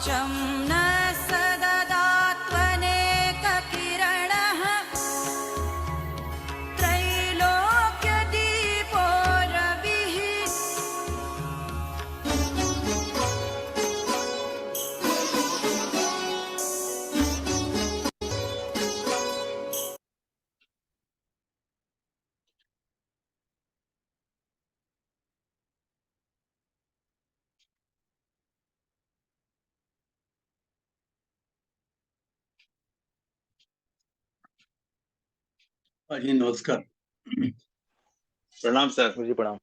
वाचं न सददात्वनेककिरणः त्रैलोक्यदीपो रविः। जी नमस्कार। प्रणाम सर। गुरु जी प्रणाम।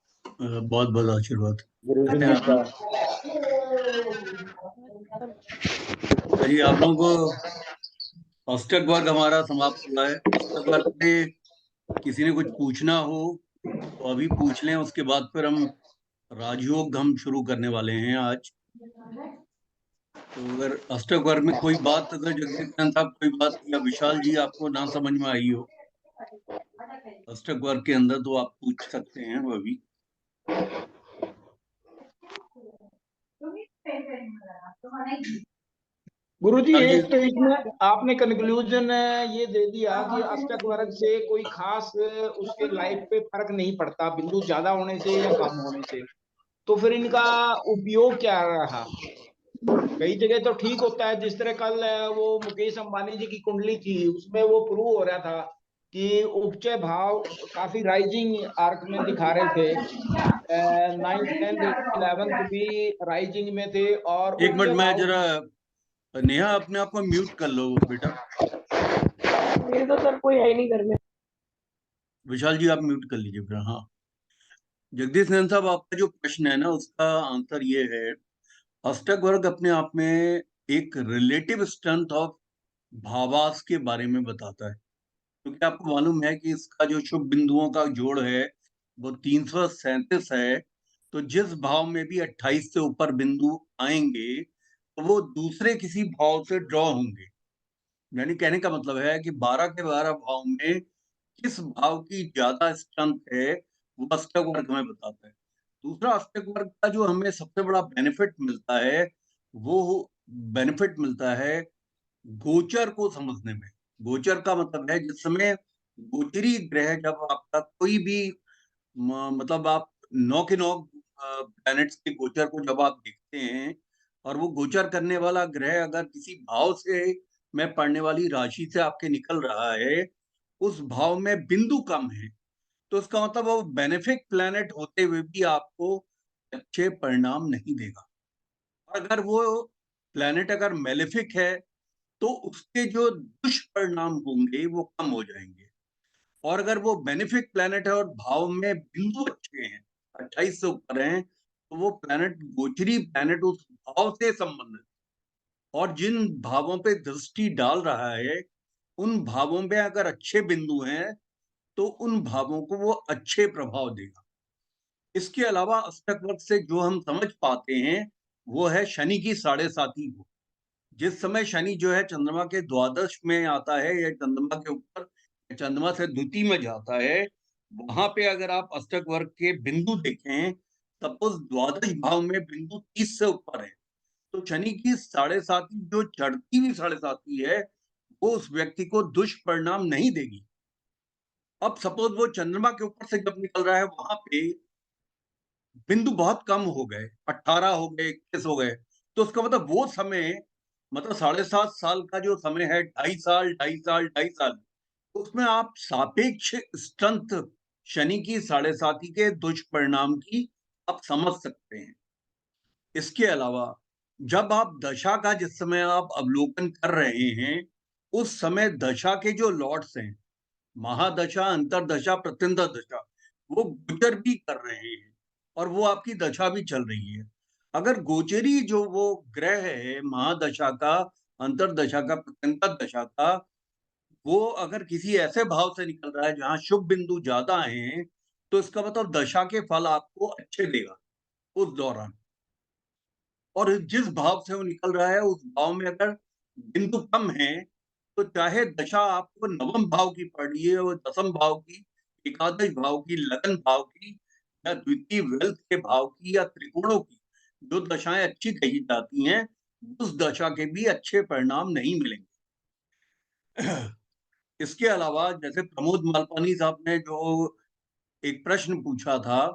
बहुत बहुत आशीर्वाद। गुरु जी नमस्कार। जी आप लोगों को अष्टक वर्ग हमारा समाप्त हुआ है। अष्टक वर्ग में किसी ने कुछ पूछना हो तो अभी पूछ लें, उसके बाद फिर हम राजयोग हम शुरू करने वाले हैं आज। तो अगर अष्टक वर्ग में कोई बात, अगर जगदीश साहब कोई बात या विशाल जी आपको ना समझ में आई हो अष्टक वर्ग के अंदर, तो आप पूछ सकते हैं वो अभी। गुरुजी एक तो इसमें आपने कंक्लूजन ये दे दिया कि अष्टक वर्ग से कोई खास उसके लाइफ पे फर्क नहीं पड़ता बिंदु ज्यादा होने से या कम होने से, तो फिर इनका उपयोग क्या रहा? कई जगह तो ठीक होता है, जिस तरह कल वो मुकेश अंबानी जी की कुंडली थी उसमें वो प्रूव हो रहा था कि उपचय भाव काफी राइजिंग आर्क में दिखा रहे थे। 9th 10th 11th भी राइजिंग में थे और एक मिनट उपचय में भाव। जरा नेहा अपने आप को म्यूट कर लो बेटा। मेरे तो सर कोई है ही नहीं घर में। विशाल जी आप म्यूट कर लीजिए फिर। हाँ जगदीश नंदन साहब, आपका जो प्रश्न है ना उसका आंसर ये है, अष्टक वर्ग अपने आप में एक रिलेटिव स्ट्रेंथ ऑफ भावास के बारे में बताता है, क्योंकि आपको मालूम है कि इसका जो शुभ बिंदुओं का जोड़ है वो 337 है। तो जिस भाव में भी 28 से ऊपर बिंदु आएंगे तो वो दूसरे किसी भाव से ड्रॉ होंगे। यानी कहने का मतलब है कि 12 के 12 भाव में किस भाव की ज्यादा स्ट्रेंथ है वो अष्टक वर्ग हमें बताता है। दूसरा, अष्टक वर्ग का जो हमें सबसे बड़ा बेनिफिट मिलता है वो बेनिफिट मिलता है गोचर को समझने में। गोचर का मतलब है जिस समय गोचरी ग्रह, जब आपका कोई भी मतलब आप 9 के 9 प्लैनेट्स के गोचर को जब आप देखते हैं और वो गोचर करने वाला ग्रह अगर किसी भाव से में पड़ने वाली राशि से आपके निकल रहा है, उस भाव में बिंदु कम है, तो उसका मतलब वो बेनिफिक प्लैनेट होते हुए भी आपको अच्छे परिणाम नहीं देगा। और अगर वो प्लैनेट अगर मेलेफिक है तो उसके जो दुष्परिणाम होंगे वो कम हो जाएंगे। और अगर वो बेनिफिक प्लैनेट है और भाव में बिंदु अच्छे हैं, 28 से ऊपर हैं, तो वो प्लैनेट गोचरी प्लैनेट उस भाव से संबंधित और जिन भावों पे दृष्टि डाल रहा है उन भावों में अगर अच्छे बिंदु हैं तो उन भावों को वो अच्छे प्रभाव देगा। इसके अलावा अष्टक वर्ग से जो हम समझ पाते हैं वो है शनि की साढ़े साती को। जिस समय शनि जो है चंद्रमा के द्वादश में आता है या चंद्रमा के ऊपर, चंद्रमा से द्वितीय में जाता है, वहां पे अगर आप अष्टक वर्ग के बिंदु देखें, सपोज द्वादश भाव में बिंदु 30 से ऊपर है, तो शनि की साढ़े साती जो चढ़ती हुई साढ़े साती है वो उस व्यक्ति को दुष्परिणाम नहीं देगी। अब सपोज वो चंद्रमा के ऊपर से जब निकल रहा है वहां पे बिंदु बहुत कम हो गए, 18 हो गए, 21 हो गए, तो उसका मतलब वो समय, मतलब 7.5 साल का जो समय है, 2.5 साल 2.5 साल 2.5 साल, उसमें आप सापेक्ष स्ट्रेंथ शनि की साढ़े साती के दुष्परिणाम की आप समझ सकते हैं। इसके अलावा जब आप दशा का जिस समय आप अवलोकन कर रहे हैं, उस समय दशा के जो लॉर्ड्स हैं, महादशा, अंतरदशा, प्रत्यंतर दशा, वो गोचर भी कर रहे हैं और वो आपकी दशा भी चल रही है। अगर गोचरी जो वो ग्रह है महादशा का, अंतरदशा का, प्रत्यंतर दशा का, वो अगर किसी ऐसे भाव से निकल रहा है जहां शुभ बिंदु ज्यादा हैं, तो इसका मतलब दशा के फल आपको अच्छे देगा उस दौरान। और जिस भाव से वो निकल रहा है उस भाव में अगर बिंदु कम है, तो चाहे दशा आपको नवम भाव की पड़ रही है और दसम भाव की, एकादश भाव की, लगन भाव की, या द्वितीय वेल्थ के भाव की, या त्रिकोणों की, जो दशाएं अच्छी कही जाती हैं, उस दशा के भी अच्छे परिणाम नहीं मिलेंगे। इसके अलावा जैसे प्रमोद मालपानी साहब ने जो एक प्रश्न पूछा था,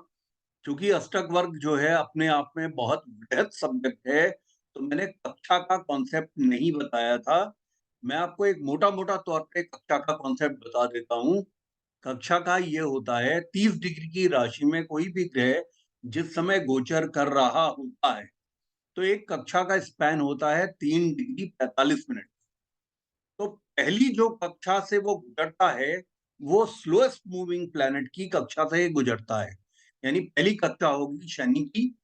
क्योंकि अष्टक वर्ग जो है अपने आप में बहुत वृहद सब्जेक्ट है, तो मैंने कक्षा का कॉन्सेप्ट नहीं बताया था। मैं आपको एक मोटा-मोटा तौर पे कक्षा का कॉन्सेप्ट बता देता हूँ। कक्षा का ये होता है 30 डिग्री की राशि में कोई भी ग्रह जिस समय गोचर कर रहा होता है, तो एक कक्षा का स्पैन होता है 3 डिग्री 45 मिनट। तो पहली जो कक्षा से वो गुजरता है, वो स्लोएस्ट मूविंग प्लैनेट की कक्षा से गुजरता है। यानी पहली कक्षा होगी शनि की,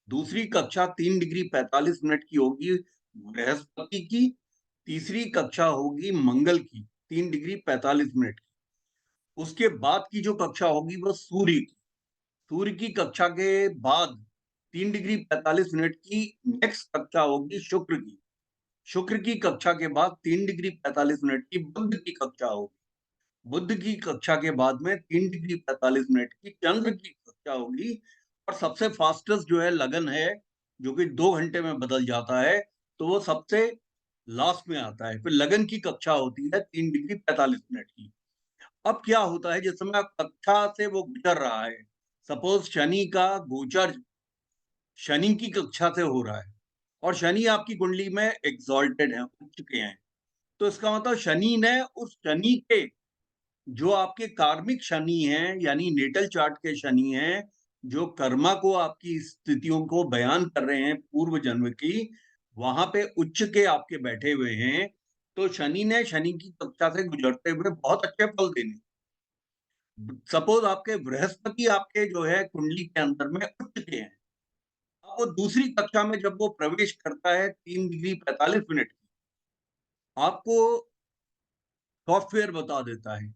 दूसरी कक्षा 3 डिग्री 45 मिनट की होगी बृहस्पति की, तीसरी कक्षा होगी मंगल की 3 डिग्री 45 मिनट की। उसके बाद की जो कक्षा होगी वो सूर्य की। सूर्य की कक्षा के बाद 3 डिग्री 45 मिनट की नेक्स्ट कक्षा होगी शुक्र की। शुक्र की कक्षा के बाद 3 डिग्री 45 मिनट की बुध की कक्षा होगी। बुध की कक्षा के बाद में 3 डिग्री 45 मिनट की चंद्र की कक्षा होगी। और सबसे फास्टेस्ट जो है लगन है, जो कि 2 घंटे में बदल जाता है, तो वो सबसे लास्ट में आता है। फिर लगन की कक्षा होती है 3 डिग्री 45 मिनट की। अब क्या होता है, जिस समय कक्षा से वो गुजर रहा है, सपोज शनि का गोचर शनि की कक्षा से हो रहा है और शनि आपकी कुंडली में एग्जॉल्टेड है, उच्च के हैं, तो इसका मतलब शनि ने उस शनि के जो आपके कार्मिक शनि हैं, यानी नेटल चार्ट के शनि हैं, जो कर्मा को आपकी स्थितियों को बयान कर रहे हैं पूर्व जन्म की, वहां पे उच्च के आपके बैठे हुए हैं। तो शनि ने शनि की कक्षा से गुजरते हुए बहुत अच्छे फल देने। सपोज आपके बृहस्पति आपके जो है कुंडली के अंदर में उच्च के हैं, अब वो दूसरी कक्षा में जब वो प्रवेश करता है 3 डिग्री 45 मिनट की, आपको सॉफ्टवेयर बता देता है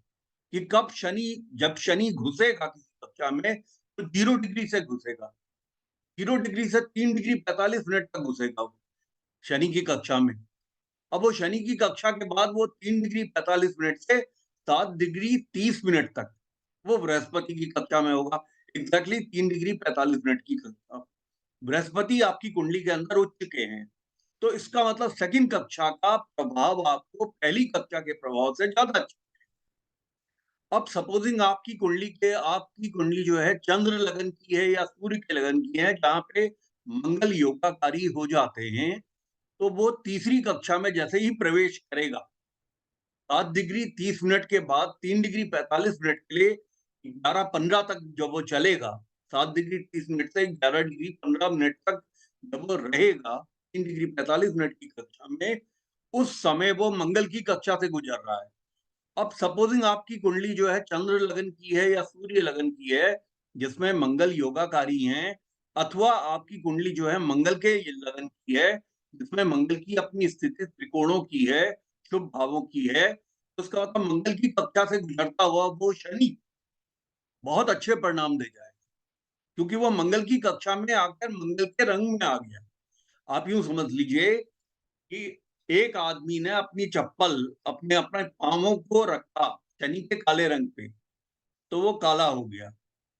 कि कब शनि जब शनि घुसेगा किसी कक्षा में, तो 0 डिग्री से घुसेगा। 0 डिग्री से 3 डिग्री 45 मिनट तक घुसेगा वो, शनि की कक्षा में। अब वो शनि की कक्षा के बाद वो 3 डिग्री 45 मिनट से 7 डिग्री 30 मिनट तक वो बृहस्पति की कक्षा में होगा। एग्ज़ैक्टली 3 डिग्री 45 मिनट की कक्षा। बृहस्पति आपकी कुंडली के अंदर उच्च के हैं। तो इसका मतलब सेकंड कक्षा का प्रभाव आपको पहली कक्षा के प्रभाव से ज़्यादा अच्छा। अब सपोजिंग आपकी कुंडली जो है चंद्र लगन की है या सूर्य के लगन की है, जहाँ पे मंगल योगाकारी हो जाते हैं, तो वो तीसरी कक्षा में जैसे ही प्रवेश करेगा, 7 डिग्री 30 मिनट के बाद 3 डिग्री 45 मिनट के लिए 11-15 तक जब वो चलेगा, 7 डिग्री 30 मिनट से 11 डिग्री 15 मिनट तक जब वो रहेगा 3 डिग्री 45 मिनट की कक्षा में, उस समय वो मंगल की कक्षा से गुजर रहा है। अब सपोजिंग आपकी कुंडली जो है चंद्र लगन की है या सूर्य लगन की है, जिसमें मंगल योगाकारी हैं, अथवा आपकी कुंडली जो है मंगल के ये लगन की है, जिसमें मंगल की अपनी स्थिति त्रिकोणों की है, शुभ भावों की है, तो उसका मतलब मंगल की कक्षा से गुजरता हुआ वो शनि बहुत अच्छे परिणाम दे जाएगा, क्योंकि वो मंगल की कक्षा में आकर मंगल के रंग में आ गया। आप यूं समझ लीजिए कि एक आदमी ने अपनी चप्पल अपने अपने पांवों को रखा शनि के काले रंग पे, तो वो काला हो गया।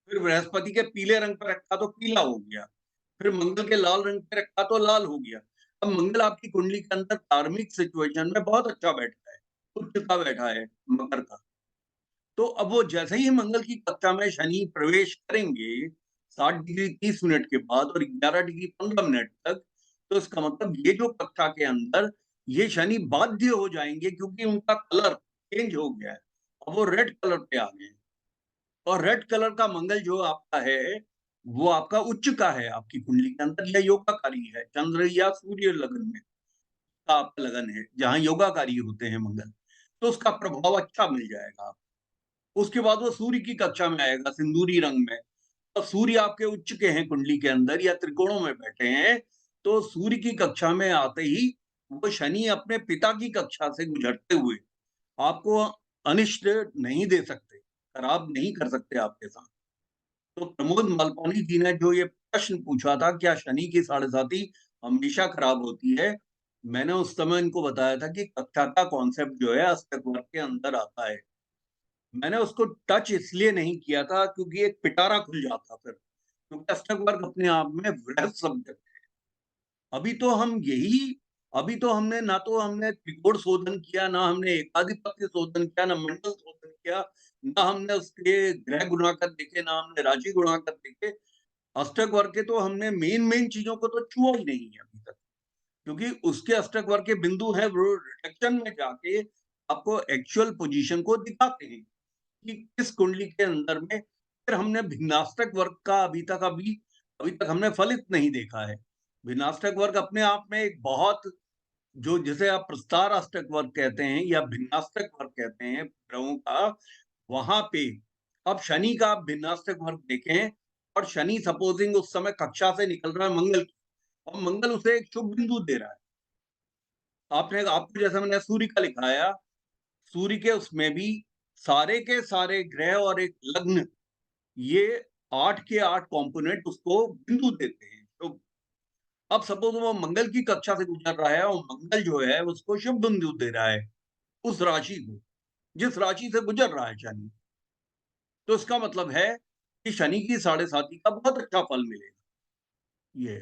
फिर बृहस्पति के पीले रंग पे रखा तो पीला हो गया। फिर मंगल के लाल रंग पे रखा तो लाल हो गया। अब मंगल आपकी कुंडली के अंदर कार्मिक सिचुएशन में बहुत अच्छा बैठा है, उच्च का बैठा है मकर का। तो अब वो जैसे ही मंगल की कक्षा में शनि प्रवेश करेंगे 7 डिग्री 30 मिनट के बाद और 11 डिग्री 15 मिनट तक, तो इसका मतलब ये जो कक्षा के अंदर ये शनि बाध्य हो जाएंगे, क्योंकि उनका कलर चेंज हो गया है। अब वो रेड कलर पे आ गए हैं। और रेड कलर का मंगल जो आपका है, वो आपका उच्च का है आपकी कुंडली के अंदर, या योगाकारी है चंद्र या सूर्य लगन में का आपका लगन है, जहाँ योगाकारी होते हैं मंगल, तो उसका प्रभाव अच्छा मिल जाएगा। उसके बाद वो सूर्य की कक्षा में आएगा सिंदूरी रंग में। और सूर्य आपके उच्च के हैं कुंडली के अंदर या त्रिकोणों में बैठे हैं, तो सूर्य की कक्षा में आते ही वो शनि अपने पिता की कक्षा से गुजरते हुए आपको अनिष्ट नहीं दे सकते, खराब नहीं कर सकते आपके साथ। तो प्रमोद मालपानी जी ने जो ये प्रश्न पूछा था, क्या शनि की साढ़ेसाती हमेशा खराब होती है? मैंने उस समय इनको बताया था कि कक्षा का कॉन्सेप्ट जो है अष्टक वर्ग के अंदर आता है। मैंने उसको टच इसलिए नहीं किया था क्योंकि एक पिटारा खुल जाता फिर, क्योंकि अष्टक वर्ग अपने आप में वृहद सब्जेक्ट है। अभी तो हमने ना तो हमने त्रिकोण शोधन किया, ना हमने एकाधिपत्य शोधन किया, ना मंडल शोधन किया, ना हमने उसके ग्रह गुणाकर देखे, ना हमने राशि गुणाकर देखे। अष्टक वर्ग के तो हमने मेन चीजों को तो छुआ ही नहीं है अभी तक, क्योंकि उसके अष्टक वर्ग के बिंदु है वो रिडक्शन में जाके आपको एक्चुअल पोजीशन को दिखाते हैं कि किस कुंडली के अंदर में। फिर हमने भिन्नाष्टक वर्ग का अभी तक हमने फलित नहीं देखा है। भिन्नाष्टक वर्ग अपने आप में एक बहुत, जो जिसे आप प्रस्तार अष्टक वर्ग कहते हैं या भिन्नाष्टक वर्ग कहते हैं ग्रहों का, वहां पे अब शनि का आप भिन्नाष्टक वर्ग देखें, और शनि सपोजिंग उस समय कक्षा से निकल रहा है मंगल की, और मंगल उसे एक शुभ बिंदु दे रहा है। आपको जैसा मैंने सूर्य का लिखाया, सूर्य के उसमें भी सारे के सारे ग्रह और एक लग्न, ये 8 के 8 कंपोनेंट उसको बिंदु देते हैं। तो अब सपोज वो मंगल की कक्षा से गुजर रहा है, और मंगल जो है उसको शुभ बिंदु दे रहा है उस राशि को, जिस राशि से गुजर रहा है शनि। तो इसका मतलब है कि शनि की 7.5 का बहुत अच्छा फल मिलेगा। ये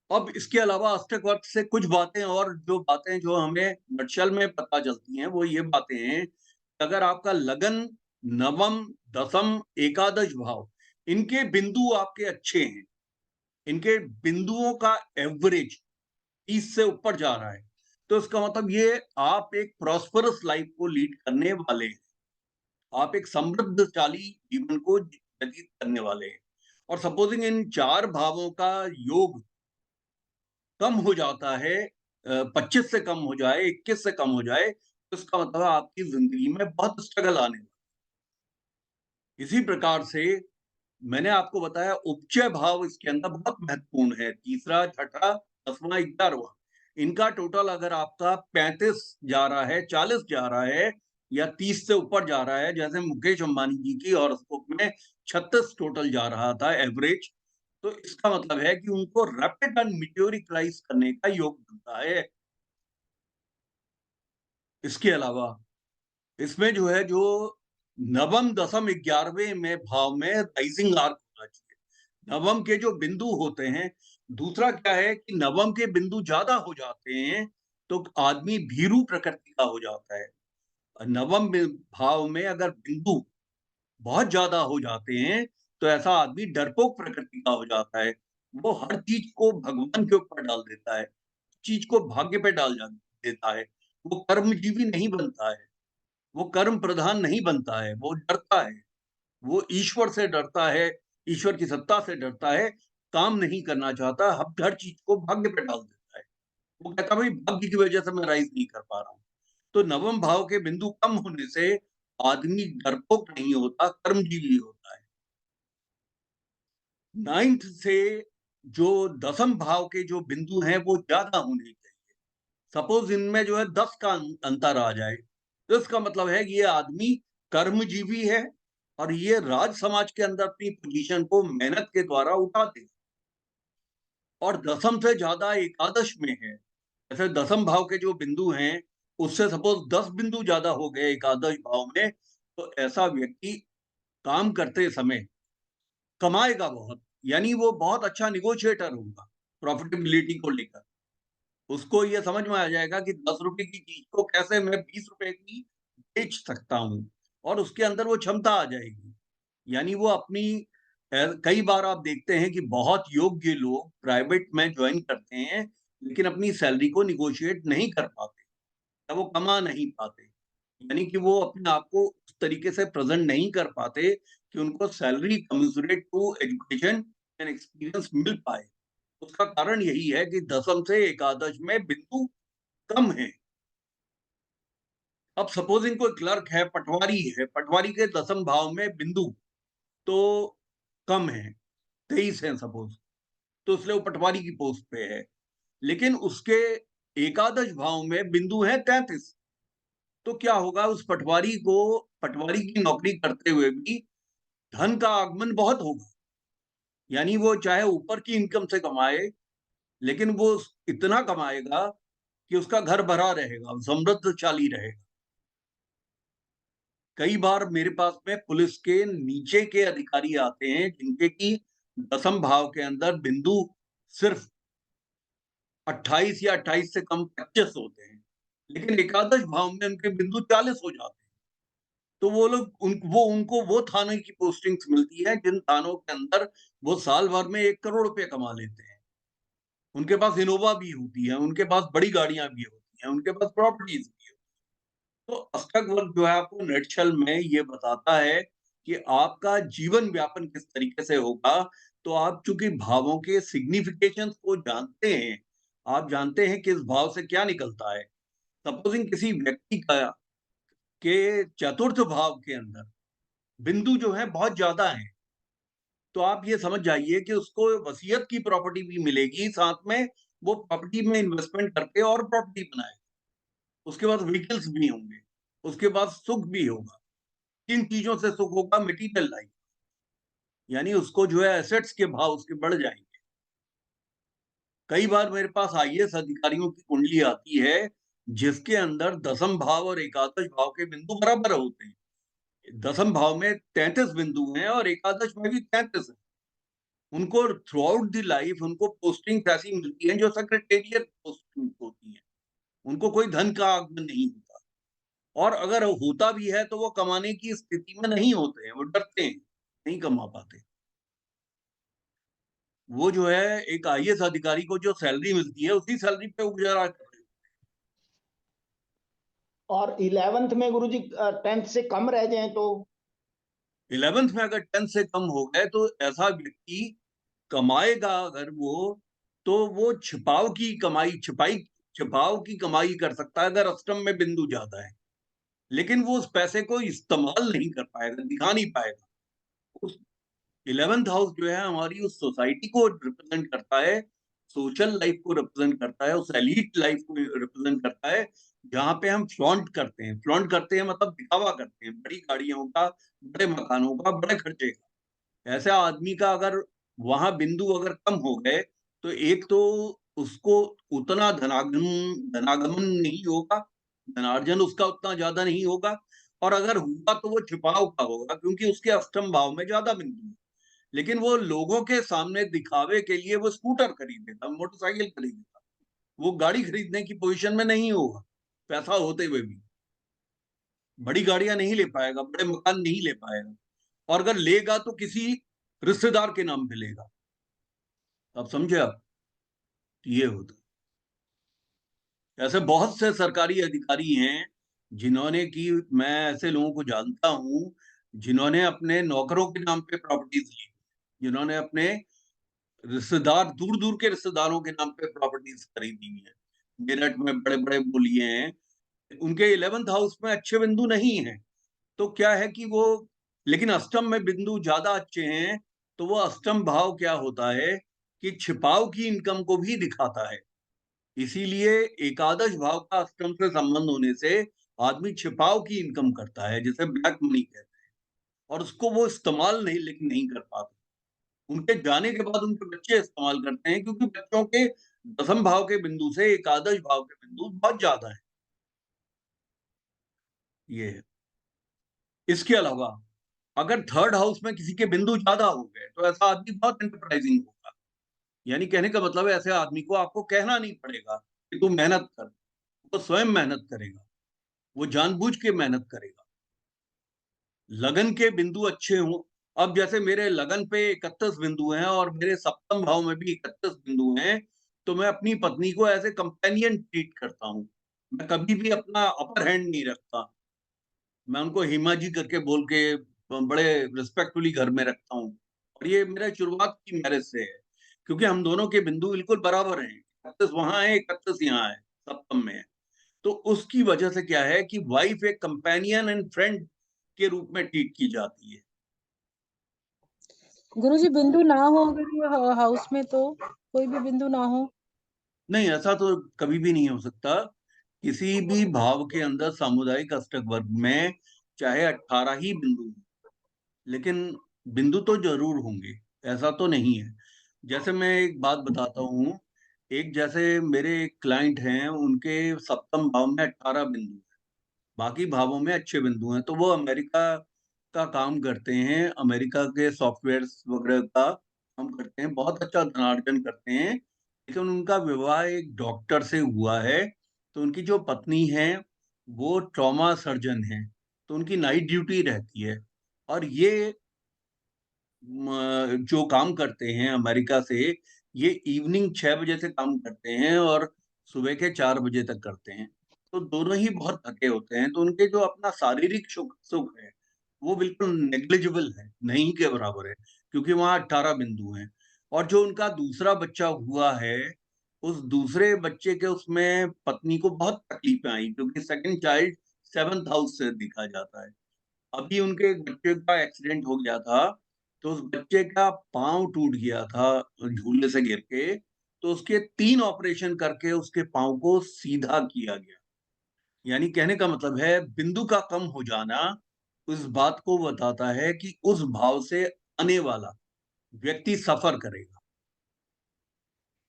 अब इसके अलावा अष्टक वर्ग से कुछ बातें, और जो बातें जो हमें नटशल में पता चलती हैं, वो ये बातें हैं कि अगर आपका लगन, नवम, दसम, एकादश भाव, इनके बिंदु आपके अच्छे हैं, इनके बिंदुओं का एवरेज 30 से ऊपर जा रहा है, तो इसका मतलब ये आप एक प्रॉस्परस लाइफ को लीड करने वाले हैं, आप एक समृद्धशाली जीवन को व्यतीत करने वाले हैं। और सपोजिंग इन 4 भावों का योग कम हो जाता है, 25 से कम हो जाए, 21 से कम हो जाए, तो इसका मतलब आपकी जिंदगी में बहुत स्ट्रगल आने वाला है। इसी प्रकार से मैंने आपको बताया उपचय भाव इसके अंदर बहुत महत्वपूर्ण है। तीसरा, छठा, 10वां, 11वां, इनका टोटल अगर आपका 35 जा रहा है, 40 जा रहा है, या 30 से ऊपर जा रहा है, जैसे मुकेश अंबानी जी की हॉरोस्कोप में 36 टोटल जा रहा था एवरेज, तो इसका मतलब है कि उनको रैपिड एंड मीटियोरिक राइज करने का योग बनता है। इसके अलावा इसमें जो है, जो नवम, दसम, 11वें में भाव में राइजिंग आर्क होना चाहिए। नवम के जो बिंदु होते हैं, दूसरा क्या है कि नवम के बिंदु ज्यादा हो जाते हैं तो आदमी भीरू प्रकृति का हो जाता है। नवम भाव में अगर बिंदु बहुत ज्यादा हो जाते हैं तो ऐसा आदमी डरपोक प्रकृति का हो जाता है। वो हर चीज को भगवान के ऊपर डाल देता है, चीज को भाग्य पे देता है। वो कर्मजीवी नहीं बनता है, वो कर्म प्रधान नहीं बनता है, वो डरता है, वो ईश्वर से डरता है, ईश्वर की सत्ता से डरता है, काम नहीं करना चाहता, हर चीज को भाग्य पे डाल देता है। वो कहता है भाई भाग्य की वजह से मैं राइज नहीं कर पा रहा हूँ। तो नवम भाव के बिंदु कम होने से आदमी डरपोक नहीं होता, कर्मजीवी होता है। 9th से जो दसम भाव के जो बिंदु हैं वो ज्यादा होने चाहिए। सपोज इनमें जो है 10 का अंतर आ जाए, तो इसका मतलब है कि ये आदमी कर्मजीवी है, और ये राज समाज के अंदर अपनी पोजीशन को मेहनत के द्वारा उठा दे। और दसम से ज्यादा एकादश में है, जैसे दसम भाव के जो बिंदु हैं उससे सपोज 10 बिंदु ज्यादा हो गए एकादश भाव में, तो ऐसा व्यक्ति काम करते समय कमाएगा बहुत, यानी वो बहुत अच्छा निगोशिएटर होगा प्रॉफिटेबिलिटी को लेकर। उसको ये समझ में आ जाएगा कि 10 रुपए की चीज को कैसे मैं 20 रुपए की बेच सकता हूँ, और उसके अंदर वो क्षमता आ जाएगी। यानी वो अपनी कई बार आप देखते हैं कि बहुत योग्य लोग प्राइवेट में ज्वाइन करते हैं, लेकिन अपनी सैलरी को निगोशिएट नहीं कर पाते, या वो कमा नहीं पाते। यानी कि वो अपने आप को उस तरीके से प्रेजेंट नहीं कर पाते कि उनको salary commensurate to education and experience मिल पाए। उसका कारण यही है कि दसम से एकादश में बिंदु कम है। अब सपोजिंग कोई क्लर्क है, पटवारी है, पटवारी के दसम भाव में बिंदु तो कम है, 23 है सपोज, तो इसलिए वो पटवारी की पोस्ट पे है। लेकिन उसके एकादश भाव में बिंदु है 33, तो क्या होगा, उस पटवारी को पटवारी की नौकरी करते हुए भी धन का आगमन बहुत होगा। यानी वो चाहे ऊपर की इनकम से कमाए, लेकिन वो इतना कमाएगा कि उसका घर भरा रहेगा, समृद्धशाली रहेगा। कई बार मेरे पास में पुलिस के नीचे के अधिकारी आते हैं जिनके की दसम भाव के अंदर बिंदु सिर्फ 28 या 28 से कम 25 होते हैं, लेकिन एकादश भाव में उनके बिंदु 40 हो जाते हैं। तो वो लोग उनको वो थाने की पोस्टिंग्स मिलती है जिन थानों के अंदर वो साल भर में 1 करोड़ रुपए कमा लेते हैं। उनके पास इनोवा भी होती है, उनके पास बड़ी गाड़ियां भी होती हैं, उनके पास प्रॉपर्टीज भी है। तो अष्टक वर्ग जो है आपको नटशल में ये बताता है कि आपका जीवन व्यापन किस तरीके से होगा। तो आप चूंकि भावों के सिग्निफिकेशन को जानते हैं, आप जानते हैं कि इस भाव से क्या निकलता है। सपोजिंग किसी व्यक्ति का के चतुर्थ भाव के अंदर बिंदु जो है बहुत ज्यादा है, तो आप ये समझ जाइए कि उसको वसीयत की प्रॉपर्टी भी मिलेगी, साथ में वो प्रॉपर्टी में इन्वेस्टमेंट करके और प्रॉपर्टी बनाए, उसके बाद व्हीकल्स भी होंगे, उसके बाद सुख भी होगा। किन चीजों से सुख होगा? मटेरियल लाइफ, यानी उसको जो है एसेट्स के भाव उसके बढ़ जाएंगे। कई बार मेरे पास आईएएस अधिकारियों की कुंडली आती है जिसके अंदर दसम भाव और एकादश भाव के बिंदु बराबर होते हैं। दसम भाव में 33 बिंदु हैं और एकादश में भी 33 है। उनको थ्रू आउट द लाइफ उनको पोस्टिंग ऐसी मिलती है जो सेक्रेटेरियल पोस्टिंग होती है। उनको कोई धन का आगमन नहीं होता, और अगर होता भी है तो वो कमाने की स्थिति में नहीं होते हैं, वो डरते हैं, नहीं कमा पाते। वो जो है एक आईएएस अधिकारी को जो सैलरी मिलती है उसी सैलरी पे गुजारा कर रहे और 11th में गुरुजी 10th से कम रह जाए तो? 11th में अगर 10 से कम हो गए तो ऐसा व्यक्ति कमाएगा अगर तो वो छिपाव की कमाई कर सकता है अगर अष्टम में बिंदु ज्यादा है, लेकिन वो उस पैसे को इस्तेमाल नहीं कर पाएगा, दिखा नहीं पाएगा। उस 11th हाउस जो है हमारी उस सोसाइटी को रिप्रेजेंट करता है, सोशल लाइफ को रिप्रेजेंट करता है, उस एलीट लाइफ को रिप्रेजेंट करता है जहाँ पे हम फ्लॉन्ट करते हैं मतलब दिखावा करते हैं, बड़ी गाड़ियों का, बड़े मकानों का, बड़े खर्चे का। ऐसा आदमी का अगर वहां बिंदु अगर कम हो गए तो एक तो उसको उतना धनागमन नहीं होगा, धनार्जन उसका उतना ज्यादा नहीं होगा, और अगर हुआ तो वो छिपाव का होगा क्योंकि उसके अष्टम भाव में ज्यादा बिंदु है। लेकिन वो लोगों के सामने दिखावे के लिए वो स्कूटर खरीदेगा, मोटरसाइकिल खरीदेगा, वो गाड़ी खरीदने की पोजीशन में नहीं होगा पैसा होते हुए भी। बड़ी गाड़ियां नहीं ले पाएगा, बड़े मकान नहीं ले पाएगा, और अगर लेगा तो किसी रिश्तेदार के नाम पे लेगा। आप समझे? आप ये होता है। ऐसे बहुत से सरकारी अधिकारी हैं जिन्होंने की, मैं ऐसे लोगों को जानता हूं जिन्होंने अपने नौकरों के नाम पे प्रॉपर्टीज ली, जिन्होंने अपने दूर दूर के रिश्तेदारों के नाम पे प्रॉपर्टीज खरीदी हुई है। मेरठ में बड़े बड़े वो लिए हैं, उनके 11th हाउस में अच्छे बिंदु नहीं है, तो क्या है कि वो, लेकिन अष्टम में बिंदु ज्यादा अच्छे हैं, तो वो अष्टम भाव क्या होता है कि छिपाव की इनकम को भी दिखाता है। इसीलिए एकादश भाव का अष्टम से संबंध होने से आदमी छिपाव की इनकम करता है, जिसे ब्लैक मनी कहते हैं, और उसको वो इस्तेमाल नहीं लेकिन नहीं कर पाता। उनके जाने के बाद उनके बच्चे इस्तेमाल करते हैं क्योंकि बच्चों के दसम भाव के बिंदु से एकादश भाव के बिंदु बहुत ज्यादा है। ये है। इसके अलावा अगर थर्ड हाउस में किसी के बिंदु ज्यादा हो गए तो ऐसा आदमी बहुत एंटरप्राइजिंग होगा। यानी कहने का मतलब है ऐसे आदमी को आपको कहना नहीं पड़ेगा कि तू मेहनत कर, वो स्वयं मेहनत करेगा, वो जानबूझ के मेहनत करेगा। लगन के बिंदु अच्छे हों, अब जैसे मेरे लगन पे 31 बिंदु हैं और मेरे सप्तम भाव में भी 31 बिंदु हैं, तो मैं अपनी पत्नी को एज ए कंपेनियन ट्रीट करता हूँ। मैं कभी भी अपना अपर हैंड नहीं रखता, मैं उनको हिमा जी करके बोल के बड़े रिस्पेक्टफुली घर में रखता हूँ। और ये मेरा शुरुआत की मैरिज से है, क्योंकि हम दोनों के बिंदु बिल्कुल बराबर हैं, 31 वहां है, 31 यहाँ है, सप्तम में है। तो उसकी वजह से क्या है कि वाइफ एक कंपेनियन एंड फ्रेंड के रूप में ट्रीट की जाती है। गुरुजी बिंदु ना हो अगर हाउस में, तो कोई भी बिंदु ना हो? नहीं, ऐसा तो कभी भी नहीं हो सकता। किसी भी भाव के अंदर सामुदायिक अष्टक वर्ग में चाहे 18 ही बिंदु हो, लेकिन बिंदु तो जरूर होंगे, ऐसा तो नहीं है। जैसे मैं एक बात बताता हूँ, एक जैसे मेरे क्लाइंट हैं, उनके सप्तम भाव में 18 बिंदु हैं, बाकी भावों में अच्छे बिंदु हैं, तो वो अमेरिका का काम करते हैं, अमेरिका के सॉफ्टवेयर वगैरह का काम करते हैं, बहुत अच्छा धनार्जन करते हैं। लेकिन उनका विवाह एक डॉक्टर से हुआ है, तो उनकी जो पत्नी है वो ट्रॉमा सर्जन है, तो उनकी नाइट ड्यूटी रहती है। और ये जो काम करते हैं अमेरिका से, ये इवनिंग 6 बजे से काम करते हैं और सुबह के 4 बजे तक करते हैं। तो दोनों ही बहुत थके होते हैं, तो उनके जो अपना शारीरिक सुख सुख है वो बिल्कुल नेग्लिजिबल है, नहीं के बराबर है, क्योंकि वहां 18 बिंदु हैं। और जो उनका दूसरा बच्चा हुआ है, उस दूसरे बच्चे के उसमें पत्नी को बहुत तकलीफें आई, क्योंकि सेकंड चाइल्ड 7th हाउस से देखा जाता है। अभी उनके एक बच्चे का एक्सीडेंट हो गया था, तो उस बच्चे का पाँव टूट गया था झूले से गिर के, तो उसके 3 ऑपरेशन करके उसके पाँव को सीधा किया गया। यानी कहने का मतलब है बिंदु का कम हो जाना उस बात को बताता है कि उस भाव से आने वाला व्यक्ति सफर करेगा।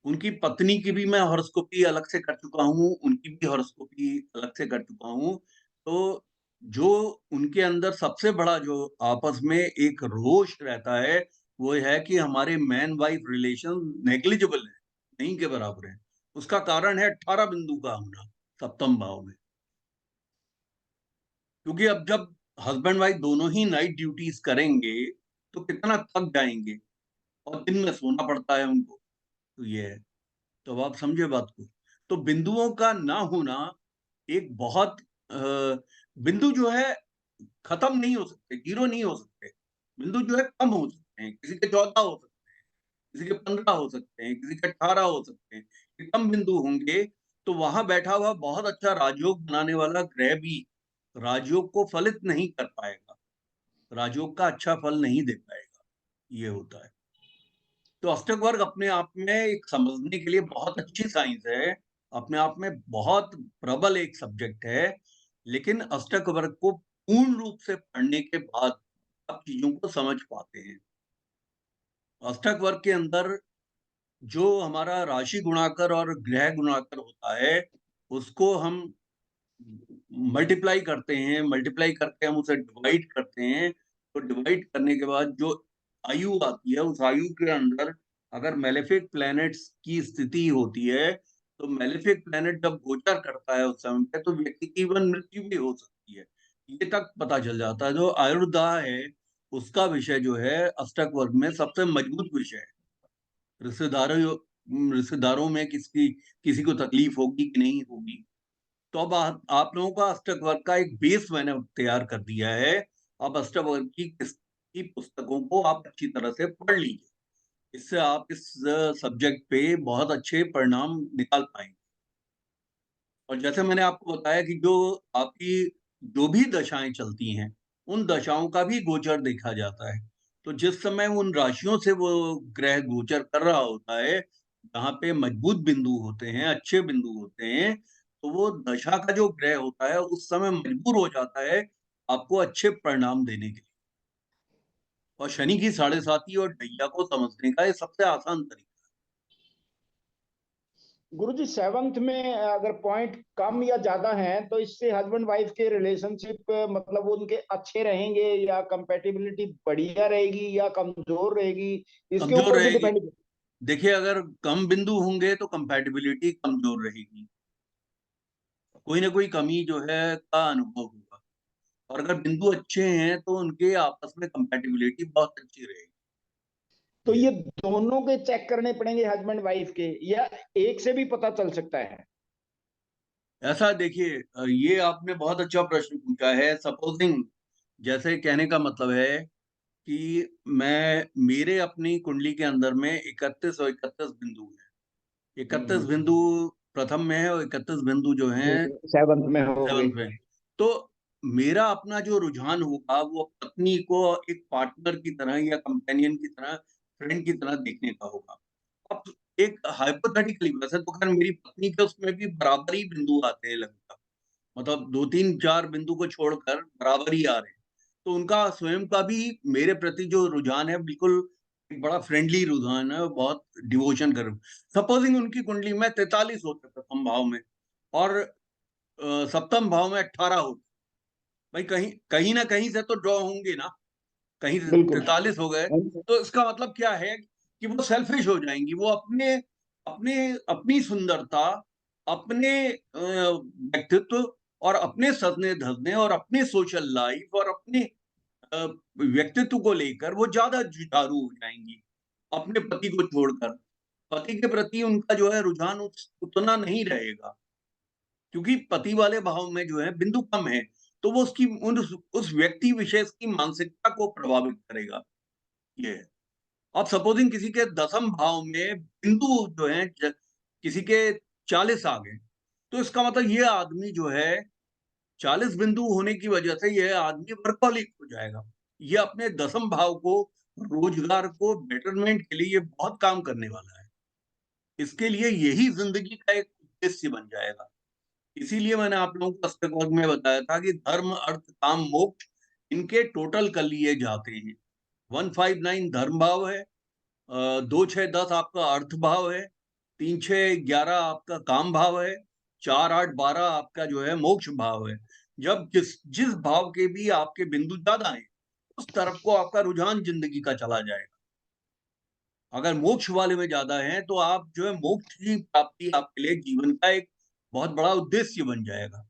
उनकी पत्नी की भी मैं हॉरोस्कोपी अलग से कर चुका हूँ, उनकी भी हॉरोस्कोपी अलग से कर चुका हूँ। तो जो उनके अंदर सबसे बड़ा जो आपस में एक रोष रहता है, वो है कि हमारे मैन वाइफ रिलेशन नेग्लिजिबल है, नहीं के बराबर है। उसका कारण है 18 बिंदु का होना सप्तम भाव में। क्योंकि अब जब हस्बैंड वाइफ दोनों ही नाइट ड्यूटीज करेंगे, तो कितना थक जाएँगे और दिन में सोना पड़ता है उनको, तो ये है। तो अब आप समझे बात को। तो बिंदुओं का ना होना एक बहुत बिंदु जो है खत्म नहीं हो सकते, 0 नहीं हो सकते। बिंदु जो है कम हो सकते हैं, किसी के 14 हो सकते हैं, किसी के 15 हो सकते हैं, किसी के 18 हो सकते हैं। ये कम बिंदु होंगे, तो वहां बैठा हुआ बहुत अच्छा राजयोग बनाने वाला ग्रह भी राजयोग को फलित नहीं कर पाएगा, राजयोग का अच्छा फल नहीं दे पाएगा। ये होता है। तो अष्टक वर्ग अपने आप में एक समझने के लिए बहुत अच्छी साइंस है, अपने आप में बहुत प्रबल एक सब्जेक्ट है, लेकिन अष्टक वर्ग को पूर्ण रूप से पढ़ने के बाद आप चीजों को समझ पाते हैं। अष्टक वर्ग के अंदर जो हमारा राशि गुणाकर और ग्रह गुणाकर होता है, उसको हम मल्टीप्लाई करके हम उसे डिवाइड करते हैं। तो डिवाइड करने के बाद जो आयु आती है, उस आयु के अंदर अगर मेलेफिक प्लैनेट्स की स्थिति होती है, तो मेलेफिक प्लैनेट जब गोचर करता है उस समय पे, तो व्यक्ति की इवन मृत्यु भी हो सकती है। ये तक पता चल जाता है। जो आयुर्दाय है, उसका विषय जो है अष्टक वर्ग में सबसे मजबूत विषय है। रिश्तेदारों में किसी को तकलीफ होगी कि नहीं होगी। तो अब आप लोगों का अष्टक वर्ग का एक बेस मैंने तैयार कर दिया है। अब अष्टक वर्ग की पुस्तकों को आप अच्छी तरह से पढ़ लीजिए। इससे आप इस सब्जेक्ट पे बहुत अच्छे परिणाम निकाल पाएंगे। और जैसे मैंने आपको बताया कि जो आपकी जो भी दशाएं चलती हैं, उन दशाओं का भी गोचर देखा जाता है। तो जिस समय उन राशियों से वो ग्रह गोचर कर रहा होता है, जहाँ पे मजबूत बिंदु होते हैं, अच्छे बिंदु होते हैं, तो वो दशा का जो ग्रह होता है उस समय मजबूर हो जाता है आपको अच्छे परिणाम देने के लिए। और शनि की 7.5 और ढैया को समझने का ये सबसे आसान तरीका। गुरुजी, 7th में अगर पॉइंट कम या ज्यादा हैं तो इससे हस्बैंड वाइफ के रिलेशनशिप मतलब उनके अच्छे रहेंगे या कंपेटिबिलिटी बढ़िया रहेगी या कमजोर रहेगी, इसके कमजोर ऊपर भी रहेगी। डिपेंड। देखिए, अगर कम बिंदु होंगे तो कंपैटिबिलिटी कमजोर रहेगी, कोई ना कोई कमी जो है का अनुभव होगा। और अगर बिंदु अच्छे हैं तो उनके आपस में कंपैटिबिलिटी बहुत अच्छी रहेगी। तो ये ये दोनों के चेक करने पड़ेंगे हस्बैंड वाइफ के, या एक से भी पता चल सकता है? ऐसा देखिए, ये आपने बहुत अच्छा प्रश्न पूछा है। सपोजिंग, जैसे कहने का मतलब है कि मेरे अपनी कुंडली के अंदर में 31 और 31 बिंदु हैं। 31 बिंदु प्रथम में है और 31 बिंदु जो है 7th में हो गई। 7th में। तो मेरा अपना जो रुझान होगा वो पत्नी को एक पार्टनर की तरह या कंपेनियन की तरह, फ्रेंड की तरह देखने का होगा। अब एक हाइपोथेटिकली, वैसे तो खैर मेरी पत्नी के उसमें भी बराबर ही बिंदु आते हैं लगभग, मतलब 2 3 4 बिंदु को छोड़कर बराबर ही आ रहे हैं। तो उनका स्वयं का भी मेरे प्रति जो रुझान है बिल्कुल एक बड़ा फ्रेंडली रुझान है, बहुत डिवोशन कर। सपोजिंग उनकी कुंडली में 43 होते प्रथम भाव में और सप्तम भाव में 18 होते, भाई कहीं कहीं ना कहीं से तो ड्रॉ होंगे ना, कहीं बिल्कुल। 43 हो गए, तो इसका मतलब क्या है कि वो सेल्फिश हो जाएंगी, वो अपने अपने अपनी सुंदरता, अपने व्यक्तित्व और अपने सजने धजने और अपने सोशल लाइफ और अपने अ, व्यक्तित्व को लेकर वो ज्यादा जुझारू हो जाएंगी अपने पति को छोड़कर। पति के प्रति उनका जो है रुझान उतना नहीं रहेगा, क्योंकि पति वाले भाव में जो है बिंदु कम है, तो वो उसकी उस व्यक्ति विशेष की मानसिकता को प्रभावित करेगा। ये है। अब सपोजिंग किसी के 10th भाव में बिंदु जो है किसी के 40 आ गए, तो इसका मतलब ये आदमी जो है 40 बिंदु होने की वजह से यह आदमी वर्कहोलिक हो जाएगा। ये अपने 10th भाव को, रोजगार को बेटरमेंट के लिए ये बहुत काम करने वाला है। इसके लिए यही जिंदगी का एक उद्देश्य बन जाएगा। इसीलिए मैंने आप लोगों को अष्टक वर्ग में बताया था कि धर्म, अर्थ, काम, मोक्ष इनके टोटल कर लिए जाते हैं। 159 धर्म भाव है, 2, 6, 10 आपका अर्थ भाव है, 3, 6, 11 आपका काम भाव है, 4, 8, 12 आपका जो है मोक्ष भाव है। जब जिस भाव के भी आपके बिंदु ज्यादा हैं, उस तरफ को आपका रुझान जिंदगी का चला जाएगा। अगर मोक्ष वाले में ज्यादा है तो आप जो है मोक्ष की प्राप्ति आपके लिए जीवन का एक बहुत बड़ा उद्देश्य बन जाएगा।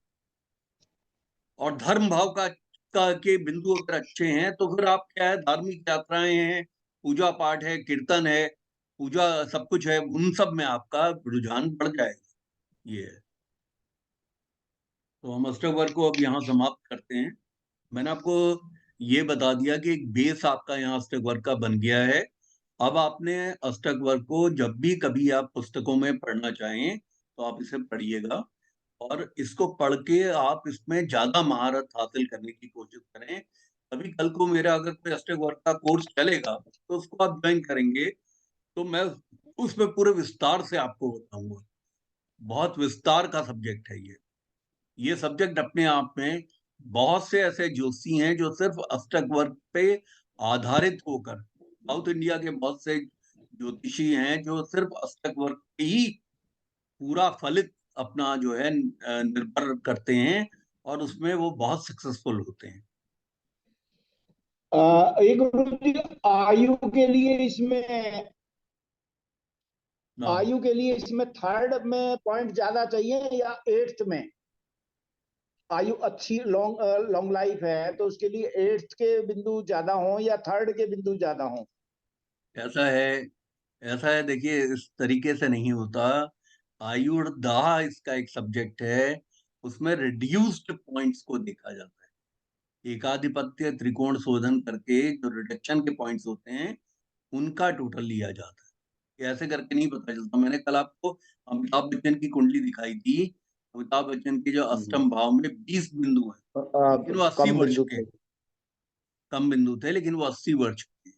और धर्म भाव का के बिंदु अगर अच्छे हैं तो फिर आप क्या है, धार्मिक यात्राएं हैं, पूजा पाठ है, कीर्तन है, पूजा सब कुछ है, उन सब में आपका रुझान बढ़ जाएगा। ये है। तो हम अष्टक वर्ग को अब यहाँ समाप्त करते हैं। मैंने आपको ये बता दिया कि एक बेस आपका यहाँ अष्टक वर्ग का बन गया है। अब आपने अष्टक वर्ग को जब भी कभी आप पुस्तकों में पढ़ना चाहें तो आप इसे पढ़िएगा, और इसको पढ़ के आप इसमें ज्यादा महारत हासिल करने की कोशिश करें। अभी कल को मेरा अगर कोई अष्टक वर्ग का कोर्स चलेगा तो उसको आप ज्वाइन करेंगे, तो मैं उसमें पूरे विस्तार से आपको बताऊंगा। बहुत विस्तार का सब्जेक्ट है ये सब्जेक्ट अपने आप में। बहुत से ऐसे ज्योतिषी हैं जो सिर्फ अष्टक वर्ग पे आधारित होकर, साउथ इंडिया के बहुत से ज्योतिषी हैं जो सिर्फ अष्टक वर्ग पे ही पूरा फलित अपना जो है निर्भर करते हैं, और उसमें वो बहुत सक्सेसफुल होते हैं। एक गुरुजी, आयु के लिए इसमें हाँ, आयु के लिए इसमें थर्ड में पॉइंट ज्यादा चाहिए या 8th में? आयु अच्छी लॉन्ग लॉन्ग लाइफ है तो उसके लिए 8th के बिंदु ज्यादा हो या 3rd के बिंदु ज्यादा हो? ऐसा है ऐसा है, देखिए इस तरीके से नहीं होता। आयुर्दाह इसका एक सब्जेक्ट है, उसमें रिड्यूस्ड पॉइंट्स को देखा जाता है। एकाधिपत्य त्रिकोण शोधन करके जो रिडक्शन के पॉइंट्स होते हैं उनका टोटल लिया जाता है। ये ऐसे करके नहीं पता चलता। मैंने कल आपको अमिताभ बच्चन की कुंडली दिखाई थी। अमिताभ बच्चन के जो अष्टम भाव में 20 बिंदु हैं, लेकिन वो 80 कम वर्ष बिंदु के थे। हैं। कम बिंदु थे लेकिन वो 80 वर्ष के हैं।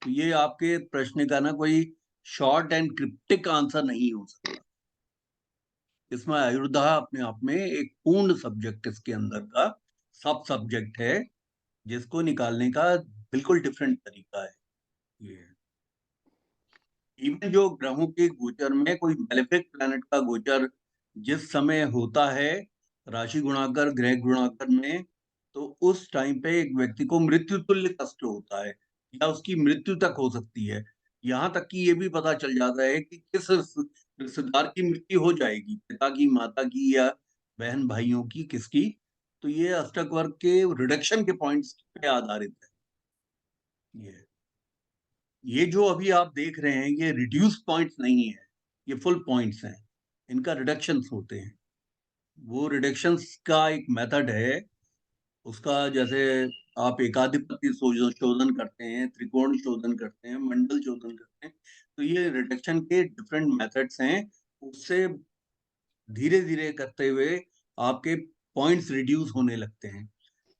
तो ये आपके प्रश्न का ना कोई शॉर्ट एंड क्रिप्टिक आंसर नहीं हो सकता। इसमें आयुर्दाह अपने आप में एक पूर्ण सब्जेक्ट इसके अंदर का सब सब्जेक्ट है, जिसको निकालने का बिल्कुल डिफरेंट तरीका है। ये इवन जो ग्रहों के गोचर में कोई मेलेफिक प्लैनेट का गोचर जिस समय होता है राशि गुणाकर ग्रह गुणाकर में, तो उस टाइम पे एक व्यक्ति को मृत्यु तुल्य कष्ट होता है, या उसकी मृत्यु तक हो सकती है। यहाँ तक कि ये भी पता चल जाता है कि किस रिश्तेदार की मृत्यु हो जाएगी, पिता की, माता की, या बहन भाइयों की, किसकी। तो ये अष्टक वर्ग के रिडक्शन के पॉइंट्स पे आधारित है। ये जो अभी आप देख रहे हैं ये रिड्यूस पॉइंट्स नहीं है, ये फुल पॉइंट्स हैं। इनका रिडक्शंस होते हैं। वो रिडक्शंस का एक मेथड है उसका। जैसे आप एकाधिपति शोधन करते हैं, त्रिकोण शोधन करते हैं, मंडल शोधन करते हैं, तो ये रिडक्शन के डिफरेंट मेथड्स हैं। उससे धीरे धीरे करते हुए आपके पॉइंट्स रिड्यूस होने लगते हैं।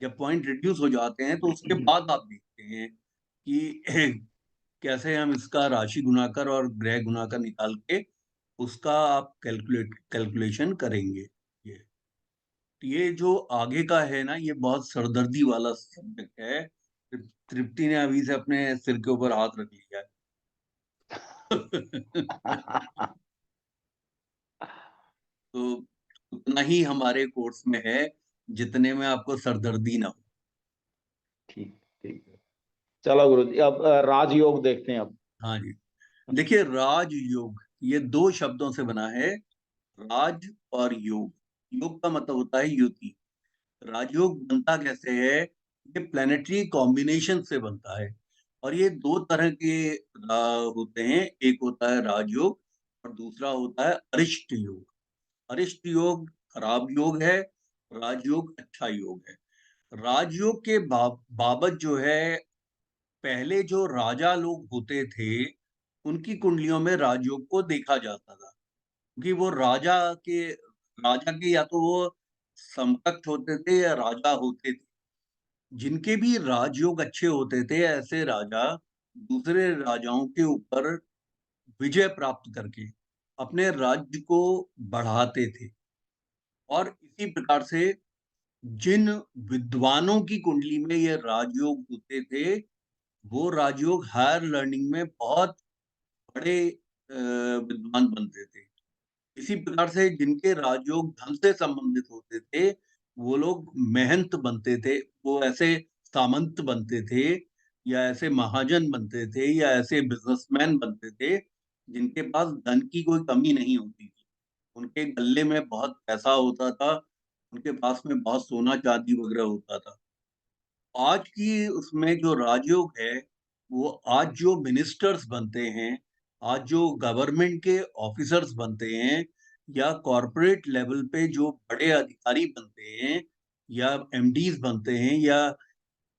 जब पॉइंट रिड्यूस हो जाते हैं तो उसके बाद आप देखते हैं कि कैसे हम इसका राशि गुणाकर और ग्रह गुणाकर निकाल के उसका आप कैलकुलेशन करेंगे। ये ये जो आगे का है ना, ये बहुत सरदर्दी वाला सब्जेक्ट है। तृप्ति ने अभी से अपने सिर के ऊपर हाथ रख लिया है। तो उतना ही हमारे कोर्स में है जितने में आपको सरदर्दी ना हो। ठीक ठीक है। चलो गुरु जी, अब राजयोग देखते हैं अब। हाँ जी। देखिए, राजयोग ये 2 शब्दों से बना है, राज और योग। योग का मतलब होता है युति। राजयोग बनता कैसे है? ये प्लैनेटरी कॉम्बिनेशन से बनता है और ये 2 तरह के होते हैं। एक होता है राजयोग और दूसरा होता है अरिष्ट योग। अरिष्ट योग खराब योग है, राजयोग अच्छा योग है। राजयोग के बाबत जो है, पहले जो राजा लोग होते थे, उनकी कुंडलियों में राजयोग को देखा जाता था। क्योंकि वो राजा के या तो वो समकक्ष होते थे या राजा होते थे। जिनके भी राजयोग अच्छे होते थे, ऐसे राजा दूसरे राजाओं के ऊपर विजय प्राप्त करके अपने राज्य को बढ़ाते थे। और इसी प्रकार से जिन विद्वानों की कुंडली में ये राजयोग होते थे, वो राजयोग हायर लर्निंग में बहुत बड़े विद्वान बनते थे। इसी प्रकार से जिनके राजयोग धन से संबंधित होते थे, वो लोग महंत बनते थे, वो ऐसे सामंत बनते थे या ऐसे महाजन बनते थे या ऐसे बिजनेसमैन बनते थे, जिनके पास धन की कोई कमी नहीं होती थी। उनके गल्ले में बहुत पैसा होता था, उनके पास में बहुत सोना-चांदी वगैरह होता था। आज की उसमें जो राजयोग है, वो आज जो मिनिस्टर्स बनते हैं, आज जो गवर्नमेंट के ऑफिसर्स बनते हैं या कॉर्पोरेट लेवल पे जो बड़े अधिकारी बनते हैं या एमडीज बनते हैं या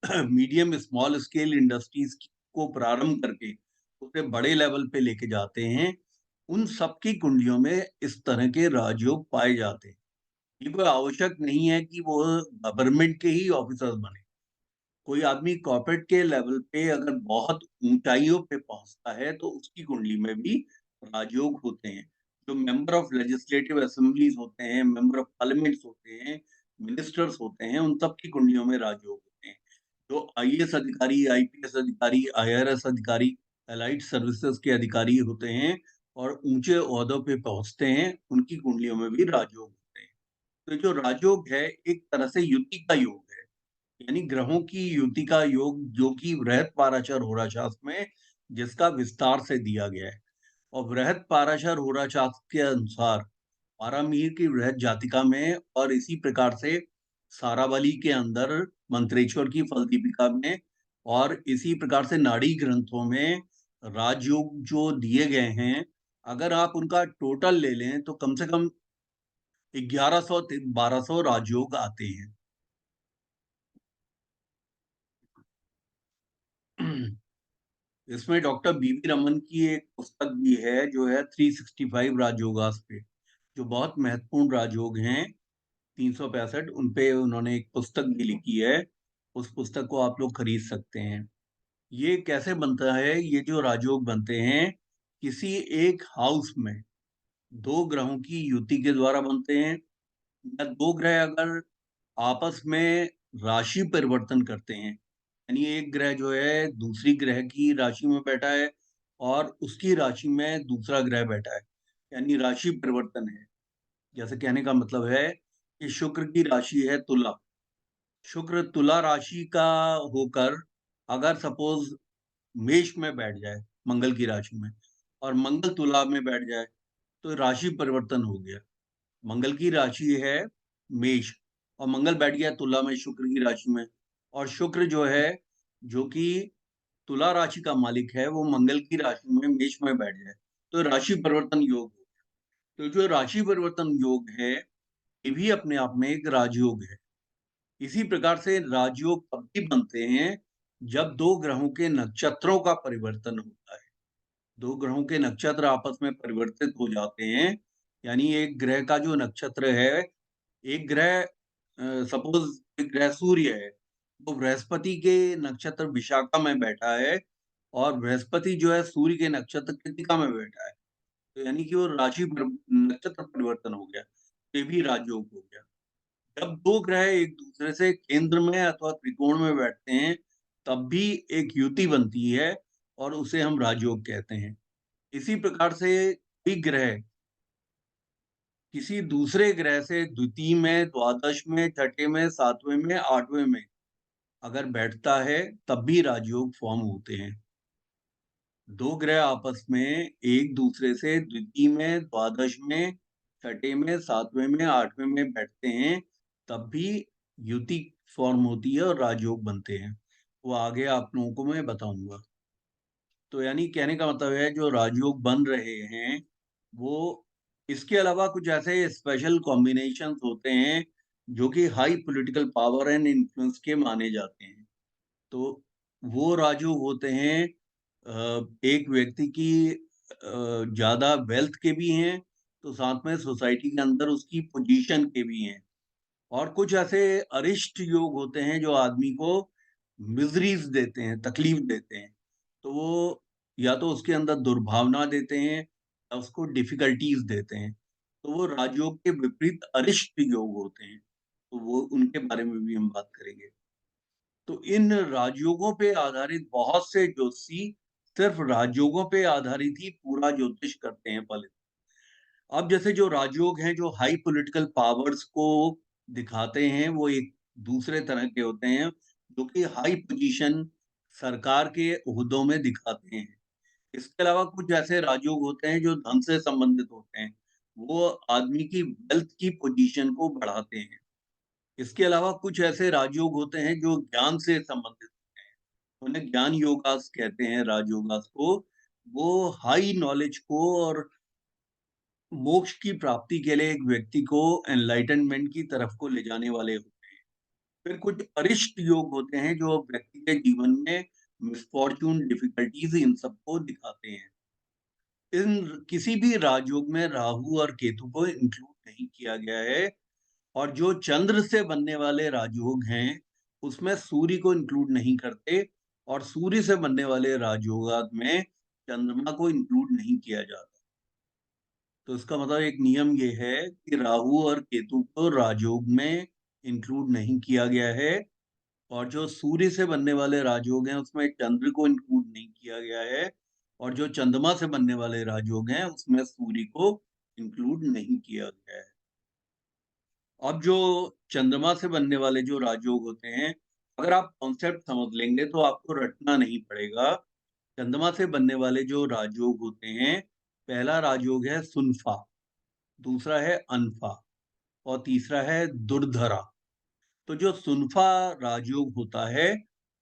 मीडियम स्मॉल स्केल इंडस्ट्रीज को प्रारंभ करके उसे बड़े लेवल पे लेके जाते हैं, उन सबकी कुंडलियों में इस तरह के राजयोग पाए जाते हैं। ये कोई आवश्यक नहीं है कि वो गवर्नमेंट के ही ऑफिसर्स बने। कोई आदमी कॉर्पोरेट के लेवल पे अगर बहुत ऊंचाइयों पे पहुंचता है तो उसकी कुंडली में भी राजयोग होते हैं। जो मेंबर ऑफ लेजिस्लेटिव असेंबलीज होते हैं, मेंबर ऑफ पार्लियामेंट्स होते हैं, मिनिस्टर्स होते हैं, उन सब की कुंडलियों में राजयोग होते हैं। जो आईएएस अधिकारी, आईपीएस अधिकारी, आईआरएस अधिकारी, एलाइड सर्विसेज के अधिकारी होते हैं और ऊंचे ओहदों पे पहुंचते हैं, उनकी कुंडलियों में भी राजयोग होते हैं। तो जो राजयोग है, एक तरह से युति का योग है, यानी ग्रहों की युति का योग, जो कि बृहत पाराशर होराशास्त्र में जिसका विस्तार से दिया गया है। और बृहत पाराशर होराशास्त्र के अनुसार पारामीर की बृहत जातिका में और इसी प्रकार से सारावली के अंदर मंत्रेश्वर की फल दीपिका में और इसी प्रकार से नाड़ी ग्रंथों में राजयोग जो दिए गए हैं, अगर आप उनका टोटल ले लें तो कम से कम 1100 1200 राजयोग आते हैं। इसमें डॉक्टर बीवी रमन की एक पुस्तक भी है जो है 365 राजयोगास पे, जो बहुत महत्वपूर्ण राजयोग हैं 365, उन पे उन्होंने एक पुस्तक भी लिखी है। उस पुस्तक को आप लोग खरीद सकते हैं। ये कैसे बनता है? ये जो राजयोग बनते हैं, किसी एक हाउस में 2 ग्रहों की युति के द्वारा बनते हैं या 2 ग्रह अगर आपस में राशि परिवर्तन करते हैं, यानी एक ग्रह जो है दूसरी ग्रह की राशि में बैठा है और उसकी राशि में दूसरा ग्रह बैठा है, यानी राशि परिवर्तन है। जैसे कहने का मतलब है कि शुक्र की राशि है तुला, शुक्र तुला राशि का होकर अगर सपोज मेष में बैठ जाए मंगल की राशि में और मंगल तुला में बैठ जाए तो राशि परिवर्तन हो गया। मंगल की राशि है मेष और मंगल बैठ गया तुला में शुक्र की राशि में, और शुक्र जो है, जो कि तुला राशि का मालिक है, वो मंगल की राशि में मेष में बैठ जाए तो राशि परिवर्तन योग हो। तो जो राशि परिवर्तन योग है, ये भी अपने आप में एक राजयोग है। इसी प्रकार से राजयोग तब भी बनते हैं जब 2 ग्रहों के नक्षत्रों का परिवर्तन होता है। 2 ग्रहों के नक्षत्र आपस में परिवर्तित हो जाते हैं, यानी एक ग्रह का जो नक्षत्र है, एक ग्रह सपोज एक ग्रह सूर्य है, वो बृहस्पति के नक्षत्र विशाखा में बैठा है और बृहस्पति जो है सूर्य के नक्षत्र कृतिका में बैठा है। तो यानी कि वो नक्षत्र परिवर्तन हो गया, ये भी राजयोग हो गया। जब 2 ग्रह एक दूसरे से केंद्र में अथवा त्रिकोण में बैठते हैं, तब भी एक युति बनती है और उसे हम राजयोग कहते हैं। इसी प्रकार से कोई ग्रह किसी दूसरे ग्रह से द्वितीय में, द्वादश में, छठे में, सातवें में, आठवें में अगर बैठता है, तब भी राजयोग फॉर्म होते हैं। दो ग्रह आपस में एक दूसरे से द्वितीय में, द्वादश में, छठे में, सातवें में, आठवें में बैठते हैं, तब भी युति फॉर्म होती है और राजयोग बनते हैं। वो आगे आप लोगों को मैं बताऊंगा। तो यानी कहने का मतलब है जो राजयोग बन रहे हैं वो इसके अलावा कुछ ऐसे स्पेशल कॉम्बिनेशंस होते हैं जो कि high political power and influence के माने जाते हैं। तो वो राजयोग होते हैं एक व्यक्ति की ज्यादा वेल्थ के भी हैं, तो साथ में सोसाइटी के अंदर उसकी पोजीशन के भी हैं। और कुछ ऐसे अरिष्ट योग होते हैं जो आदमी को मिजरीज देते हैं, तकलीफ देते हैं। तो वो या तो उसके अंदर दुर्भावना देते हैं या उसको डिफिकल्टीज देते हैं। तो वो राजयोग के विपरीत अरिष्ट योग होते हैं। तो वो उनके बारे में भी हम बात करेंगे। तो इन राजयोगों पे आधारित बहुत से ज्योतिषी सिर्फ राजयोगों पे आधारित ही पूरा ज्योतिष करते हैं फलित। अब जैसे जो राजयोग हैं जो हाई पॉलिटिकल पावर्स को दिखाते हैं वो एक दूसरे तरह के होते हैं जो कि हाई पोजीशन सरकार के ओहदों में दिखाते हैं। इसके अलावा कुछ ऐसे राजयोग होते हैं जो धन से संबंधित होते हैं। वो आदमी की वेल्थ की पोजीशन को बढ़ाते हैं। इसके अलावा कुछ ऐसे राजयोग होते हैं जो ज्ञान से संबंधित होते हैं। उन्हें ज्ञान योगास कहते हैं राजयोगास को। वो हाई नॉलेज को और मोक्ष की प्राप्ति के लिए एक व्यक्ति को एनलाइटनमेंट की तरफ को ले जाने वाले होते हैं। फिर कुछ अरिष्ट योग होते हैं जो व्यक्ति के जीवन में मिसफॉर्चून, डिफिकल्टीज इन सबको दिखाते हैं। इन किसी भी राजयोग में राहु और केतु को इंक्लूड नहीं किया गया है। और जो चंद्र से बनने वाले राजयोग हैं उसमें सूर्य को इंक्लूड नहीं करते। और सूर्य से बनने वाले राजयोग में चंद्रमा को इंक्लूड नहीं किया जाता। तो इसका मतलब एक नियम ये है कि राहु और केतु को राजयोग में इंक्लूड नहीं किया गया है। और जो सूर्य से बनने वाले राजयोग हैं उसमें चंद्र को इंक्लूड नहीं किया गया है। और जो चंद्रमा से बनने वाले राजयोग हैं उसमें सूर्य को इंक्लूड नहीं किया गया है। अब जो चंद्रमा से बनने वाले जो राजयोग होते हैं, अगर आप कॉन्सेप्ट समझ लेंगे तो आपको रटना नहीं पड़ेगा। चंद्रमा से बनने वाले जो राजयोग होते हैं, पहला राजयोग है सुनफा, दूसरा है अनफा और तीसरा है दुर्धरा। तो जो सुनफा राजयोग होता है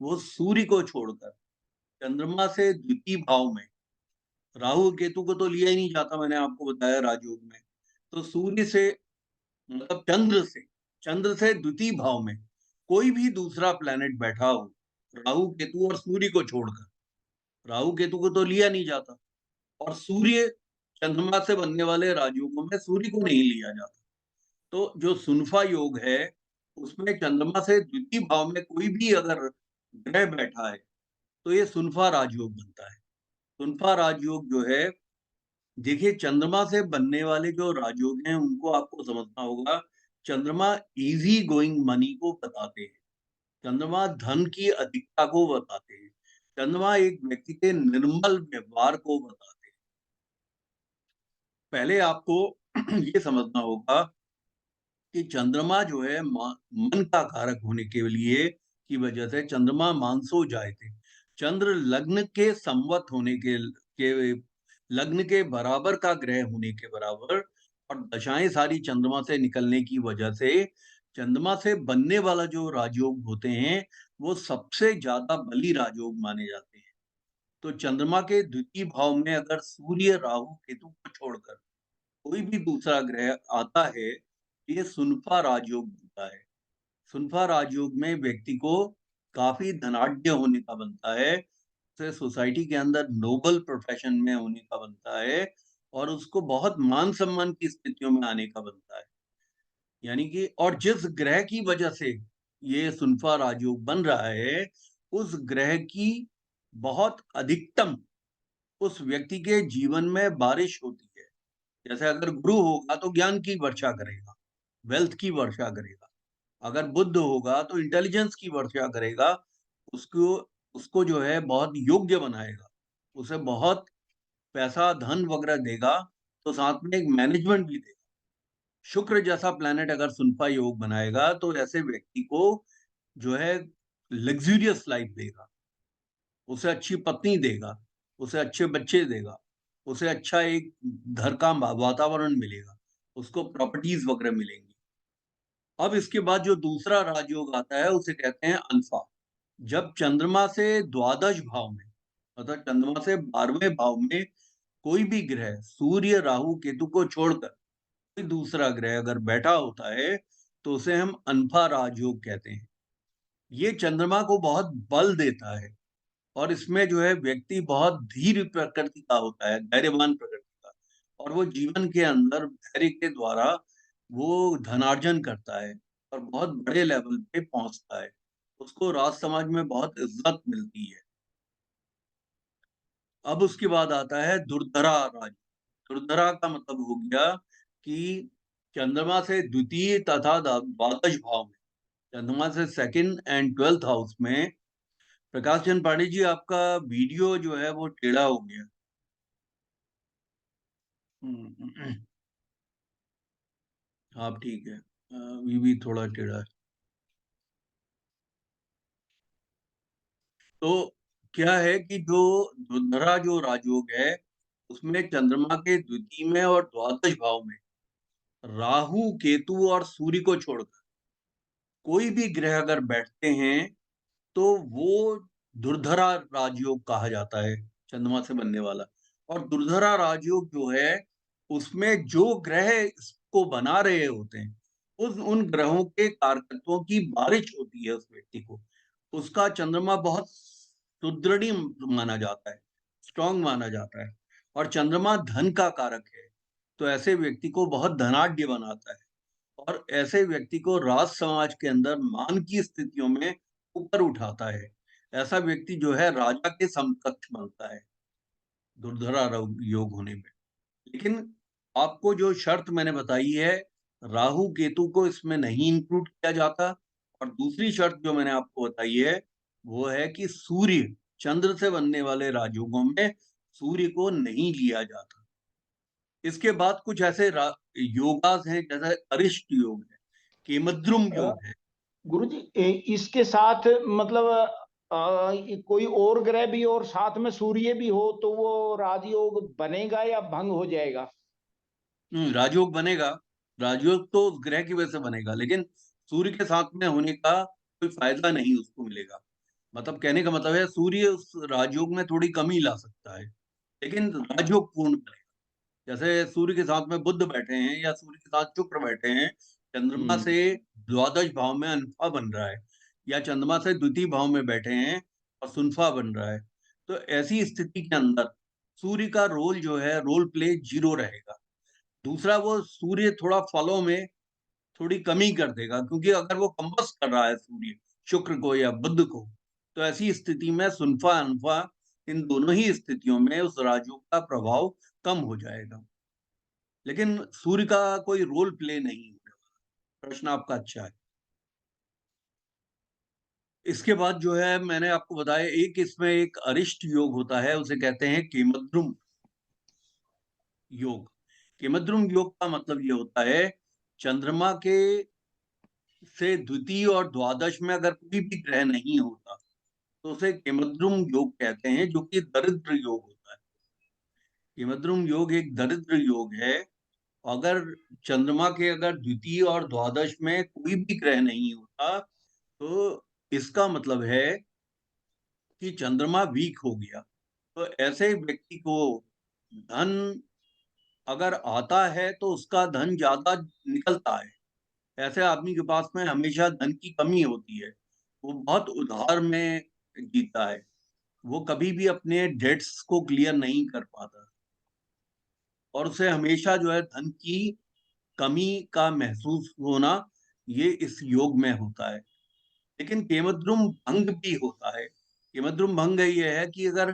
वो सूर्य को छोड़कर चंद्रमा से द्वितीय भाव में, राहु केतु को तो लिया ही नहीं जाता, मैंने आपको बताया राजयोग में। तो सूर्य से मतलब चंद्र से द्वितीय भाव में कोई भी दूसरा प्लेनेट बैठा हो राहु केतु और सूर्य को छोड़कर, राहु केतु को तो लिया नहीं जाता। और सूर्य चंद्रमा से बनने वाले राजयोगों में सूर्य को नहीं लिया जाता। तो जो सुनफा योग है उसमें चंद्रमा से द्वितीय भाव में कोई भी अगर ग्रह बैठा है तो ये सुनफा राजयोग बनता है। सुनफा राजयोग जो है, देखिए चंद्रमा से बनने वाले जो राजयोग हैं उनको आपको समझना होगा। चंद्रमा इजी गोइंग मनी को बताते हैं। चंद्रमा धन की अधिकता को बताते हैं। चंद्रमा एक व्यक्ति के निर्मल व्यवहार को बताते हैं। पहले आपको ये समझना होगा कि चंद्रमा जो है मन का कारक होने के लिए की वजह से चंद्रमा मानसो जायते, चंद्र लग्न के संवत होने के लग्न के बराबर का ग्रह होने के बराबर और दशाएं सारी चंद्रमा से निकलने की वजह से चंद्रमा से बनने वाला जो राजयोग होते हैं वो सबसे ज्यादा बली राजयोग माने जाते हैं। तो चंद्रमा के द्वितीय भाव में अगर सूर्य, राहु, केतु को छोड़कर कोई भी दूसरा ग्रह आता है, ये सुनफा राजयोग बनता है। सुनफा राजयोग में व्यक्ति को काफी धनाढ्य होने का बनता है, उसे सोसाइटी के अंदर नोबल प्रोफेशन में होने का बनता है और उसको बहुत मान सम्मान की स्थितियों में आने का बनता है। यानी कि और जिस ग्रह की वजह से ये सुनफा राजयोग बन रहा है उस ग्रह की बहुत अधिकतम उस व्यक्ति के जीवन में बारिश होती है। जैसे अगर गुरु होगा तो ज्ञान की वर्षा करेगा, वेल्थ की वर्षा करेगा। अगर बुद्ध होगा तो इंटेलिजेंस की वर्षा करेगा, उसको उसको जो है बहुत योग्य बनाएगा, उसे बहुत पैसा धन वगैरह देगा, तो साथ में एक मैनेजमेंट भी देगा। शुक्र जैसा प्लैनेट अगर सुनफा योग बनाएगा तो ऐसे व्यक्ति को जो है लग्जूरियस लाइफ देगा, उसे अच्छी पत्नी देगा, उसे अच्छे बच्चे देगा, उसे अच्छा एक घर का वातावरण मिलेगा, उसको प्रॉपर्टीज वगैरह मिलेंगी। अब इसके बाद जो दूसरा राजयोग आता है उसे कहते हैं अनफा। जब चंद्रमा से द्वादश भाव में, मतलब चंद्रमा से 12वें भाव में कोई भी ग्रह सूर्य राहु केतु को छोड़कर कोई दूसरा ग्रह अगर बैठा होता है तो उसे हम अनफा राजयोग कहते हैं। ये चंद्रमा को बहुत बल देता है और इसमें जो है व्यक्ति बहुत धीर प्रकृति का होता है, धैर्यवान प्रकृति का, और वो जीवन के अंदर धैर्य के द्वारा वो धनार्जन करता है और बहुत बड़े लेवल पे पहुंचता है। उसको राज समाज में बहुत इज्जत मिलती है। अब उसके बाद आता है दुर्धरा राज। दुर्धरा का मतलब हो गया कि चंद्रमा से द्वितीय तथा द्वादश भाव में, चंद्रमा से सेकंड एंड 12th हाउस में। प्रकाश चंद पांडे जी, आपका वीडियो जो है वो टेढ़ा हो गया। आप ठीक है, ये भी थोड़ा टेढ़ा है। तो क्या है कि जो दुर्धरा जो राजयोग है उसमें चंद्रमा के द्वितीय में और द्वादश भाव में राहु केतु और सूर्य को छोड़कर कोई भी ग्रह अगर बैठते हैं तो वो दुर्धरा राजयोग कहा जाता है, चंद्रमा से बनने वाला। और दुर्धरा राजयोग जो है उसमें जो ग्रह इसको बना रहे होते हैं उन ग्रहों के कारकत्वों की बारिश होती है उस व्यक्ति को। उसका चंद्रमा बहुत सुदृढ़ माना जाता है, स्ट्रांग माना जाता है। और चंद्रमा धन का कारक है, तो ऐसे व्यक्ति को बहुत धनाढ्य बनाता है और ऐसे व्यक्ति को राज समाज के अंदर मान की स्थितियों में ऊपर उठाता है। ऐसा व्यक्ति जो है राजा के समकक्ष बनता है दुर्धरा योग होने में। लेकिन आपको जो शर्त मैंने बताई है, राहु केतु को इसमें नहीं इंक्लूड किया जाता। और दूसरी शर्त जो मैंने आपको बताई है वो है कि सूर्य, चंद्र से बनने वाले राजयोगों में सूर्य को नहीं लिया जाता। इसके बाद कुछ ऐसे योगास हैं जैसे अरिष्ट योग है, केमद्रुम योग है। गुरुजी इसके साथ मतलब कोई और ग्रह भी और साथ में सूर्य भी हो तो वो राजयोग बनेगा या भंग हो जाएगा? राजयोग बनेगा। राजयोग तो उस ग्रह की वजह से बनेगा, लेकिन सूर्य के साथ में होने का कोई फायदा नहीं उसको मिलेगा। मतलब कहने का मतलब है सूर्य उस राजयोग में थोड़ी कमी ला सकता है, लेकिन राजयोग पूर्ण करेगा। जैसे सूर्य के साथ में बुध बैठे हैं या सूर्य के साथ शुक्र बैठे हैं, चंद्रमा से द्वादश भाव में अनफा बन रहा है, या चंद्रमा से द्वितीय भाव में बैठे हैं और सुनफा बन रहा है, तो ऐसी स्थिति के अंदर सूर्य का रोल जो है, रोल प्ले 0 रहेगा। दूसरा, वो सूर्य थोड़ा फलों में थोड़ी कमी कर देगा, क्योंकि अगर वो कंबस कर रहा है सूर्य शुक्र को या बुध को, तो ऐसी स्थिति में सुनफा अनफा, इन दोनों ही स्थितियों में उस राजयोग का प्रभाव कम हो जाएगा। लेकिन सूर्य का कोई रोल प्ले नहीं होने वाला। प्रश्न आपका अच्छा है। इसके बाद जो है मैंने आपको बताया, एक इसमें एक अरिष्ट योग होता है, उसे कहते हैं केमद्रुम योग। केमद्रुम योग का मतलब ये होता है चंद्रमा के से द्वितीय और द्वादश में अगर कोई भी ग्रह नहीं होता तो उसे केमद्रुम योग कहते हैं, जो कि दरिद्र योग होता है। केमद्रुम योग एक दरिद्र योग है। अगर चंद्रमा के अगर द्वितीय और द्वादश में कोई भी ग्रह नहीं होता तो इसका मतलब है कि चंद्रमा वीक हो गया। तो ऐसे व्यक्ति को धन अगर आता है तो उसका धन ज्यादा निकलता है। ऐसे आदमी के पास में हमेशा धन की कमी होती है, वो बहुत उधार में जीता है, वो कभी भी अपने डेट्स को क्लियर नहीं कर पाता और उसे हमेशा जो है धन की कमी का महसूस होना, ये इस योग में होता है। लेकिन केमद्रुम भंग भी होता है। केमद्रुम भंग ये है कि अगर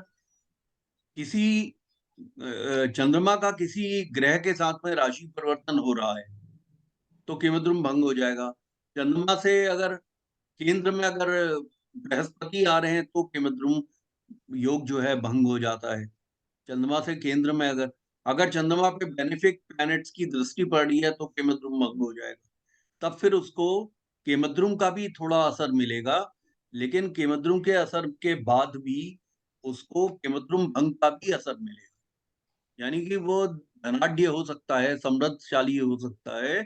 किसी चंद्रमा का किसी ग्रह के साथ में राशि परिवर्तन हो रहा है तो केमद्रुम भंग हो जाएगा। चंद्रमा से अगर केंद्र में अगर बृहस्पति आ रहे हैं तो केमद्रुम योग जो है भंग हो जाता है। चंद्रमा से केंद्र में अगर अगर चंद्रमा पे बेनिफिक प्लैनेट्स की दृष्टि पड़ रही है तो केमद्रुम भंग हो जाएगा। तब फिर उसको केमद्रुम का भी थोड़ा असर मिलेगा, लेकिन केमद्रुम के असर के बाद भी उसको किमतरुम भंग का भी असर मिलेगा। यानी कि वो धनाढ्य हो सकता है, समृद्धशाली हो सकता है,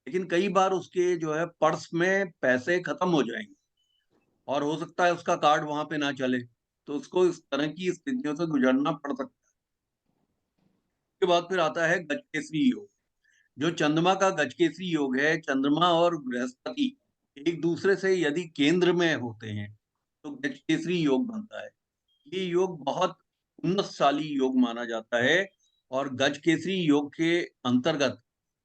लेकिन कई बार उसके जो है पर्स में पैसे खत्म हो जाएंगे और हो सकता है उसका कार्ड वहां पे ना चले, तो उसको इस तरह की स्थितियों से गुजरना पड़ सकता है। उसके बाद फिर आता है गजकेसरी योग। जो चंद्रमा का गजकेसरी योग है, चंद्रमा और बृहस्पति एक दूसरे से यदि केंद्र में होते हैं तो गजकेसरी योग बनता है। ये योग बहुत उन्नतशाली योग माना जाता है और गजकेसरी योग के अंतर्गत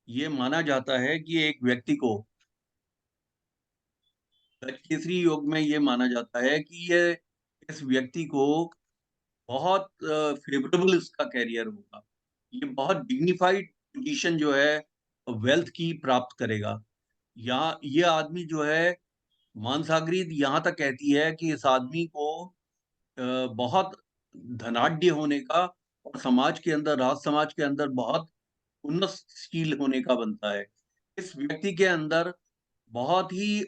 ये माना जाता है कि एक व्यक्ति को गजकेसरी योग में ये माना जाता है कि ये इस व्यक्ति को बहुत फेवरेबल इसका कैरियर होगा। ये बहुत डिग्निफाइड पोजीशन जो है वेल्थ की प्राप्त करेगा। यहाँ ये आदमी जो है, मानसागरी यहाँ तक कहती है कि इस आदमी को बहुत धनाढ्य होने का और समाज के अंदर, राज समाज के अंदर बहुत उन्नतशील होने का बनता है। इस व्यक्ति के अंदर बहुत ही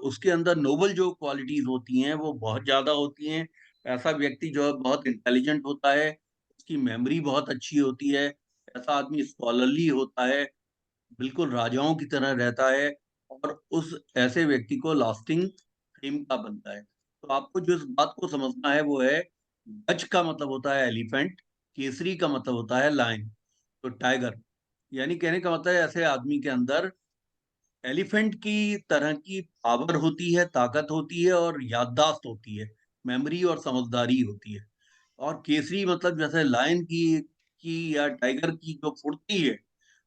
उसके अंदर नोबल जो क्वालिटीज होती हैं वो बहुत ज्यादा होती हैं। ऐसा व्यक्ति जो है बहुत इंटेलिजेंट होता है, उसकी मेमोरी बहुत अच्छी होती है, ऐसा आदमी स्कॉलरली होता है, बिल्कुल राजाओं की तरह रहता है और उस ऐसे व्यक्ति को लास्टिंग फेम का बनता है। तो आपको जो इस बात को समझना है वो है, गज का मतलब होता है एलिफेंट, केसरी का मतलब होता है लायन, तो टाइगर। यानी कहने का मतलब है ऐसे आदमी के अंदर एलिफेंट की तरह की पावर होती है, ताकत होती है और याददाश्त होती है, मेमोरी और समझदारी होती है। और केसरी मतलब जैसे लायन की या टाइगर की जो फुर्ती है,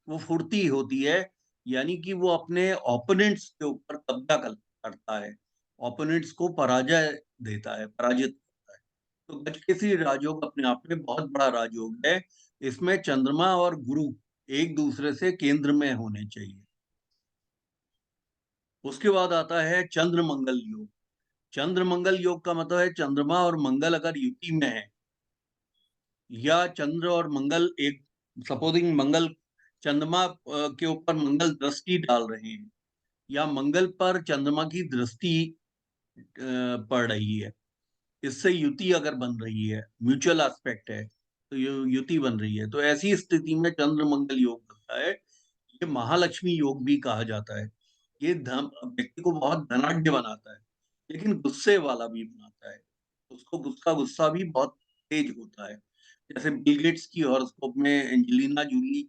वो फुर्ती होती है। यानी कि वो अपने ओपोनेंट्स के ऊपर कब्जा करता है, ओपोनेंट्स को पराजय देता है, पराजित करता है। तो गजकेसरी राजयोग अपने आप में बहुत बड़ा राजयोग है। इसमें चंद्रमा और गुरु एक दूसरे से केंद्र में होने चाहिए। उसके बाद आता है चंद्र मंगल योग। चंद्र मंगल योग का मतलब है चंद्रमा और मंगल अगर युति में है, या चंद्र और मंगल एक, सपोजिंग मंगल चंद्रमा के ऊपर मंगल दृष्टि डाल रहे हैं, या मंगल पर चंद्रमा की दृष्टि पड़ रही है, इससे युति अगर बन रही है, म्यूचुअल एस्पेक्ट है, तो युति बन रही है, तो ऐसी स्थिति में चंद्र मंगल योग बनता है। ये महालक्ष्मी योग भी कहा जाता है। ये धन व्यक्ति को बहुत धनाढ्य बनाता है, लेकिन गुस्से वाला भी बनाता है। उसको गुस्सा गुस्सा भी बहुत तेज होता है। जैसे बिल गेट्स की हॉरोस्कोप में एंजेलिना जूली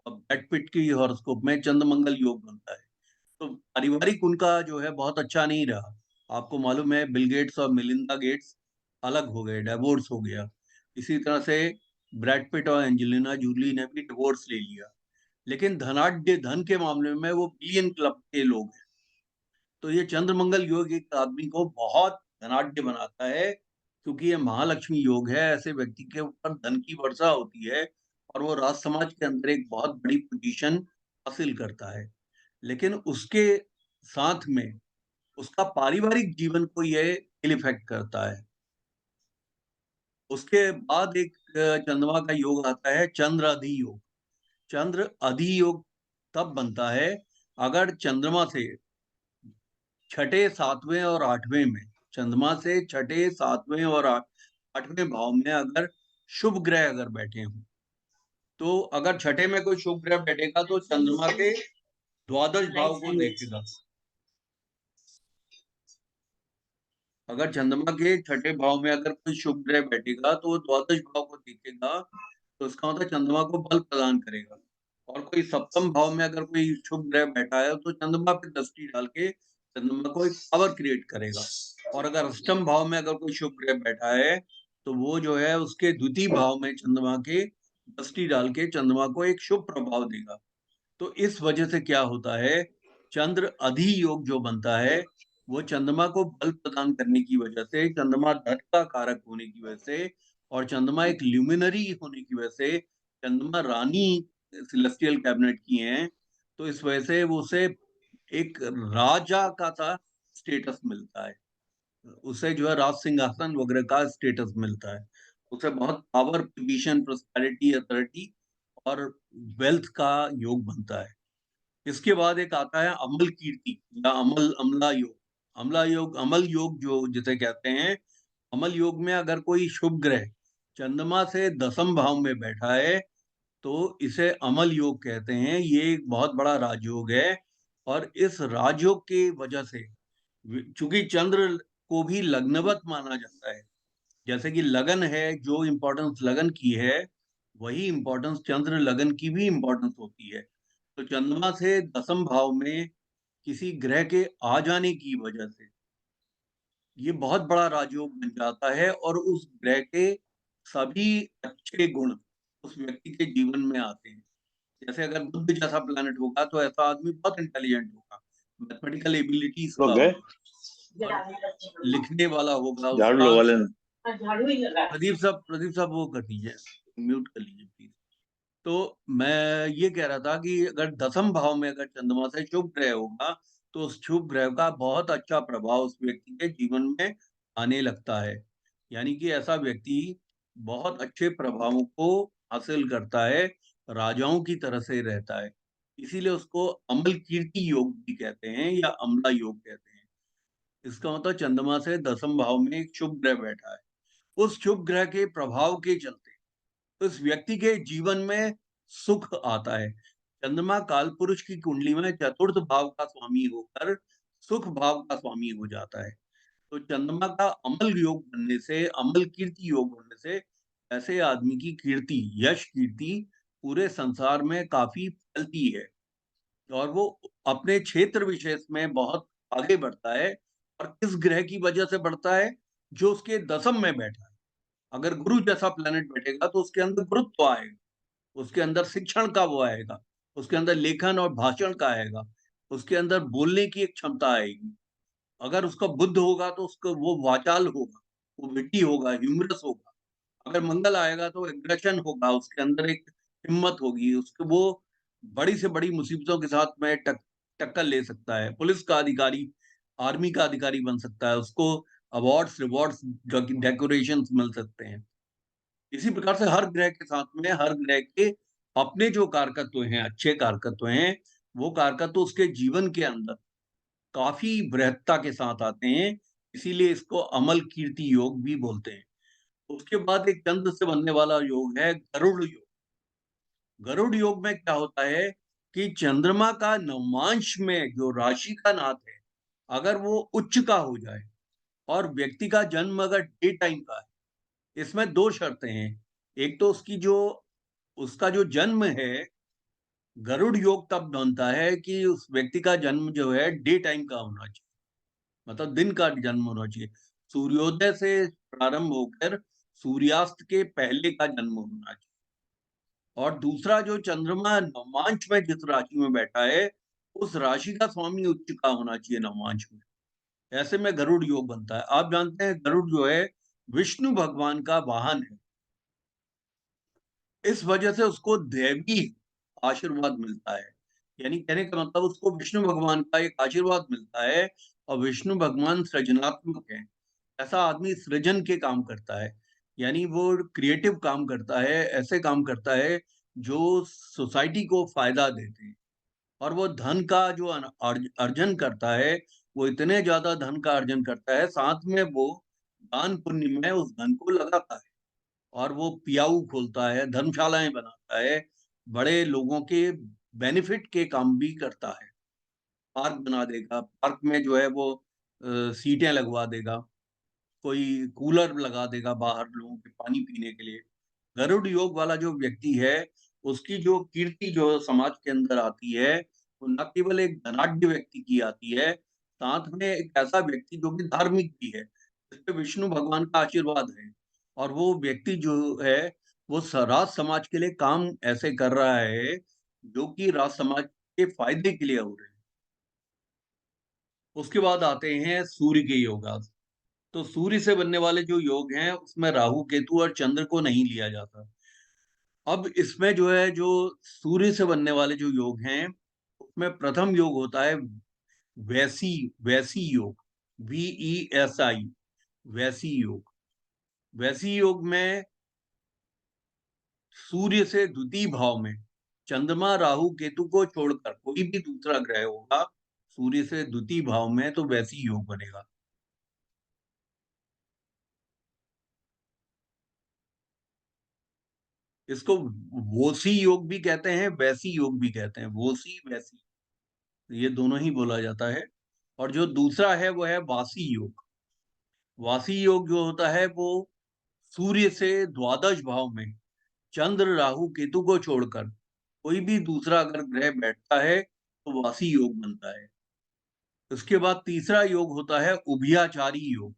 और ब्रैड पिट की हॉरोस्कोप में चंद्रमंगल योग बनता है। तो पारिवारिक उनका जो है बहुत अच्छा नहीं रहा। आपको मालूम है बिल गेट्स और मेलिंडा गेट्स अलग हो गए, डिवोर्स हो गया। इसी तरह से ब्रैड पिट और एंजेलिना जूली ने भी डिवोर्स ले लिया। लेकिन धनाढ्य, धन के मामले में वो बिलियन क्लब के लोग हैं। तो ये चंद्रमंगल योग एक आदमी को बहुत धनाढ्य बनाता है, क्योंकि ये महालक्ष्मी योग है। ऐसे व्यक्ति के ऊपर धन की वर्षा होती है और वो राज समाज के अंदर एक बहुत बड़ी पोजीशन हासिल करता है। लेकिन उसके साथ में उसका पारिवारिक जीवन को ये इल इफेक्ट करता है। उसके बाद एक चंद्रमा का योग आता है चंद्र अधि योग। चंद्र अधि योग तब बनता है अगर चंद्रमा से छठे, सातवें और आठवें में, चंद्रमा से छठे, सातवें और आठवें भाव में अगर शुभ ग्रह अगर बैठे हों, तो अगर छठे में कोई शुभ ग्रह बैठेगा तो चंद्रमा के द्वादश भाव को देखेगा। अगर चंद्रमा के छठे भाव में अगर कोई शुभ ग्रह बैठेगा तो वो द्वादश भाव को देखेगा, तो इसका मतलब चंद्रमा को बल प्रदान करेगा। और कोई सप्तम भाव में अगर कोई शुभ ग्रह बैठा है तो चंद्रमा पे दृष्टि डाल के चंद्रमा को एक पावर क्रिएट करेगा। और अगर अष्टम भाव में अगर कोई शुभ ग्रह बैठा है तो वो जो है उसके द्वितीय भाव में चंद्रमा के दृष्टि डाल के चंद्रमा को एक शुभ प्रभाव देगा। तो इस वजह से क्या होता है, चंद्र अधि योग जो बनता है वो चंद्रमा को बल प्रदान करने की वजह से, चंद्रमा धन का कारक होने की वजह से और चंद्रमा एक ल्यूमिनरी होने की वजह से, चंद्रमा रानी सेलेस्टियल कैबिनेट की हैं, तो इस वजह से वो उसे एक राजा का सा स्टेटस मिलता है। उसे जो है राज सिंहासन वगैरह का स्टेटस मिलता है। उसे बहुत पावर, पोजीशन, प्रोस्पेरिटी, अथॉरिटी और वेल्थ का योग बनता है। इसके बाद एक आता है अमल कीर्ति या अमला योग। अमला योग, अमल योग जो जिसे कहते हैं, अमल योग में अगर कोई शुभ ग्रह चंद्रमा से दसम भाव में बैठा है तो इसे अमल योग कहते हैं। ये एक बहुत बड़ा राजयोग है और इस राजयोग की वजह से, चूंकि चंद्र को भी लग्नवत माना जाता है, जैसे कि लगन है, जो इम्पोर्टेंस लगन की है वही इम्पोर्टेंस चंद्र लगन की भी इम्पोर्टेंस होती है। तो चंद्रमा से दसम भाव में किसी ग्रह के आ जाने की वजह से ये बहुत बड़ा राजयोग बन जाता है और उस ग्रह के सभी अच्छे गुण उस व्यक्ति के जीवन में आते हैं। जैसे अगर बुध जैसा प्लैनेट होगा तो ऐसा आदमी बहुत इंटेलिजेंट होगा, मैथमेटिकल एबिलिटीज का गए होगा और लिखने वाला होगा झाड़ू लो उसका। वाले ने। प्रदीप साहब वो कर दीजिए, म्यूट कर लीजिए प्लीज। तो मैं ये कह रहा था कि अगर दसम भाव में अगर चंद्रमा से शुभ ग्रह होगा तो उस शुभ ग्रह का बहुत अच्छा प्रभाव उस व्यक्ति के जीवन में आने लगता है। यानी कि ऐसा व्यक्ति बहुत अच्छे प्रभावों को हासिल करता है, राजाओं की तरह से रहता है। इसीलिए उसको अमल कीर्ति योग भी कहते हैं या अमला योग कहते हैं। इसका मतलब चंद्रमा से दसम भाव में एक शुभ ग्रह बैठा है, उस शुभ ग्रह के प्रभाव के चलते उस व्यक्ति के जीवन में सुख आता है। चंद्रमा काल पुरुष की कुंडली में चतुर्थ भाव का स्वामी होकर सुख भाव का स्वामी हो जाता है। तो चंद्रमा का अमल योग बनने से, अमल कीर्ति योग बनने से ऐसे आदमी की कीर्ति, यश कीर्ति पूरे संसार में काफी फैलती है और वो अपने क्षेत्र विशेष में बहुत आगे बढ़ता है। और किस ग्रह की वजह से बढ़ता है? जो उसके दसम में बैठा है। अगर गुरु जैसा प्लेनेट बैठेगा तो उसके अंदर गुरुत्व आएगा, उसके अंदर शिक्षण का वो आएगा, उसके अंदर लेखन और भाषण का आएगा, उसके अंदर बोलने की एक क्षमता आएगी। अगर उसका बुद्ध होगा तो उसका वो वाचाल होगा, वो विटी होगा, ह्यूमरस होगा। अगर मंगल आएगा तो एग्रेशन होगा, उसके अंदर एक हिम्मत होगी, उसके वो बड़ी से बड़ी मुसीबतों के साथ में टक्कर ले सकता है। पुलिस का अधिकारी, आर्मी का अधिकारी बन सकता है, उसको अवार्ड्स, रिवॉर्ड्स, डेकोरेशन मिल सकते हैं। इसी प्रकार से हर ग्रह के साथ में हर ग्रह के अपने जो कारकत्व हैं, अच्छे कारकत्व हैं, वो कारकत्व उसके जीवन के अंदर काफी बृहत्ता के साथ आते हैं। इसीलिए इसको अमल कीर्ति योग भी बोलते हैं। उसके बाद एक चंद्र से बनने वाला योग है गरुड़ योग। गरुड़ योग में क्या होता है कि चंद्रमा का नवमांश में जो राशि का नाथ है, अगर वो उच्च का हो जाए और व्यक्ति का जन्म अगर डे टाइम का है, इसमें दो शर्तें हैं। एक तो उसका जो जन्म है, गरुड़ योग तब बनता है कि उस व्यक्ति का जन्म जो है डे टाइम का होना चाहिए, मतलब दिन का जन्म होना चाहिए। सूर्योदय से प्रारंभ होकर सूर्यास्त के पहले का जन्म होना चाहिए। और दूसरा, जो चंद्रमा नवमांश में जिस राशि में बैठा है, उस राशि का स्वामी उच्च का होना चाहिए नवमांश में। ऐसे में गरुड़ योग बनता है। आप जानते हैं गरुड़ जो है विष्णु भगवान का वाहन है। इस वजह से उसको दैवी आशीर्वाद मिलता है। यानी कहने का मतलब उसको विष्णु भगवान का एक आशीर्वाद मिलता है। और विष्णु भगवान सृजनात्मक है। ऐसा आदमी सृजन के काम करता है, यानी वो क्रिएटिव काम करता है, ऐसे काम करता है जो सोसाइटी को फायदा देते हैं। और वो धन का जो अर्जन करता है, वो इतने ज्यादा धन का अर्जन करता है, साथ में वो दान पुण्य में उस धन को लगाता है। और वो पियाऊ खोलता है, धर्मशालाएं बनाता है, बड़े लोगों के बेनिफिट के काम भी करता है। पार्क बना देगा, पार्क में जो है वो सीटें लगवा देगा, कोई कूलर लगा देगा बाहर लोगों के पानी पीने के लिए। गरुड़ योग वाला जो व्यक्ति है, उसकी जो कीर्ति जो समाज के अंदर आती है, वो न केवल एक धनाढ्य व्यक्ति की आती है, साथ में एक ऐसा व्यक्ति जो कि धार्मिक भी है, जिस पे विष्णु भगवान का आशीर्वाद है। और वो व्यक्ति जो है वो राज समाज के लिए काम ऐसे कर रहा है जो कि राज समाज के फायदे के लिए हो रहे हैं। उसके बाद आते हैं सूर्य के योगा। तो सूर्य से बनने वाले जो योग हैं उसमें राहु, केतु और चंद्र को नहीं लिया जाता। अब इसमें जो है, जो सूर्य से बनने वाले जो योग हैं, उसमें प्रथम योग होता है वैसी वैसी योग, VESI, वैसी योग। वैसी योग में सूर्य से द्वितीय भाव में चंद्रमा, राहु, केतु को छोड़कर कोई भी दूसरा ग्रह होगा सूर्य से द्वितीय भाव में, तो वैसी योग बनेगा। इसको वोसी योग भी कहते हैं, वैसी योग भी कहते हैं, वोसी वैसी, ये दोनों ही बोला जाता है। और जो दूसरा है वो है वासी योग। वासी योग जो होता है वो सूर्य से द्वादश भाव में चंद्र राहु केतु को छोड़कर कोई भी दूसरा अगर ग्रह बैठता है तो वासी योग बनता है। उसके बाद तीसरा योग होता है उभयाचारी योग।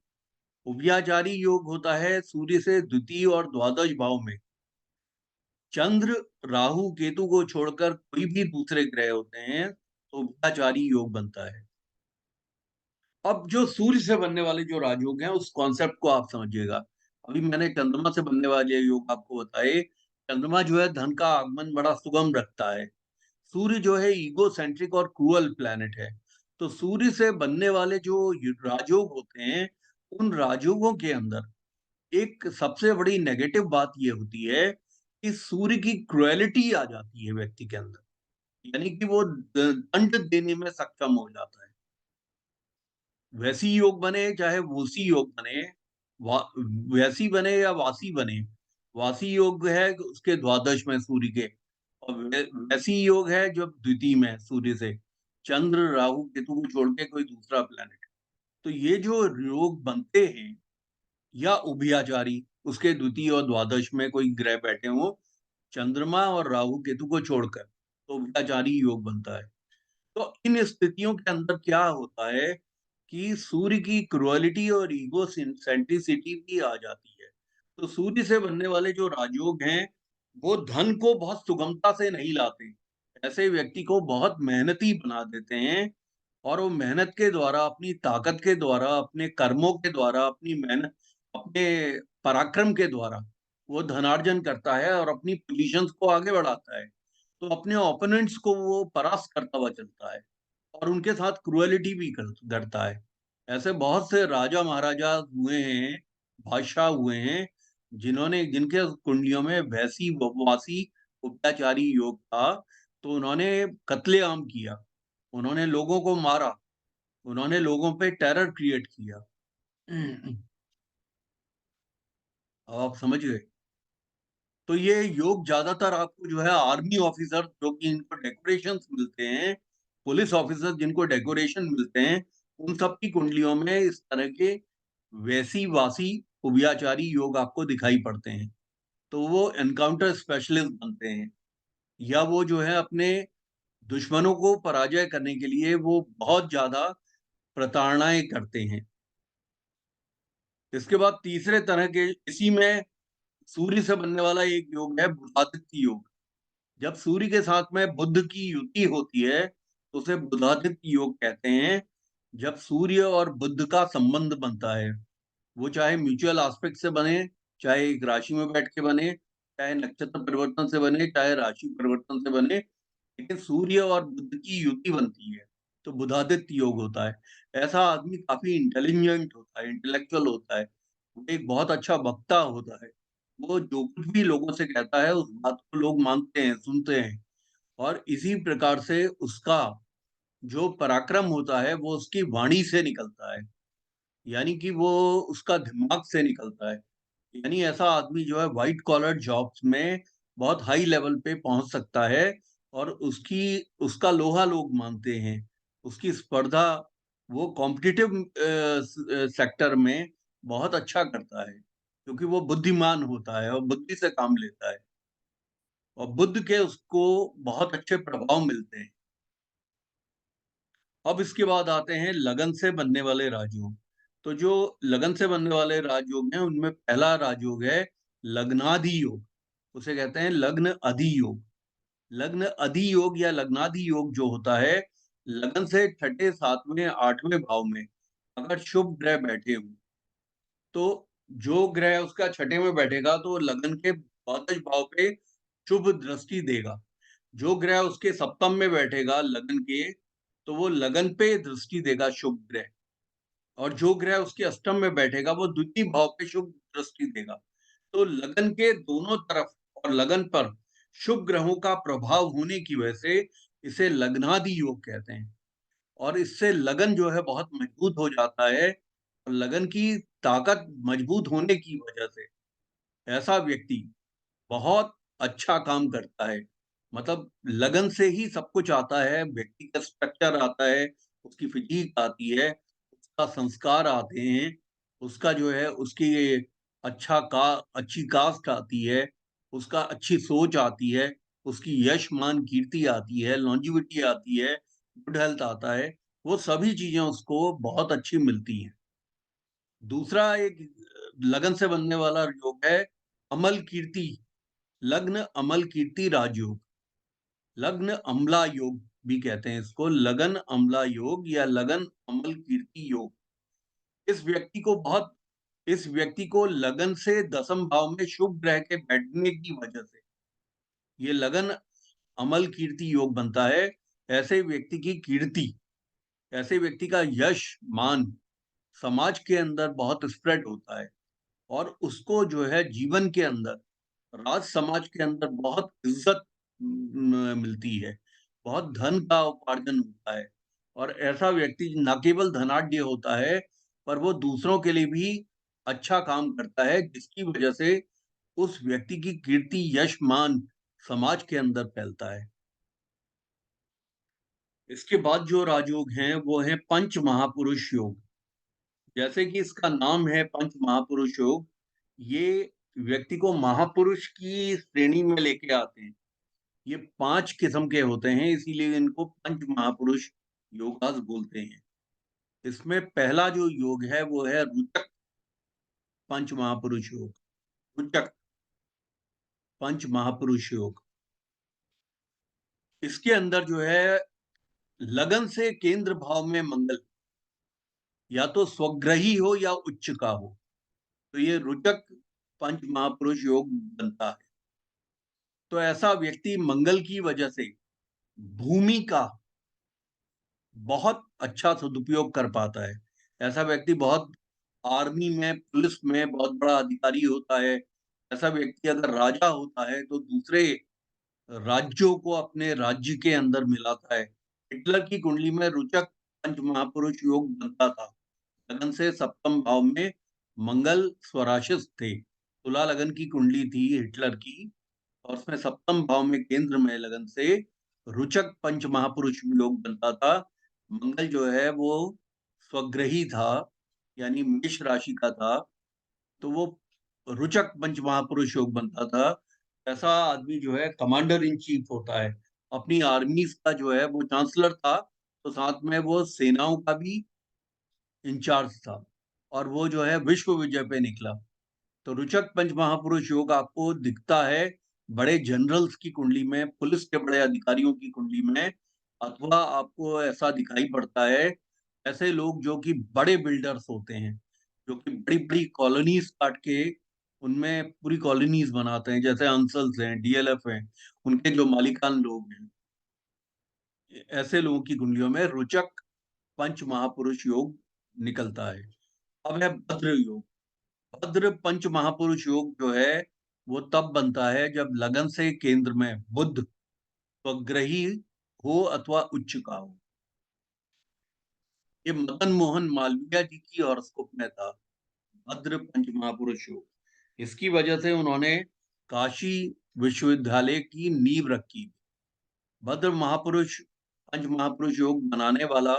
उभयाचारी योग होता है सूर्य से द्वितीय और द्वादश भाव में चंद्र राहु केतु को छोड़कर कोई भी दूसरे ग्रह होते हैं तो उभयाचारी योग बनता है। अब जो सूर्य से बनने वाले जो राजयोग हैं उस कॉन्सेप्ट को आप समझिएगा। अभी मैंने चंद्रमा से बनने वाले योग आपको बताए। चंद्रमा जो है धन का आगमन बड़ा सुगम रखता है। सूर्य जो है ईगो सेंट्रिक और क्रूअल प्लैनेट है। तो सूर्य से बनने वाले जो राजयोग होते हैं उन राजयोगों के अंदर एक सबसे बड़ी नेगेटिव बात ये होती है कि सूर्य की क्रुएलिटी आ जाती है व्यक्ति के अंदर, यानी कि वो दंड देने में सक्षम हो जाता है। वैसी योग बने चाहे वोसी योग बने, वैसी बने या वासी बने, वासी योग है उसके द्वादश में सूर्य के, और वैसी योग है जो द्वितीय में सूर्य से चंद्र राहु केतु को छोड़ के कोई दूसरा प्लेनेट। तो ये जो योग बनते हैं या उभयाचारी, उसके द्वितीय और द्वादश में कोई ग्रह बैठे हो चंद्रमा और राहु केतु को छोड़कर, तो उभयाचारी योग बनता है। तो इन स्थितियों के अंदर क्या होता है कि सूर्य की क्रुएलिटी और ईगो सेंट्रिसिटी भी आ जाती है। तो सूर्य से बनने वाले जो राजयोग हैं वो धन को बहुत सुगमता से नहीं लाते, ऐसे व्यक्ति को बहुत मेहनती बना देते हैं। और वो मेहनत के द्वारा, अपनी ताकत के द्वारा, अपने कर्मों के द्वारा, अपनी मेहनत, अपने पराक्रम के द्वारा वो धनार्जन करता है और अपनी पोजीशंस को आगे बढ़ाता है। तो अपने ओपोनेंट्स को वो परास्त करता हुआ चलता है और उनके साथ क्रुएलिटी भी करता है। ऐसे बहुत से राजा महाराजा हुए हैं, बादशाह हुए हैं, जिनके कुंडलियों में वैसी वासी उपचारी योग था। तो उन्होंने कत्लेआम किया, उन्होंने लोगों को मारा, उन्होंने लोगों पे टेरर क्रिएट किया। अब आप समझ गए। तो ये योग ज्यादातर आपको जो है आर्मी ऑफिसर जो कि इनको डेकोरेशन मिलते हैं, पुलिस ऑफिसर जिनको डेकोरेशन मिलते हैं, उन सब की कुंडलियों में इस तरह के वैसी वासी उभयाचारी योग आपको दिखाई पड़ते हैं। तो वो एनकाउंटर स्पेशलिस्ट बनते हैं, या वो जो है अपने दुश्मनों को पराजय करने के लिए वो बहुत ज्यादा प्रताड़नाएं करते हैं। इसके बाद तीसरे तरह के इसी में सूर्य से बनने वाला एक योग है बुधादित्य योग। जब सूर्य के साथ में बुध की युति होती है तो उसे बुधादित्य योग कहते हैं। जब सूर्य और बुध का संबंध बनता है, वो चाहे म्यूचुअल एस्पेक्ट से बने, चाहे एक राशि में बैठ के बने, चाहे नक्षत्र परिवर्तन से बने, चाहे राशि परिवर्तन से बने, लेकिन सूर्य और बुध की युति बनती है तो बुधादित्य योग होता है। ऐसा आदमी काफी इंटेलिजेंट होता है, इंटेलेक्चुअल होता है, वो एक बहुत अच्छा वक्ता होता है। वो जो कुछ भी लोगों से कहता है उस बात को लोग मानते हैं, सुनते हैं, और इसी प्रकार से उसका जो पराक्रम होता है वो उसकी वाणी से निकलता है, यानी कि वो उसका दिमाग से निकलता है। यानी ऐसा आदमी जो है व्हाइट कॉलर जॉब्स में बहुत हाई लेवल पे पहुंच सकता है, और उसका लोहा लोग मानते हैं। उसकी स्पर्धा, वो कॉम्पिटिटिव सेक्टर में बहुत अच्छा करता है क्योंकि वो बुद्धिमान होता है और बुद्धि से काम लेता है, और बुद्ध के उसको बहुत अच्छे प्रभाव मिलते हैं। अब इसके बाद आते हैं लगन से बनने वाले राजयोग। तो जो लगन से बनने वाले राजयोग हैं उनमें पहला राजयोग है लग्नाधि योग, उसे कहते हैं लग्न अधि योग। लग्न अधि योग या लग्नाधि योग जो होता है, लगन से छठे सातवें आठवें भाव में अगर शुभ ग्रह बैठे हों, तो जो ग्रह उसका छठे में बैठेगा तो लगन के द्वादश भाव पे शुभ दृष्टि देगा। जो ग्रह उसके सप्तम में बैठेगा लगन के, तो वो लगन पे दृष्टि देगा शुभ ग्रह, और जो ग्रह उसके अष्टम में बैठेगा वो द्वितीय भाव पे शुभ दृष्टि देगा। तो लगन के दोनों तरफ और लगन पर शुभ ग्रहों का प्रभाव होने की वजह से इसे लग्नादि योग कहते हैं, और इससे लगन जो है बहुत मजबूत हो जाता है, और लगन की ताकत मजबूत होने की वजह से ऐसा व्यक्ति बहुत अच्छा काम करता है। मतलब लगन से ही सब कुछ आता है, व्यक्ति का स्ट्रक्चर आता है, उसकी फिजिक आती है, उसका संस्कार आते हैं, उसका जो है उसकी अच्छी कास्ट आती है, उसका अच्छी सोच आती है, उसकी यश मान कीर्ति आती है, लॉन्जेविटी आती है, गुड हेल्थ आता है, वो सभी चीजें उसको बहुत अच्छी मिलती हैं। दूसरा एक लगन से बनने वाला योग है अमल कीर्ति, लग्न अमल कीर्ति राजयोग। लग्न अम्ला योग भी कहते हैं इसको, लगन अम्ला योग या लगन अमल कीर्ति योग। इस व्यक्ति को लगन से दसम भाव में शुभ ग्रह के बैठने की वजह से ये लगन अमल कीर्ति योग बनता है। ऐसे व्यक्ति की कीर्ति, ऐसे व्यक्ति का यश मान समाज के अंदर बहुत स्प्रेड होता है और उसको जो है जीवन के अंदर, राज समाज के अंदर बहुत इज्जत मिलती है, बहुत धन का उपार्जन होता है। और ऐसा व्यक्ति न केवल धनाढ्य होता है, पर वो दूसरों के लिए भी अच्छा काम करता है, जिसकी वजह से उस व्यक्ति की कीर्ति, यश, मान समाज के अंदर फैलता है। इसके बाद जो राजयोग हैं, वो हैं पंच महापुरुष योग। जैसे कि इसका नाम है पंच महापुरुष योग, ये व्यक्ति को महापुरुष की श्रेणी में लेके आते हैं। ये 5 किस्म के होते हैं, इसीलिए इनको पंच महापुरुष योगास बोलते हैं। इसमें पहला जो योग है वो है रुचक पंच महापुरुष योग। रुचक पंच महापुरुष योग, इसके अंदर जो है लगन से केंद्र भाव में मंगल या तो स्वग्रही हो या उच्च का हो, तो ये रुचक पंच महापुरुष योग बनता है। तो ऐसा व्यक्ति मंगल की वजह से भूमि का बहुत अच्छा सदुपयोग कर पाता है। ऐसा व्यक्ति बहुत आर्मी में, पुलिस में बहुत बड़ा अधिकारी होता है। ऐसा व्यक्ति अगर राजा होता है तो दूसरे राज्यों को अपने राज्य के अंदर मिलाता है। हिटलर की कुंडली में रुचक पंच महापुरुष योग बनता था। लगन से सप्तम भाव में मंगल स्वराशिस थे। तुला लगन की कुंडली थी हिटलर की, और उसमें सप्तम भाव में केंद्र में लगन से रुचक पंच महापुरुष योग बनता था। मंगल जो है वो स्वग्रही था, यानी मेष राशि का था, तो वो रुचक पंच महापुरुष योग बनता था। ऐसा आदमी जो है कमांडर इन चीफ होता है, अपनी आर्मीज का जो है वो चांसलर था, तो साथ में वो सेनाओं का भी इंचार्ज था, और वो जो है विश्व विजय पे निकला। तो रुचक पंच महापुरुष योग आपको दिखता है बड़े जनरल्स की कुंडली में, पुलिस के बड़े अधिकारियों की कुंडली में, अथवा आपको ऐसा दिखाई पड़ता है ऐसे लोग जो कि बड़े बिल्डर्स होते हैं, जो कि बड़ी बड़ी कॉलोनीज काट के उनमें पूरी कॉलोनीज बनाते हैं, जैसे अंसल्स हैं, डीएलएफ हैं, उनके जो मालिकान लोग हैं, ऐसे लोगों की कुंडलियों में रुचक पंच महापुरुष योग निकलता है। अब है भद्र योग। भद्र पंच महापुरुष योग जो है वो तब बनता है जब लगन से केंद्र में बुध स्वग्रही हो अथवा उच्च का हो। ये मदन मोहन मालवीय जी की हॉरोस्कोप में था भद्र पंच महापुरुष योग। इसकी वजह से उन्होंने काशी विश्वविद्यालय की नींव रखी। भद्र महापुरुष पंच महापुरुष योग बनाने वाला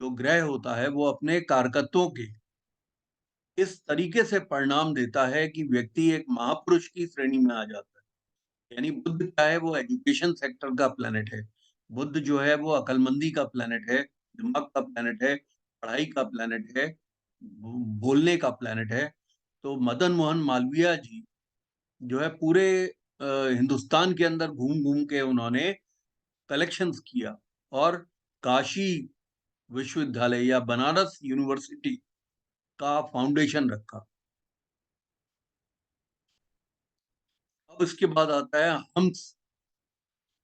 जो ग्रह होता है वो अपने कारकत्वों के इस तरीके से परिणाम देता है कि व्यक्ति एक महापुरुष की श्रेणी में आ जाता है। यानी बुध क्या है, वो एजुकेशन सेक्टर का प्लेनेट है। बुध जो है वो अकलमंदी का प्लेनेट है, दिमाग का प्लेनेट है, पढ़ाई का प्लेनेट है, बोलने का प्लेनेट है। तो मदन मोहन मालवीय जी जो है पूरे हिंदुस्तान के अंदर घूम घूम के उन्होंने कलेक्शंस किया और काशी विश्वविद्यालय या बनारस यूनिवर्सिटी का फाउंडेशन रखा। अब इसके बाद आता है हंस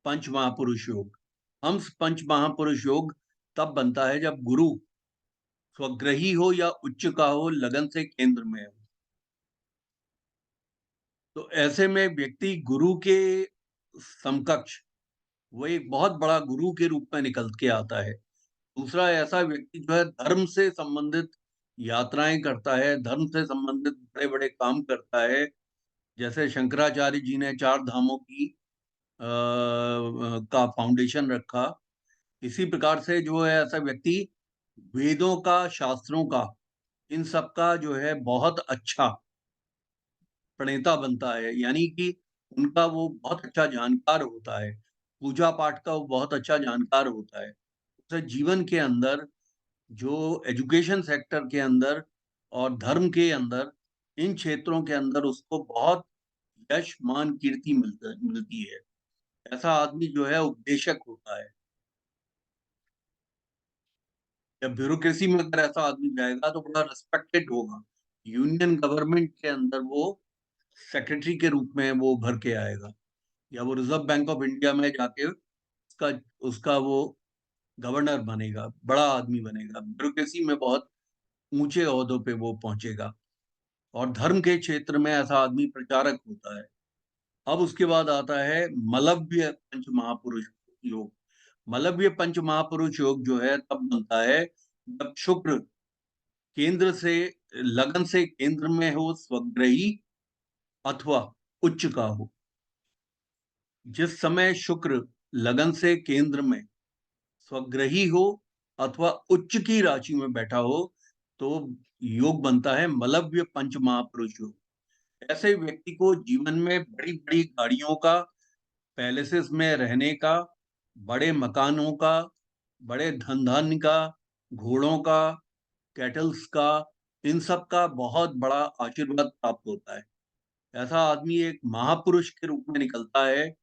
पंच महापुरुष योग। हंस पंच महापुरुष योग तब बनता है जब गुरु स्वग्रही हो या उच्च का हो, लगन से केंद्र में हो। तो ऐसे में व्यक्ति गुरु के समकक्ष, वो एक बहुत बड़ा गुरु के रूप में निकल के आता है। दूसरा ऐसा व्यक्ति जो है धर्म से संबंधित यात्राएं करता है, धर्म से संबंधित बड़े बड़े काम करता है, जैसे शंकराचार्य जी ने 4 धामों की का फाउंडेशन रखा, इसी प्रकार से जो है ऐसा व्यक्ति वेदों का, शास्त्रों का, इन सब का जो है बहुत अच्छा प्रणेता बनता है, यानी कि उनका वो बहुत अच्छा जानकार होता है, पूजा पाठ का वो बहुत अच्छा जानकार होता है। उसे जीवन के अंदर, जो एजुकेशन सेक्टर के अंदर और धर्म के अंदर, इन क्षेत्रों के अंदर उसको बहुत यश, मान, कीर्ति मिलती है। ऐसा आदमी जो है उपदेशक होता है। या ब्यूरोक्रेसी में अगर ऐसा आदमी जाएगा तो बड़ा रिस्पेक्टेड होगा। यूनियन गवर्नमेंट के अंदर वो सेक्रेटरी के रूप में वो उभर के आएगा, या वो रिजर्व बैंक ऑफ इंडिया में जाके उसका उसका वो गवर्नर बनेगा, बड़ा आदमी बनेगा, ब्यूरोक्रेसी में बहुत ऊंचे ओहदों पे वो पहुंचेगा। और धर्म के क्षेत्र में ऐसा आदमी प्रचारक होता है। अब उसके बाद आता है मलव्य पंच महापुरुष योग। मलव्य पंच महापुरुष योग जो है तब बनता है जब शुक्र केंद्र से, लगन से केंद्र में हो, स्वग्रही अथवा उच्च का हो। जिस समय शुक्र लगन से केंद्र में स्वग्रही हो अथवा उच्च की राशि में बैठा हो, तो योग बनता है मलव्य पंच महापुरुष योग। ऐसे व्यक्ति को जीवन में बड़ी बड़ी गाड़ियों का, पैलेसेस में रहने का, बड़े मकानों का, बड़े धन धान्य का, घोड़ों का, कैटल्स का, इन सब का बहुत बड़ा आशीर्वाद प्राप्त होता है। ऐसा आदमी एक महापुरुष के रूप में निकलता है।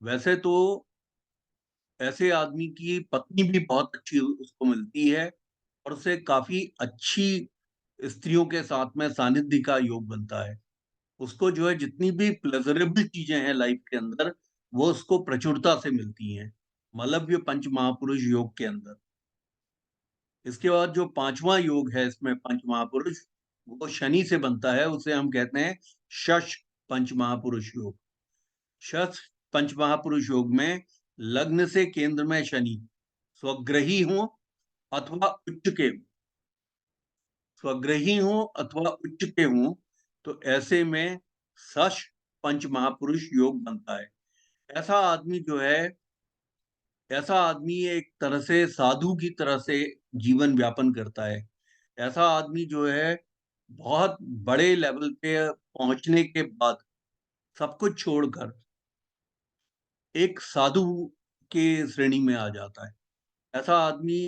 वैसे तो ऐसे आदमी की पत्नी भी बहुत अच्छी उसको मिलती है, और उसे काफी अच्छी स्त्रियों के साथ में सानिध्य का योग बनता है। उसको जो है जितनी भी प्लेजरेबल चीजें हैं लाइफ के अंदर, वो उसको प्रचुरता से मिलती हैं मलव्य पंच महापुरुष योग के अंदर। इसके बाद जो 5वां योग है इसमें पंच महापुरुष, वो शनि से बनता है, उसे हम कहते हैं शश पंच महापुरुष योग। शश पंच महापुरुष योग में लग्न से केंद्र में शनि स्वग्रही हो अथवा उच्च के हो, स्वग्रही हो अथवा उच्च के हो, तो ऐसे में शश पंच महापुरुष योग बनता है। ऐसा आदमी जो है, ऐसा आदमी एक तरह से साधु की तरह से जीवन व्यापन करता है। ऐसा आदमी जो है बहुत बड़े लेवल पे पहुंचने के बाद सब कुछ छोड़कर एक साधु के श्रेणी में आ जाता है। ऐसा आदमी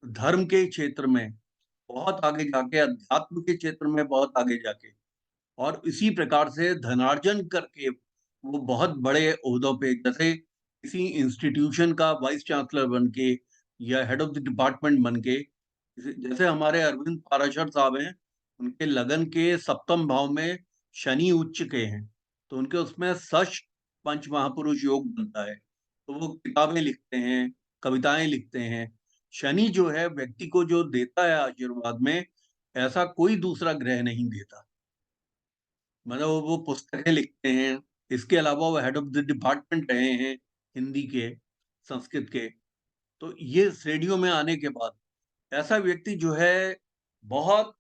धर्म के क्षेत्र में बहुत आगे जाके, अध्यात्म के क्षेत्र में बहुत आगे जाके, और इसी प्रकार से धनार्जन करके वो बहुत बड़े ओहदों पे, जैसे किसी इंस्टीट्यूशन का वाइस चांसलर बन के या हेड ऑफ द डिपार्टमेंट बन के, जैसे हमारे अरविंद पाराशर साहब हैं, उनके लगन के सप्तम भाव में शनि उच्च के हैं, तो उनके उसमें शश पंच महापुरुष योग बनता है। तो वो किताबें लिखते हैं, कविताएं लिखते हैं। शनि जो है व्यक्ति को जो देता है आशीर्वाद में, ऐसा कोई दूसरा ग्रह नहीं देता। मतलब वो पुस्तकें लिखते हैं, इसके अलावा वो हेड ऑफ द डिपार्टमेंट रहे हैं हिंदी के, संस्कृत के। तो ये श्रेणियों में आने के बाद ऐसा व्यक्ति जो है बहुत,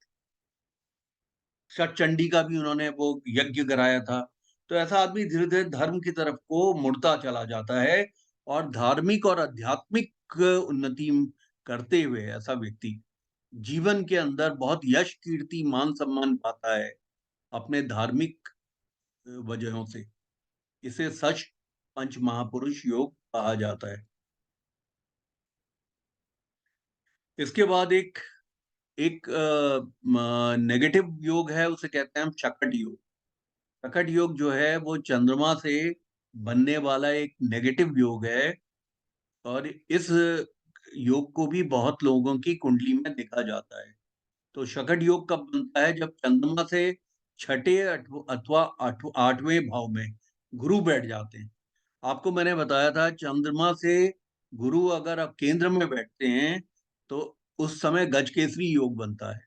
चंडी का भी उन्होंने वो यज्ञ कराया था। तो ऐसा आदमी धीरे धीरे धर्म की तरफ को मुड़ता चला जाता है, और धार्मिक और आध्यात्मिक उन्नति करते हुए ऐसा व्यक्ति जीवन के अंदर बहुत यश, कीर्ति, मान सम्मान पाता है अपने धार्मिक वजहों से। इसे सच पंच महापुरुष योग कहा जाता है। इसके बाद एक एक नेगेटिव योग है, उसे कहते हैं हम शकट योग। शकट योग जो है वो चंद्रमा से बनने वाला एक नेगेटिव योग है, और इस योग को भी बहुत लोगों की कुंडली में देखा जाता है। तो शकट योग कब बनता है? जब चंद्रमा से छठे अथवा 8वें भाव में गुरु बैठ जाते हैं। आपको मैंने बताया था चंद्रमा से गुरु अगर आप केंद्र में बैठते हैं तो उस समय गजकेसरी योग बनता है।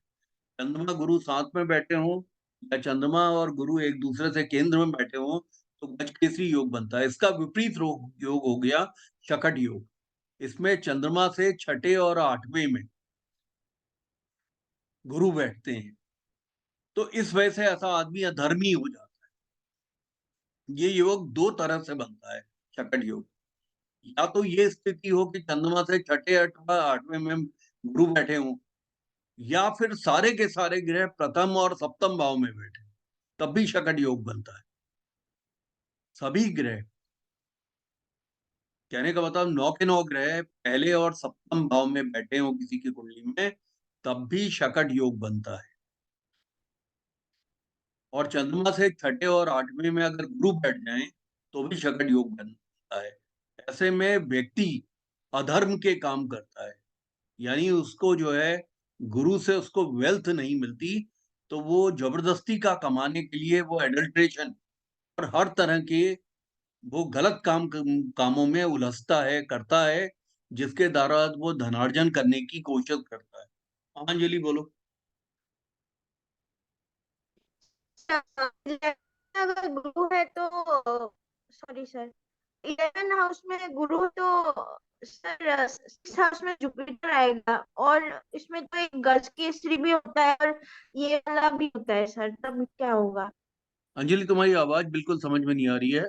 चंद्रमा गुरु साथ में बैठे हों या चंद्रमा और गुरु एक दूसरे से केंद्र में बैठे हों तो गजकेसरी योग बनता है। इसका विपरीत योग हो गया शकट योग। इसमें चंद्रमा से छठे और 8वें में गुरु बैठते हैं, तो इस वजह से ऐसा आदमी अधर्मी हो जाता है। ये योग दो तरह से बनता है, शकट योग। या तो ये स्थिति हो कि चंद्रमा से छठे अथवा आठवें में गुरु बैठे हों, या फिर सारे के सारे ग्रह प्रथम और सप्तम भाव में बैठे, तब भी शकट योग बनता है। सभी ग्रह, कहने का मतलब 9 के 9 ग्रह पहले और सप्तम भाव में बैठे हो किसी की कुंडली में, तब भी शकट योग बनता है। और चंद्रमा से छठे और आठवें में अगर गुरु बैठ जाएं तो भी शकट योग बनता है। ऐसे में व्यक्ति अधर्म के काम करता है, यानी उसको जो है गुरु से उसको वेल्थ नहीं मिलती, तो वो जबरदस्ती का कमाने के लिए वो एडल्ट्रेशन और हर तरह के वो गलत कामों में उलझता है, करता है, जिसके द्वारा वो धनार्जन करने की कोशिश करता है। हाँ, अंजलि बोलो। अगर गुरु है तो सॉरी सर, 11 हाउस में गुरु है तो सर 6 हाउस में जुपिटर आएगा, और इसमें तो एक गज केसरी भी होता है और ये वाला भी होता है सर, तब क्या होगा? अंजलि, तुम्हारी आवाज बिल्कुल समझ में नहीं आ रही है।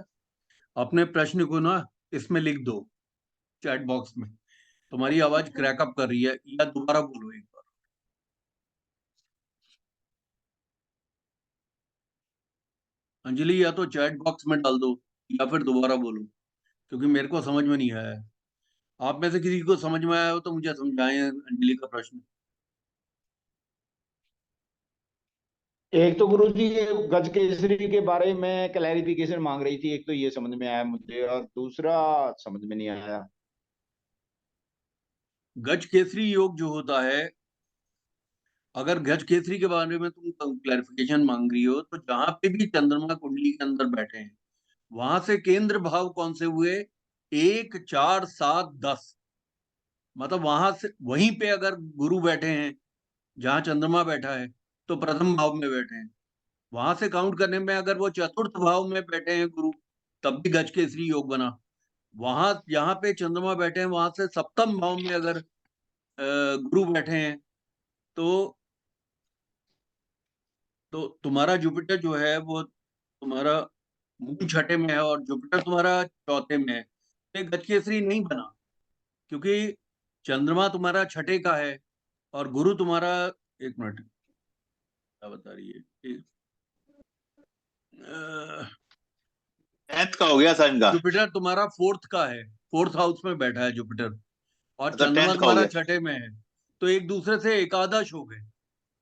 अपने प्रश्न को ना इसमें लिख दो, चैट बॉक्स में। तुम्हारी आवाज क्रैकअप कर रही है, या दोबारा बोलो एक बार। अंजलि, या तो चैट बॉक्स में डाल दो या फिर दोबारा बोलो, क्योंकि मेरे को समझ में नहीं आया है। आप में से किसी को समझ में आया हो तो मुझे समझाएं अंजलि का प्रश्न। एक तो गुरु जी ये गज केसरी के बारे में क्लैरिफिकेशन मांग रही थी, एक तो ये समझ में आया मुझे, और दूसरा समझ में नहीं आया। गज केसरी योग जो होता है, अगर गज केसरी के बारे में तुम क्लैरिफिकेशन मांग रही हो, तो जहां पे भी चंद्रमा कुंडली के अंदर बैठे हैं, वहां से केंद्र भाव कौन से हुए? 1, 4, 7, 10। मतलब वहां से वहीं पे अगर गुरु बैठे हैं, जहां चंद्रमा बैठा है, तो प्रथम भाव में बैठे हैं। वहां से काउंट करने में अगर वो चतुर्थ भाव में बैठे हैं गुरु, तब भी गज केसरी योग बना। वहां जहां पे चंद्रमा बैठे हैं, वहां से सप्तम भाव में अगर गुरु बैठे हैं, तो तुम्हारा जुपिटर जो है वो तुम्हारा मून छठे में है और जुपिटर तुम्हारा चौथे में है, तो ये गज केसरी नहीं बना, क्योंकि चंद्रमा तुम्हारा छठे का है और गुरु तुम्हारा, एक मिनट, क्या बता रही है, टेंथ का हो गया सर इनका। जुपिटर तुम्हारा फोर्थ का है, फोर्थ हाउस में बैठा है जुपिटर, और मतलब चंद्रमा 10th का हो तुम्हारा गया। छठे में है। तो एक दूसरे से एकादश हो गए।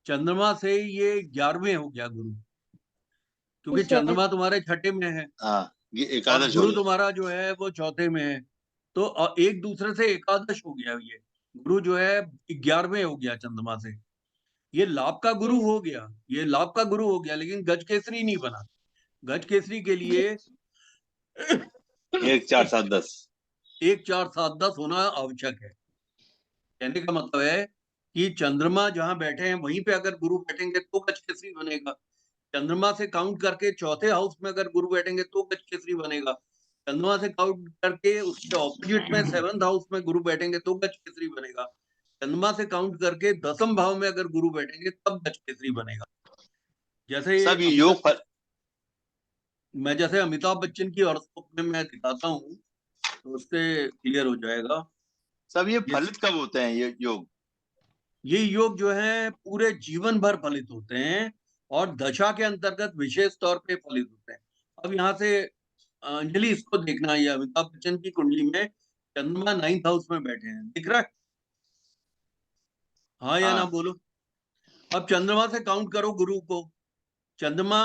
चंद्रमा से ये 11वें हो गया गुरु, क्योंकि सर चंद्रमा तुम्हारे छठे में है हाँ, ये और एकादश हो गुरु गया। तुम्हारा जो है वो चौथे में है। तो एक दूसरे से एकादश हो गया ये गुरु जो है, 11वें हो गया चंद्रमा से। ये लाभ का गुरु हो गया, ये लाभ का गुरु हो गया, लेकिन गज केसरी नहीं बना। गज केसरी के लिए 1, 4, 7, 10। 1, 4, 7, 10 होना आवश्यक है। कहने का मतलब है कि चंद्रमा जहां बैठे हैं वहीं पे अगर गुरु बैठेंगे तो गज केसरी बनेगा। चंद्रमा से काउंट करके चौथे हाउस में अगर गुरु बैठेंगे तो गज केसरी बनेगा। चंद्रमा से काउंट करके उसके ऑपोजिट में 7th हाउस में गुरु बैठेंगे तो गज केसरी बनेगा। चंद्रमा से काउंट करके 10th भाव में अगर गुरु बैठेंगे तब गज केसरी बनेगा। जैसे सब ये योग फल। जैसे अमिताभ बच्चन की हॉरोस्कोप में मैं दिखाता हूँ, तो उससे क्लियर हो जाएगा। सब ये ये फलित कब होते हैं ये योग? ये योग जो है पूरे जीवन भर फलित होते हैं और दशा के अंतर्गत विशेष तौर पे फलित होते हैं। अब यहाँ से अंजलि इसको देखना, है अमिताभ बच्चन की कुंडली में चंद्रमा 9th हाउस में बैठे हैं, दिख रहा है? हाँ या ना हाँ, बोलो। अब चंद्रमा से काउंट करो गुरु को। चंद्रमा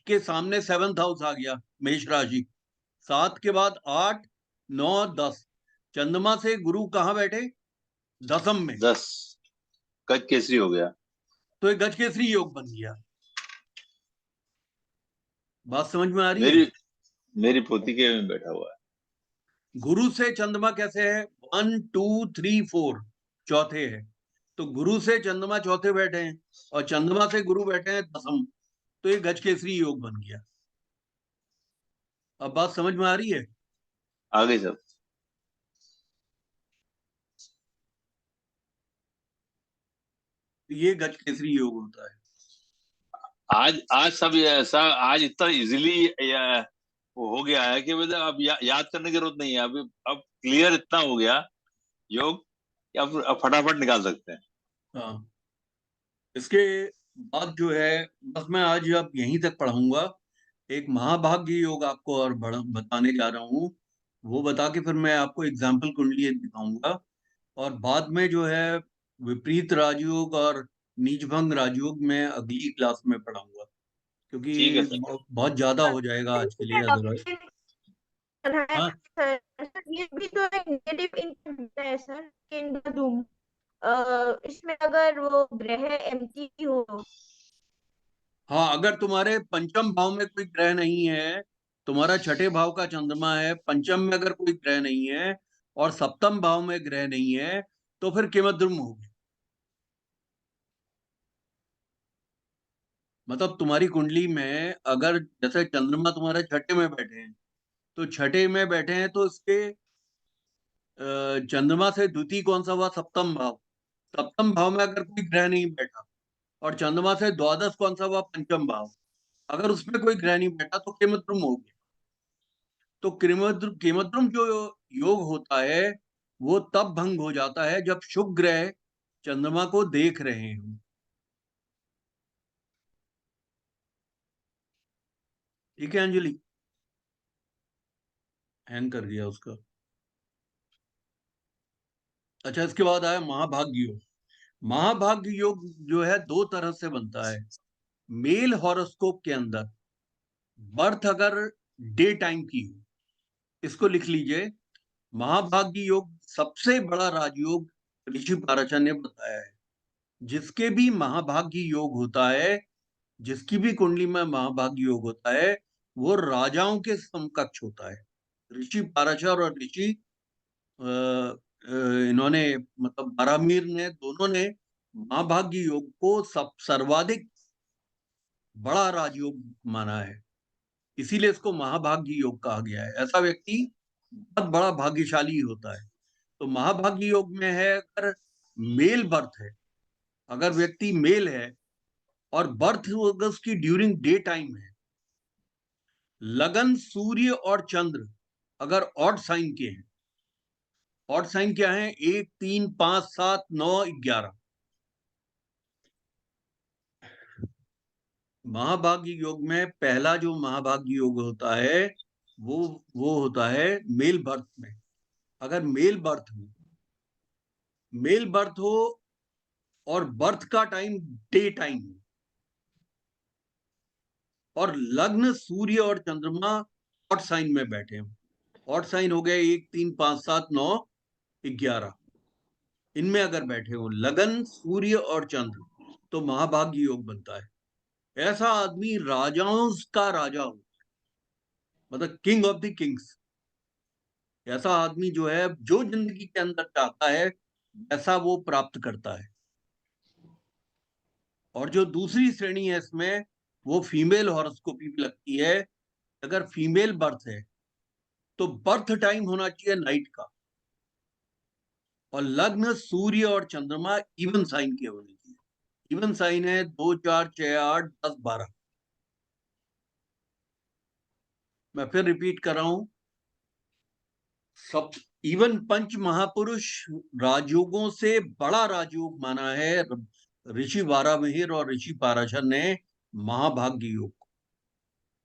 के सामने 7th हाउस आ गया, मेष राशि। 7 के बाद 8, 9, 10। चंद्रमा से गुरु कहाँ बैठे? 10th में। 10 गज केसरी हो गया। तो एक गज केसरी योग बन गया। बात समझ में आ रही है? मेरी मेरी पोती के में बैठा हुआ है। गुरु से चंद्रमा कैसे है? 1, 2, 3, 4 चौथे है। तो गुरु से चंद्रमा चौथे बैठे हैं और चंद्रमा से गुरु बैठे हैं 10th, तो ये गज केसरी योग बन गया। अब बात समझ में आ रही है? आगे सब ये गज केसरी योग होता है। आज सब आज इतना इजीली वो हो गया है कि मतलब अब याद करने की जरूरत नहीं है। अब क्लियर इतना हो गया योग कि अब फटाफट निकाल सकते हैं। हाँ, इसके बाद जो है, बस मैं आज अब यहीं तक पढ़ाऊंगा। एक महाभाग्य योग आपको और बताने जा रहा हूँ। वो बता के फिर मैं आपको एग्जाम्पल कुंडली दिखाऊंगा। और बाद में जो है विपरीत राजयोग और नीचभंग राजयोग में अगली क्लास में पढ़ाऊंगा, ठीक है क्योंकि सर। बहुत ज्यादा हो जाएगा आज के लिए अदरवाइज। है हाँ सर। सर ये भी तो एक नेगेटिव इम्पैक्ट है सर इन द रूम। इसमें अगर वो ग्रह एम्प्टी हो। हाँ, अगर तुम्हारे पंचम भाव में कोई ग्रह नहीं है, तुम्हारा छठे भाव का चंद्रमा है, पंचम में अगर कोई ग्रह नहीं है और सप्तम भाव में ग्रह नहीं है, तो फिर किमद्रुम होगी। मतलब तुम्हारी कुंडली में अगर जैसे चंद्रमा तुम्हारे छठे में बैठे हैं, तो छठे में बैठे हैं तो इसके चंद्रमा से द्वितीय कौन सा हुआ? सप्तम भाव। सप्तम भाव में अगर कोई ग्रह नहीं बैठा और चंद्रमा से द्वादश कौन सा हुआ? पंचम भाव। अगर उसमें कोई ग्रह नहीं बैठा तो किमद्रुम होगी। तो किमद्रुम जो योग होता है वो तब भंग हो जाता है जब शुभ ग्रह चंद्रमा को देख रहे हो। ठीक है अंजलि? हैंग कर दिया उसका। अच्छा, इसके बाद आया महाभाग्य योग। महाभाग्य योग जो है दो तरह से बनता है। मेल हॉरोस्कोप के अंदर बर्थ अगर डे टाइम की हो, इसको लिख लीजिए। महाभाग्य योग सबसे बड़ा राजयोग ऋषि पाराशर ने बताया है। जिसके भी महाभाग्य योग होता है, जिसकी भी कुंडली में महाभाग्य योग होता है, वो राजाओं के समकक्ष होता है। ऋषि पाराशर और ऋषि इन्होंने मतलब बारामीर ने, दोनों ने महाभाग्य योग को सब सर्वाधिक बड़ा राजयोग माना है। इसीलिए इसको महाभाग्य योग कहा गया है। ऐसा व्यक्ति बहुत बड़ा भाग्यशाली होता है। तो महाभाग्य योग में है अगर मेल बर्थ है, अगर व्यक्ति मेल है और बर्थ अगर उसकी ड्यूरिंग डे टाइम है, लगन सूर्य और चंद्र अगर ऑड साइन के हैं। ऑड साइन क्या है? 1, 3, 5, 7, 9, 11। महाभाग्य योग में पहला जो महाभाग्य योग होता है वो वो होता है मेल बर्थ में। अगर मेल बर्थ हो और बर्थ का टाइम डे टाइम हो, और लग्न सूर्य और चंद्रमा ऑड साइन में बैठे हो। ऑड साइन हो गए 1, 3, 5, 7, 9, 11। इनमें अगर बैठे हो लगन सूर्य और चंद्र, तो महाभाग्य योग बनता है। ऐसा आदमी राजाओं का राजा हो, मतलब किंग ऑफ द किंग्स। ऐसा आदमी जो है जो जिंदगी के अंदर चाहता है वैसा वो प्राप्त करता है। और जो दूसरी श्रेणी है इसमें, वो फीमेल हॉरोस्कोपी भी लगती है। अगर फीमेल बर्थ है तो बर्थ टाइम होना चाहिए नाइट का, और लग्न सूर्य और चंद्रमा इवन साइन के होने चाहिए। इवन साइन है 2, 4, 6, 8, 10, 12। मैं फिर रिपीट कर रहा हूं। सब इवन पंच महापुरुष राजयोगों से बड़ा राजयोग माना है ऋषि वारामिहिर और ऋषि पाराशर ने महाभाग्य योग।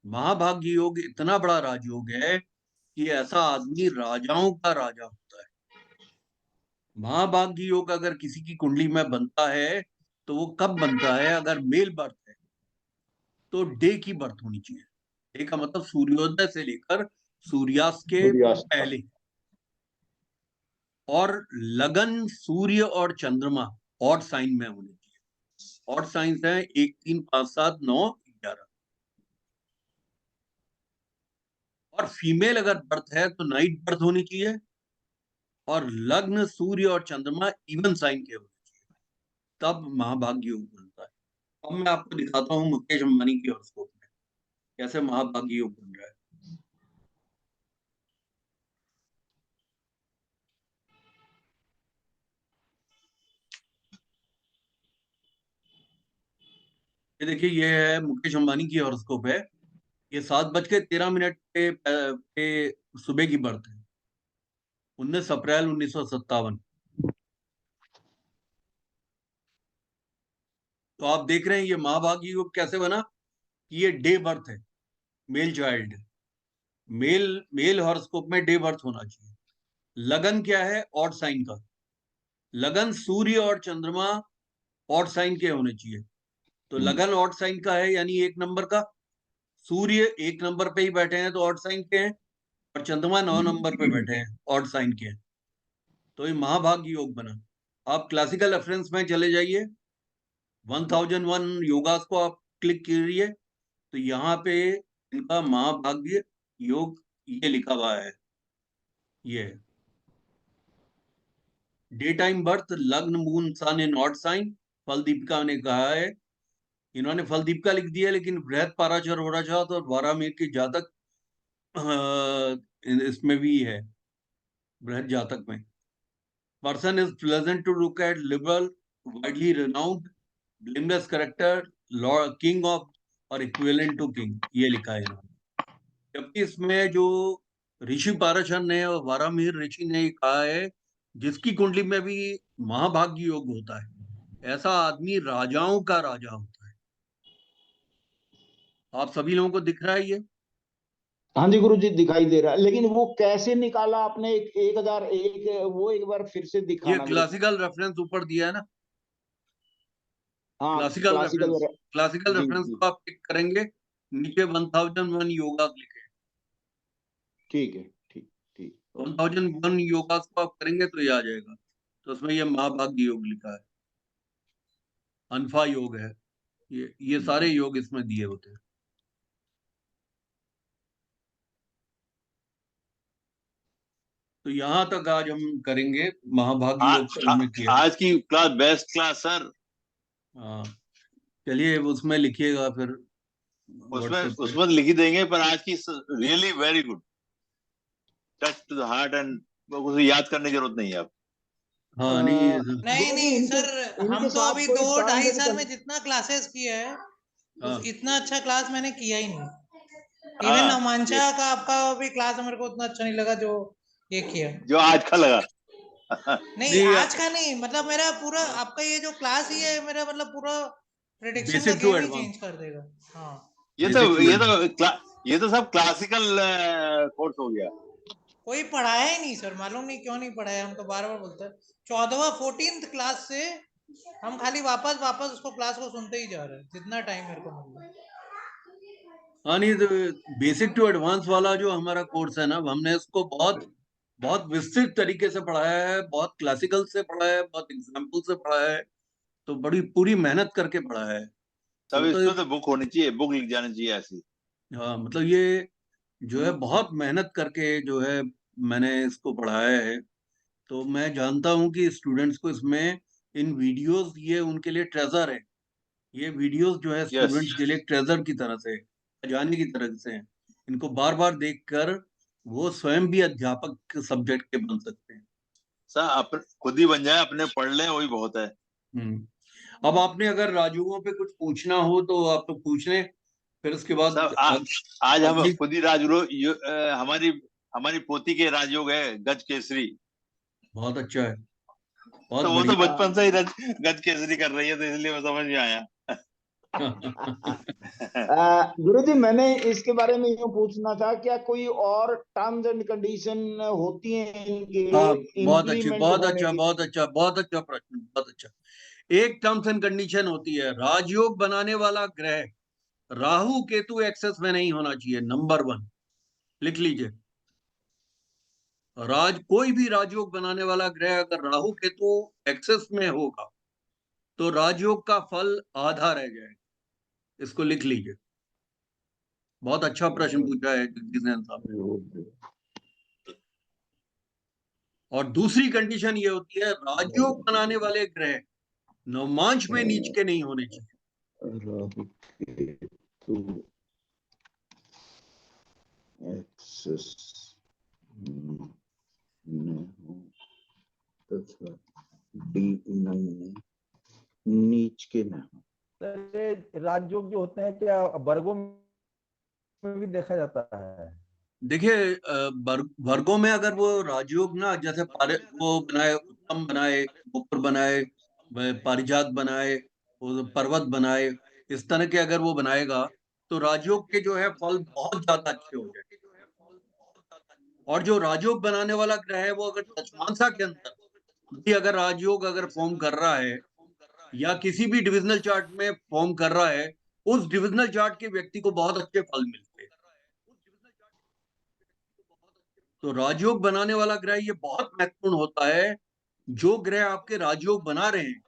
महाभाग्य योग इतना बड़ा राजयोग है कि ऐसा आदमी राजाओं का राजा होता है। महाभाग्य योग अगर किसी की कुंडली में बनता है तो वो कब बनता है? अगर मेल बर्थ है तो डे की बर्थ होनी चाहिए। डे का मतलब सूर्योदय से लेकर सूर्यास्त के सूर्यास्त का। पहले। और लगन सूर्य और चंद्रमा ऑड साइन में होने चाहिए। ऑड साइंस है 1, 3, 5, 7, 9, 11। और फीमेल अगर बर्थ है तो नाइट बर्थ होनी चाहिए, और लग्न सूर्य और चंद्रमा इवन साइन के होने चाहिए, तब महाभाग्य योग बनता है। अब मैं आपको दिखाता हूँ मुकेश अंबानी की हॉरोस्कोप में कैसे महाभाग्य योग बन रहा है। ये देखिए, ये है मुकेश अंबानी की हॉरोस्कोप है। ये 7:13 पे सुबह की बर्थ है, 19 अप्रैल 1957। तो आप देख रहे हैं ये महाभागी योग कैसे बना कि ये डे बर्थ है, मेल चाइल्ड, मेल हॉरोस्कोप में डे बर्थ होना चाहिए। लगन क्या है? ऑड साइन का। लगन सूर्य और चंद्रमा ऑड साइन के होने चाहिए। तो लगन ऑड साइन का है, यानी 1 नंबर का। सूर्य 1 नंबर पे ही बैठे हैं तो ऑड साइन के हैं, और चंद्रमा 9 नंबर पे बैठे हैं, ऑड साइन के हैं। तो ये महाभाग्य योग बना। आप क्लासिकल रेफरेंस में चले जाइए, 1001 योगास को आप क्लिक कीजिए, तो यहाँ पे इनका महाभाग्य योग ये लिखा हुआ है। ये डे टाइम बर्थ, लग्न, मून, सन इन ऑड साइन। फल दीपिका ने कहा है, इन्होंने फल दीपिका लिख दिया, लेकिन बृहद पाराशर हो रहा था तो 12 में की जातक इसमें भी है, बृहद जातक में। Person is pleasant to look at, liberal, widely renowned, blameless character, lord, king of और इक्विवेलेंट टू किंग, ये लिखा है इन्होंने। जबकि इसमें जो ऋषि पाराशर ने और वारामिहिर ऋषि ने कहा है, जिसकी कुंडली में भी महाभाग्य योग होता है, ऐसा आदमी राजाओं का राजा होता है। आप सभी लोगों को दिख रहा है ये? हाँ जी गुरु जी, दिखाई दे रहा है, लेकिन वो कैसे निकाला आपने? 1001, वो एक बार फिर से ये दिखाना गुरु। क्लासिकल रेफरेंस ऊपर दिया है ना, हाँ, क्लासिकल रेफरेंस। क्लासिकल जी रेफरेंस जी, को आप क्लिक करेंगे, नीचे 1001 योगा लिखे, ठीक है, ठीक ठीक। 1001 योगा को आप करेंगे तो ये आ जाएगा। तो उसमें ये महाभाग्य योग लिखा है, अनफा योग है, ये सारे योग इसमें दिए होते हैं। तो यहाँ तक आज हम करेंगे, महाभाग्य योग पर हमने किया। आज की क्लास बेस्ट क्लास सर। हाँ, चलिए उसमें लिखिएगा फिर उसमें व्हाट्सएप पे। उसमें लिख ही देंगे, पर आज की really very good, touch to the heart, and उसे याद करने की जरूरत नहीं है अब। हाँ नहीं, नहीं नहीं सर, हम तो अभी 2-2.5 साल में जितना क्लासेस किए हैं हाँ इतना अच्छा क्लास मैंने किया ही नहीं। हाँ, इवन अमांचा का आपका भी क्लास मेरे को उतना अच्छा नहीं लगा जो ये किया। जो आज का लगा। नहीं नहीं, आज का नहीं, मतलब मेरा पूरा आपका ये जो क्लास ही है, मेरा मतलब पूरा प्रेडिक्शन का बेसिक टू गेम ही एडवांस, चेंज कर देगा। हाँ, ये तो बेसिक टू ये एडवांस। तो ये तो सब क्लासिकल कोर्स हो गया। कोई पढ़ाया ही नहीं सर, मालूम नहीं क्यों नहीं पढ़ाया। हम तो बार बार बोलते हैं, 14th क्लास से हम खाली वापस वापस उसको क्लास को सुनते ही जा रहे हैं, जितना टाइम मेरे को मिल रहा है। हाँ नहीं, तो बेसिक टू एडवांस वाला जो हमारा कोर्स है ना, हमने इसको बहुत बहुत विस्तृत तरीके से पढ़ाया है, बहुत क्लासिकल से पढ़ाया है, बहुत एग्जाम्पल से पढ़ाया है, तो बड़ी पूरी मेहनत करके पढ़ाया है। तो सब मतलब, इसमें तो बुक होनी चाहिए, बुक लिख जानी चाहिए ऐसी। हाँ मतलब ये जो है बहुत मेहनत करके जो है मैंने इसको पढ़ाया है। तो मैं जानता हूँ कि स्टूडेंट्स को इसमें इन वीडियोस, ये उनके लिए ट्रेजर है। ये वीडियोस जो है यस स्टूडेंट्स के लिए ट्रेजर की तरह से, खजाने की तरह से हैं। इनको बार बार देखकर वो स्वयं भी अध्यापक सब्जेक्ट के बन सकते हैं। सर, खुद ही बन जाए, अपने पढ़ लें, वही बहुत है। अब आपने अगर राजयोगों पे कुछ पूछना हो तो आप तो पूछ लें, फिर उसके बाद सर, आज हम अगली। खुद ही हमारी हमारी पोती के राजयोग है गज केसरी। बहुत अच्छा है, बहुत तो वो तो बढ़िया। बचपन से ही गज केसरी कर रही है, तो इसलिए वो समझ में आया। गुरु जी, मैंने इसके बारे में यूँ पूछना था, क्या कोई और टर्म्स एंड कंडीशन होती हैं इनके हाँ, बहुत अच्छी, इम्प्लीमेंट बहुत होने अच्छा, की? बहुत अच्छा, बहुत अच्छा प्रश्न, बहुत अच्छा। एक टर्म्स एंड कंडीशन होती है, राजयोग बनाने वाला ग्रह राहु केतु एक्सेस में नहीं होना चाहिए, नंबर 1, लिख लीजिए। कोई भी राजयोग बनाने वाला ग्रह अगर राहु केतु एक्सेस में होगा तो राजयोग का फल आधा रह जाएगा, इसको लिख लीजिए। बहुत अच्छा प्रश्न पूछा है जगदीश साहब ने। और दूसरी कंडीशन ये होती है, राजयोग बनाने वाले ग्रह नवमांश में नीच के नहीं होने चाहिए। राहु केतु एक्सेस में हो तथा D9 में नीच के न हो। सर, ये राजयोग जो होते हैं क्या वर्गों उसमें भी देखा जाता है? देखिए वर्गों में अगर वो राजयोग ना, जैसे वो बनाए, उत्तम बनाए, गोपुर बनाए, पारिजात बनाए, वो पर्वत बनाए, इस तरह के अगर वो बनाएगा तो राजयोग के जो है फल बहुत ज्यादा अच्छे हो जाएंगे। और जो राजयोग बनाने वाला ग्रह है वो अगर दशमांसा के अंदर भी अगर राजयोग अगर फॉर्म कर रहा है या किसी भी डिविजनल चार्ट में फॉर्म कर रहा है, उस डिविजनल चार्ट के व्यक्ति को बहुत अच्छे फल मिलते हैं। तो राजयोग बनाने वाला ग्रह ये बहुत महत्वपूर्ण होता है। जो ग्रह आपके राजयोग बना रहे हैं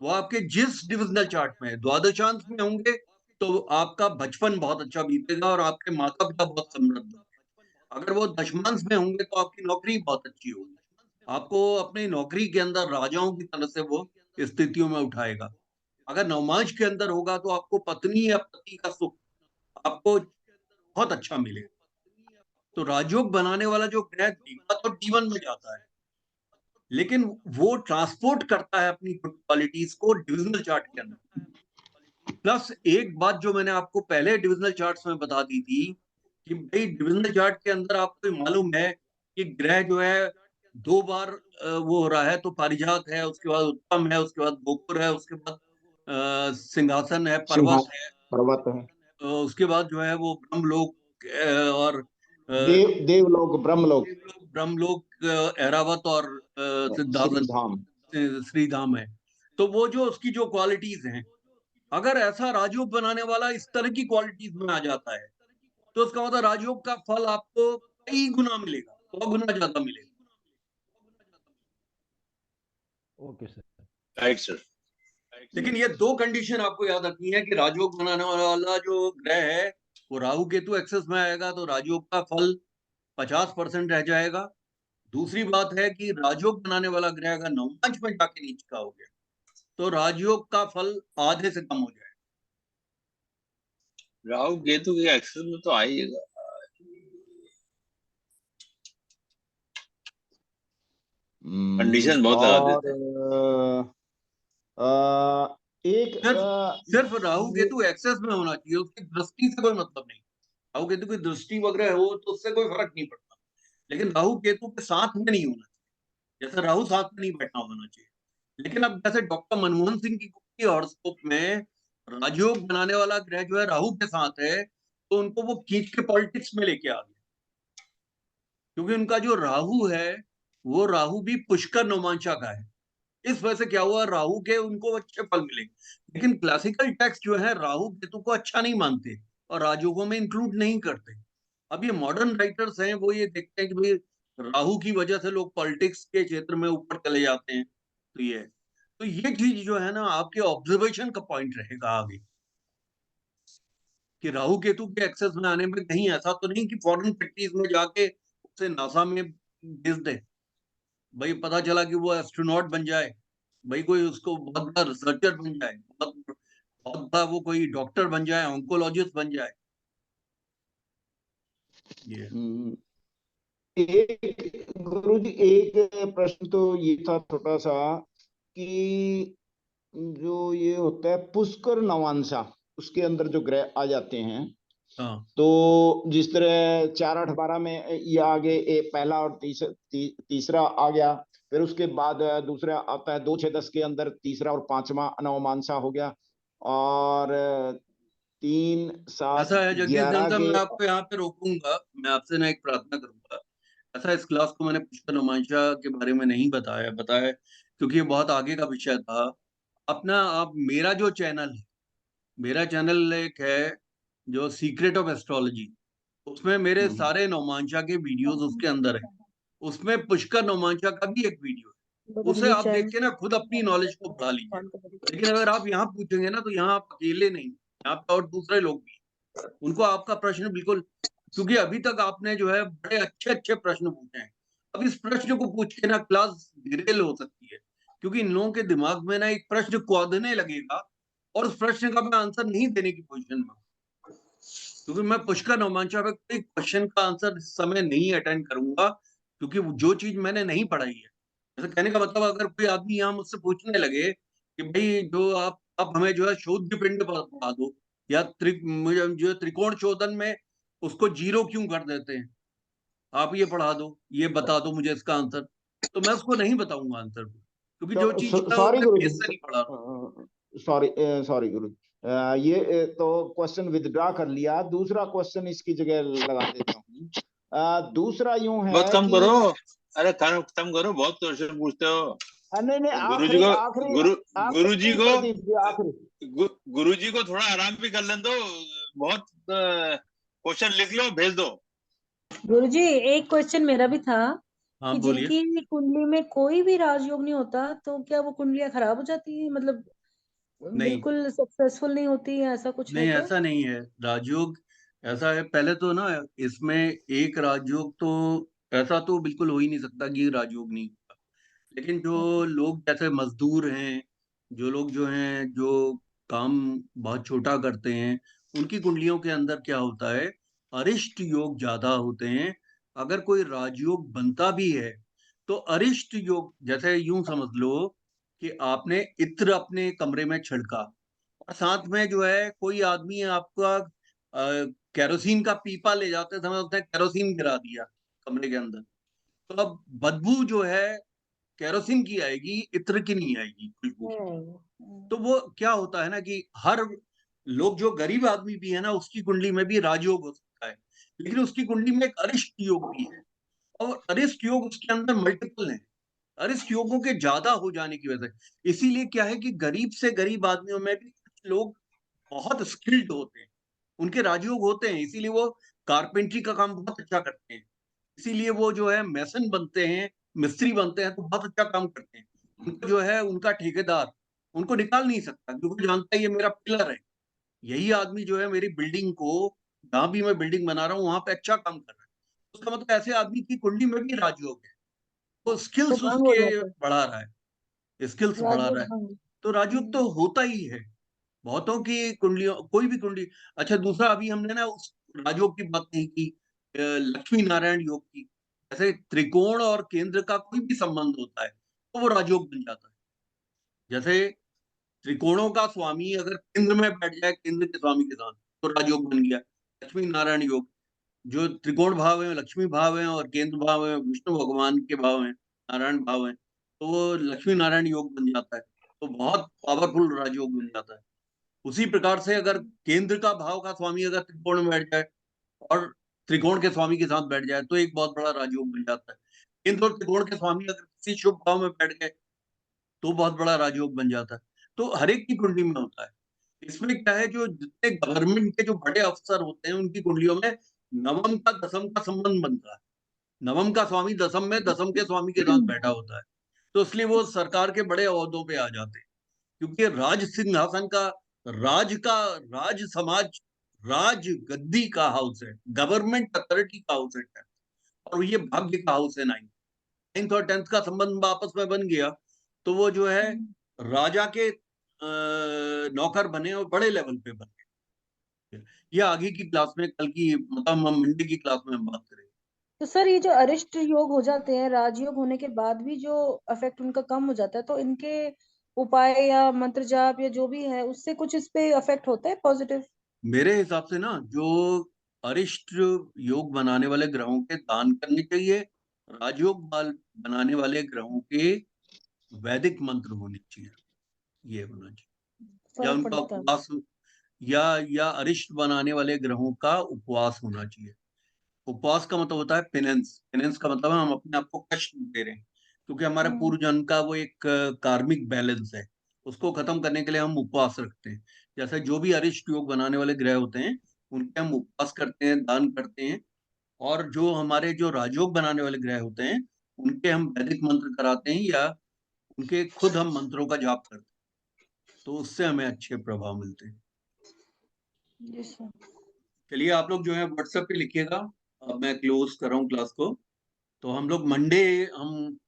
वो आपके जिस डिविजनल चार्ट में है, द्वादशांश में होंगे तो आपका बचपन बहुत अच्छा बीतेगा और आपके माता पिता बहुत समृद्ध होंगे। अगर वो दशमांश में होंगे तो आपकी नौकरी बहुत अच्छी होगी, आपको अपनी नौकरी के अंदर राजाओं की तरह से वो स्थितियों में उठाएगा। अगर नवमांश के अंदर होगा तो आपको पत्नी या पति का सुख आपको बहुत अच्छा मिलेगा। तो राजयोग बनाने वाला जो ग्रह देगा तो D1 में जाता है, लेकिन वो ट्रांसपोर्ट करता है अपनी गुड क्वालिटीज को डिविजनल चार्ट के अंदर। प्लस एक बात जो मैंने आपको पहले डिविजनल चार्ट्स में बता दी थी कि भाई डिविजनल चार्ट के अंदर आपको मालूम है कि ग्रह जो है 2 बार वो हो रहा है, तो पारिजात है, उसके बाद उत्तम है, उसके बाद गोपुर है, उसके बाद सिंहासन है, पर्वत है, पर्वत है, उसके बाद जो है वो ब्रह्मलोक और देवलोक, ब्रह्मलोक, ब्रह्मलोक, ऐरावत और सिद्धासन श्रीधाम। श्रीधाम है। तो वो जो उसकी जो क्वालिटीज हैं, अगर ऐसा राजयोग बनाने वाला इस तरह की क्वालिटीज में आ जाता है तो उसका मतलब राजयोग का फल आपको कई गुना मिलेगा, 100 गुना ज्यादा मिलेगा। Okay sir. Right sir. लेकिन ये 2 कंडीशन आपको याद रखनी है कि राजयोग बनाने वाला जो ग्रह है वो राहु केतु एक्सेस में आएगा तो राजयोग का फल 50% रह जाएगा। दूसरी बात है कि राजयोग बनाने वाला ग्रह अगर नवमांश में जाके नीच का हो गया तो राजयोग का फल आधे से कम हो जाएगा। राहु केतु के एक्सेस में तो आइएगा। कंडीशन बहुत लगा और देते हैं। एक सिर्फ राहु केतु एक्सेस में होना चाहिए, उसकी दृष्टि से कोई मतलब नहीं। राहु केतु की दृष्टि वगैरह हो तो उससे कोई फर्क नहीं पड़ता, लेकिन राहु केतु के साथ में नहीं होना चाहिए। जैसे राहु साथ में नहीं बैठना होना चाहिए। लेकिन अब जैसे डॉक्टर मनमोहन सिंह की हॉरोस्कोप में राजयोग बनाने वाला ग्रह जो है राहु के साथ है, तो उनको वो खींच के पॉलिटिक्स में लेके आ गया, क्योंकि उनका जो राहु है वो राहु भी पुष्कर नवमांशा का है। इस वजह से क्या हुआ, राहु के उनको अच्छे फल मिलेंगे। लेकिन क्लासिकल टेक्स्ट जो है राहु केतु को अच्छा नहीं मानते और राजयोगों में इंक्लूड नहीं करते। अब ये मॉडर्न राइटर्स हैं वो ये देखते हैं कि भाई राहु की वजह से लोग पॉलिटिक्स के क्षेत्र में ऊपर चले जाते हैं। तो ये चीज जो है ना आपके ऑब्जर्वेशन का पॉइंट रहेगा आगे, कि राहु केतु के एक्सेस में आने में कहीं ऐसा तो नहीं कि फॉरेन प्रैक्टिस में जाके उसे नासा में भेज दे, भाई पता चला कि वो एस्ट्रोनॉट बन जाए, भाई कोई उसको बहुत बड़ा रिसर्चर बन जाए, बहुत बहुत बड़ा वो कोई डॉक्टर बन जाए, ऑन्कोलॉजिस्ट बन जाए। ये एक गुरुजी, एक प्रश्न तो ये था छोटा सा कि जो ये होता है पुष्कर नवांशा, उसके अंदर जो ग्रह आ जाते हैं, हाँ तो जिस तरह 4, 8, 12 में ये आगे पहला और तीसरा आ गया, फिर उसके बाद दूसरा आता है 2, 6, 10 के अंदर तीसरा और 5वां नवमांशा हो गया, और 3, 7, ऐसा है जगदीश 11 धनखड़, के। मैं आपको यहाँ पे रोकूंगा, मैं आपसे ना एक प्रार्थना करूंगा। ऐसा इस क्लास को मैंने पुष्कर नवमांशा के बारे में नहीं बताया क्योंकि ये बहुत आगे का विषय था। अपना आप मेरा जो चैनल है, मेरा चैनल एक है जो सीक्रेट ऑफ एस्ट्रोलॉजी, उसमें मेरे सारे नवमांशा के वीडियोस उसके अंदर है। उसमें पुष्कर नवमांशा का भी एक वीडियो है, उसे आप देख के ना खुद अपनी नॉलेज को बढ़ा लीजिए। लेकिन अगर आप यहाँ पूछेंगे ना तो यहाँ आप अकेले नहीं, यहाँ पे और दूसरे लोग भी हैं। उनको आपका प्रश्न बिल्कुल, क्योंकि अभी तक आपने जो है बड़े अच्छे अच्छे प्रश्न पूछे हैं, अब इस प्रश्न को पूछ के ना क्लास डिरेल हो सकती है, क्योंकि इन लोगों के दिमाग में ना एक प्रश्न कौंधने लगेगा और उस प्रश्न का मैं आंसर नहीं देने की पोजीशन में हूं। क्योंकि मैं पुष्कर नवमांशा पे कोई क्वेश्चन का आंसर इस समय नहीं अटेंड करूंगा, क्योंकि जो चीज मैंने नहीं पढ़ाई है। जैसे कहने का मतलब अगर कोई आदमी यहाँ मुझसे पूछने लगे कि भाई जो आप हमें जो है शोध पिंड पढ़ा दो, या मुझे जो त्रिकोण शोधन में उसको जीरो क्यों कर देते हैं? आप ये पढ़ा दो, ये बता दो मुझे इसका आंसर, तो मैं उसको नहीं बताऊंगा आंसर, क्योंकि जो चीज है वो सॉरी मैं गुरु बेस से जी, नहीं पढ़ा रहा। सॉरी सॉरी गुरु जी। ये तो क्वेश्चन विथड्रॉ कर लिया, दूसरा क्वेश्चन इसकी जगह लगा देता हूँ। दूसरा यूं बहुत है कम कि करो, अरे कम करो, बहुत क्वेश्चन पूछते हो। नहीं नहीं, गुरु जी आखिरी को आखिरी गुरु गुरु जी आखिरी को प्रदीप जी, आखिरी। गुरु जी को थोड़ा आराम भी कर लेने दो। बहुत क्वेश्चन लिख लो, भेज दो। गुरुजी, एक क्वेश्चन मेरा भी था हाँ कि बोलिए। जिनकी कुंडली में कोई भी राजयोग नहीं होता तो क्या वो कुंडलियां खराब हो जाती है, मतलब नहीं बिल्कुल सक्सेसफुल नहीं होती है, ऐसा कुछ है नहीं, क्या? ऐसा नहीं है। राजयोग ऐसा है, पहले तो ना, इसमें एक राजयोग तो ऐसा तो बिल्कुल हो ही नहीं सकता कि राजयोग नहीं होगा। लेकिन जो लोग जैसे मजदूर हैं, जो लोग जो हैं जो काम बहुत छोटा करते हैं, उनकी कुंडलियों के अंदर क्या होता है, अरिष्ट योग ज्यादा होते हैं। अगर कोई राजयोग बनता भी है तो अरिष्ट योग, जैसे यूं समझ लो कि आपने इत्र अपने कमरे में छिड़का, और साथ में जो है कोई आदमी आपका केरोसिन का पीपा ले जाते समय उसने केरोसिन गिरा दिया कमरे के अंदर, तो अब बदबू जो है केरोसिन की आएगी, इत्र की नहीं आएगी खुशबू। तो वो क्या होता है ना कि हर लोग, जो गरीब आदमी भी है ना, उसकी कुंडली में भी राजयोग हो सकता है, लेकिन उसकी कुंडली में एक अरिष्ट योग भी है, और अरिष्ट योग उसके अंदर मल्टीपल है। अरिष्ट योगों के ज्यादा हो जाने की वजह से, इसीलिए क्या है कि गरीब से गरीब आदमियों में भी कुछ लोग बहुत स्किल्ड होते हैं, उनके राजयोग होते हैं, इसीलिए वो कारपेंट्री का काम बहुत अच्छा करते हैं, इसीलिए वो जो है मैसन बनते हैं, मिस्त्री बनते हैं, तो बहुत अच्छा काम करते हैं। उनको जो है उनका ठेकेदार उनको निकाल नहीं सकता, क्योंकि वो जानता है ये मेरा पिलर है, यही आदमी जो है मेरी बिल्डिंग को, जहां भी मैं बिल्डिंग बना रहा हूँ वहां पे अच्छा काम कर रहा है। उसका मतलब ऐसे आदमी की कुंडली में भी राजयोग है, वो तो स्किल्स भंग हो उसके जाता है, बढ़ा रहा है, स्किल्स बढ़ा राजयोग रहा है। भंग। तो राजयोग तो होता ही है बहुतों की कुंडलियों, कोई भी कुंडली। अच्छा, दूसरा अभी हमने ना उस राजयोग की बात नहीं की, लक्ष्मी नारायण योग की। जैसे त्रिकोण और केंद्र का कोई भी संबंध होता है तो वो राजयोग बन जाता है। जैसे त्रिकोणों का स्वामी अगर केंद्र में बैठ जाए केंद्र के स्वामी के साथ, तो राजयोग बन गया, लक्ष्मी नारायण योग। जो त्रिकोण भाव है, लक्ष्मी भाव है, और केंद्र भाव है, विष्णु भगवान के भाव है, नारायण भाव है, तो वो लक्ष्मी नारायण योग बन जाता है, तो बहुत पावरफुल राजयोग बन जाता है। उसी प्रकार से अगर केंद्र का भाव का स्वामी अगर त्रिकोण में बैठ जाए और त्रिकोण के स्वामी के साथ बैठ जाए, तो एक बहुत बड़ा राजयोग बन जाता है। केंद्र और त्रिकोण के स्वामी अगर किसी शुभ भाव में बैठ गए तो बहुत बड़ा राजयोग बन जाता है। तो हर एक की कुंडली में होता है। इसमें क्या है, जो जितने गवर्नमेंट के जो बड़े अफसर होते हैं उनकी कुंडलियों में नवम का दसम का संबंध बनता है। नवम का स्वामी दसम में, दसम के स्वामी के साथ बैठा होता है, तो इसलिए वो सरकार के बड़े ओहदों पे आ जाते हैं, क्योंकि राज सिंहासन का राज समाज, राज गद्दी का हाउस है, गवर्नमेंट अथॉरिटी का हाउस है, और ये भाग्य का हाउस है। नाइन्थ नाइन्थ और टेंथ का संबंध आपस में बन गया, तो वो जो है राजा के नौकर बने और बड़े लेवल पे बने। ये आगे की क्लास में, कल की मतलब हम मंडे की क्लास में हम बात करेंगे। तो सर, ये जो अरिष्ट योग हो जाते हैं, राजयोग होने के बाद भी जो इफेक्ट उनका कम हो जाता है, तो इनके उपाय या मंत्र जाप या जो भी है उससे कुछ इस पे इफेक्ट होता है पॉजिटिव? मेरे हिसाब से ना, जो अरिष्ट योग बनाने वाले ग्रहों के दान करने चाहिए, राजयोग बनाने वाले ग्रहों के वैदिक मंत्र होने चाहिए, ये होना चाहिए, या फर्क उनका पड़ता है? उपवास, या अरिष्ट बनाने वाले ग्रहों का उपवास होना चाहिए। उपवास का मतलब होता है पेनेंस, पेनेंस का मतलब है हम अपने आप को कष्ट दे रहे हैं, क्योंकि हमारे हम्म। पूर्व जन्म का वो एक कार्मिक बैलेंस है, उसको खत्म करने के लिए हम उपवास रखते हैं। जैसे जो भी अरिष्ट योग बनाने वाले ग्रह होते हैं उनके हम उपवास करते हैं, दान करते हैं, और जो हमारे जो राजयोग बनाने वाले ग्रह होते हैं उनके हम वैदिक मंत्र कराते हैं, या उनके खुद हम मंत्रों का जाप करते हैं, तो उससे हमें अच्छे प्रभाव मिलते हैं। जी सर। चलिए, आप लोग जो है व्हाट्सएप पे लिखिएगा, अब मैं क्लोज कर रहा हूँ क्लास को। तो हम लोग मंडे, हम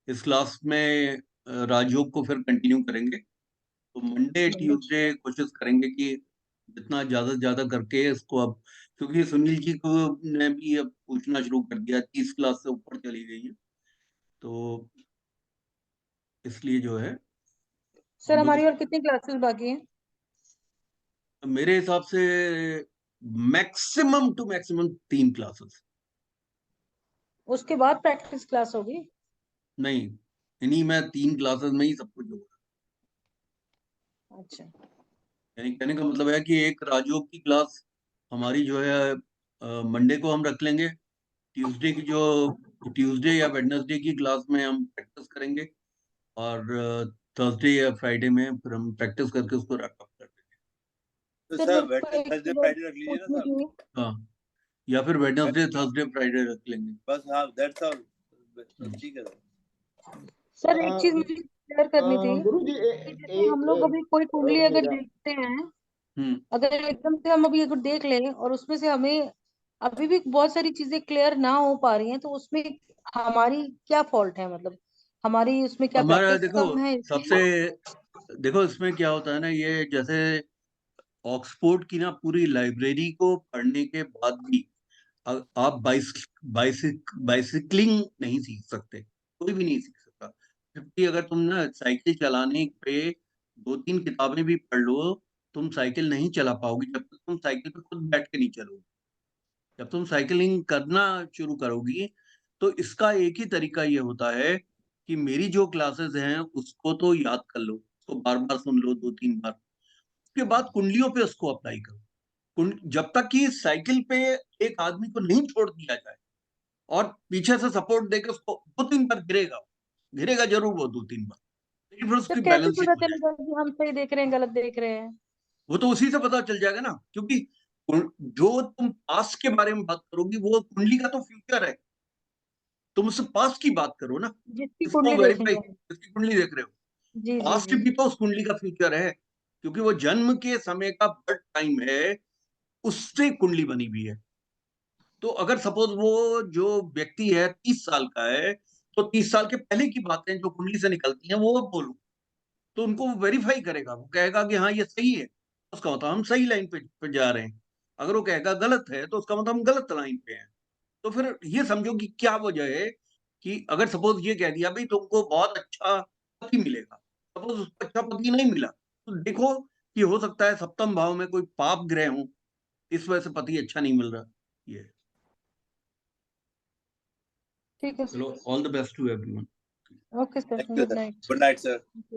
इस क्लास में राजयोग को फिर कंटिन्यू करेंगे। तो मंडे ट्यूसडे कोशिश करेंगे कि जितना ज्यादा से ज्यादा करके इसको, अब क्योंकि सुनील जी को ने भी अब पूछना शुरू कर दिया, 30 क्लास से ऊपर चली गई है, तो इसलिए जो है सर, हम लोग हमारी और कितनी क्लासेस बाकी हैं? मेरे हिसाब से मैक्सिमम टू मैक्सिमम 3 क्लासेस। उसके बाद प्रैक्टिस क्लास होगी? नहीं, इन्हीं में 3 क्लासेस में ही सब कुछ होगा। अच्छा। यानी कहने का मतलब है कि एक राजयोग की क्लास हमारी जो है मंडे को हम रख लेंगे, ट्यूसडे या वेडनेसडे की क्लास में हम प्रैक्टिस करेंगे, और थर्सडे या फ्राइडे में फिर हम प्रैक्टिस करके उसको रैप अप कर देंगे। तो सर सर मेरे को वेडनेसडे एक थर्सडे चीज और फ्राइडे रख लीजिए ना पूछनी सर। थी। हाँ, या फिर वेडनेसडे थर्सडे फ्राइडे रख लेंगे। बस हाँ, दैट्स ऑल। ठीक है सर। सर एक चीज मुझे क्लियर करनी थी गुरु जी कि जैसे हम लोग अभी कोई कुंडली ओके अगर देखते हैं, हम्म अगर एकदम से हम अभी अगर देख लें और उसमें से हमें अभी भी बहुत सारी चीजें क्लियर ना हो पा रही हैं, तो उसमें हमारी क्या फॉल्ट है? मतलब हमारी उसमें क्या हमारा प्रैक्टिस देखो, कम है सबसे इसलिए? देखो इसमें क्या होता है ना, ये जैसे ऑक्सफोर्ड की ना पूरी लाइब्रेरी को पढ़ने के बाद भी आप बाइसिकलिंग नहीं सीख सकते, कोई भी नहीं सीख सकता। जबकि अगर तुम ना साइकिल चलाने पे 2-3 किताबें भी पढ़ लो, तुम साइकिल नहीं चला पाओगे जब तक तुम साइकिल पे खुद बैठ के नहीं चलोगे। जब तुम साइकिलिंग करना शुरू करोगी, तो इसका एक ही तरीका ये होता है कि मेरी जो क्लासेस हैं उसको तो याद कर लो, उसको बार बार सुन लो 2-3 बार, उसके बाद कुंडलियों पे उसको अप्लाई करो। जब तक कि साइकिल पे एक आदमी को नहीं छोड़ दिया जाए और पीछे से सपोर्ट देकर उसको 2-3 बार गिरेगा, गिरेगा जरूर वो 2-3 बार, लेकिन फिर तो उसकी कैसे बैलेंसिंग पता हो जाएगी। चलेगा कि हम सही देख रहे हैं गलत देख रहे हैं? वो तो उसी से पता चल जाएगा ना, क्योंकि जो तुम पास के बारे में बात करोगी वो कुंडली का तो फ्यूचर है। तुम उससे पास्ट की बात करो ना, जिसकी इसको कुंडली देख वेरीफाई, रहे हैं। इसकी कुंडली देख रहे हो, जी जी पास्ट जी। भी तो उस कुंडली का फ्यूचर है, क्योंकि वो जन्म के समय का बर्थ टाइम है, उससे कुंडली बनी हुई है। तो अगर सपोज वो जो व्यक्ति है 30 साल का है, तो 30 साल के पहले की बातें जो कुंडली से निकलती हैं वो बोलूं, तो उनको वो वेरीफाई करेगा, वो कहेगा कि हाँ ये सही है, उसका मतलब हम सही लाइन पे जा रहे हैं। अगर वो कहेगा गलत है, तो उसका मतलब हम गलत लाइन पे हैं। तो फिर ये समझो कि क्या वजह है कि अगर सपोज ये कह दिया भाई तुमको बहुत अच्छा पति मिलेगा, सपोज उसको अच्छा पति नहीं मिला, तो देखो कि हो सकता है सप्तम भाव में कोई पाप ग्रह हो, इस वजह से पति अच्छा नहीं मिल रहा। ये ठीक है चलो, sir. All the best to everyone. Okay sir, thank you good sir. Night. Good night sir.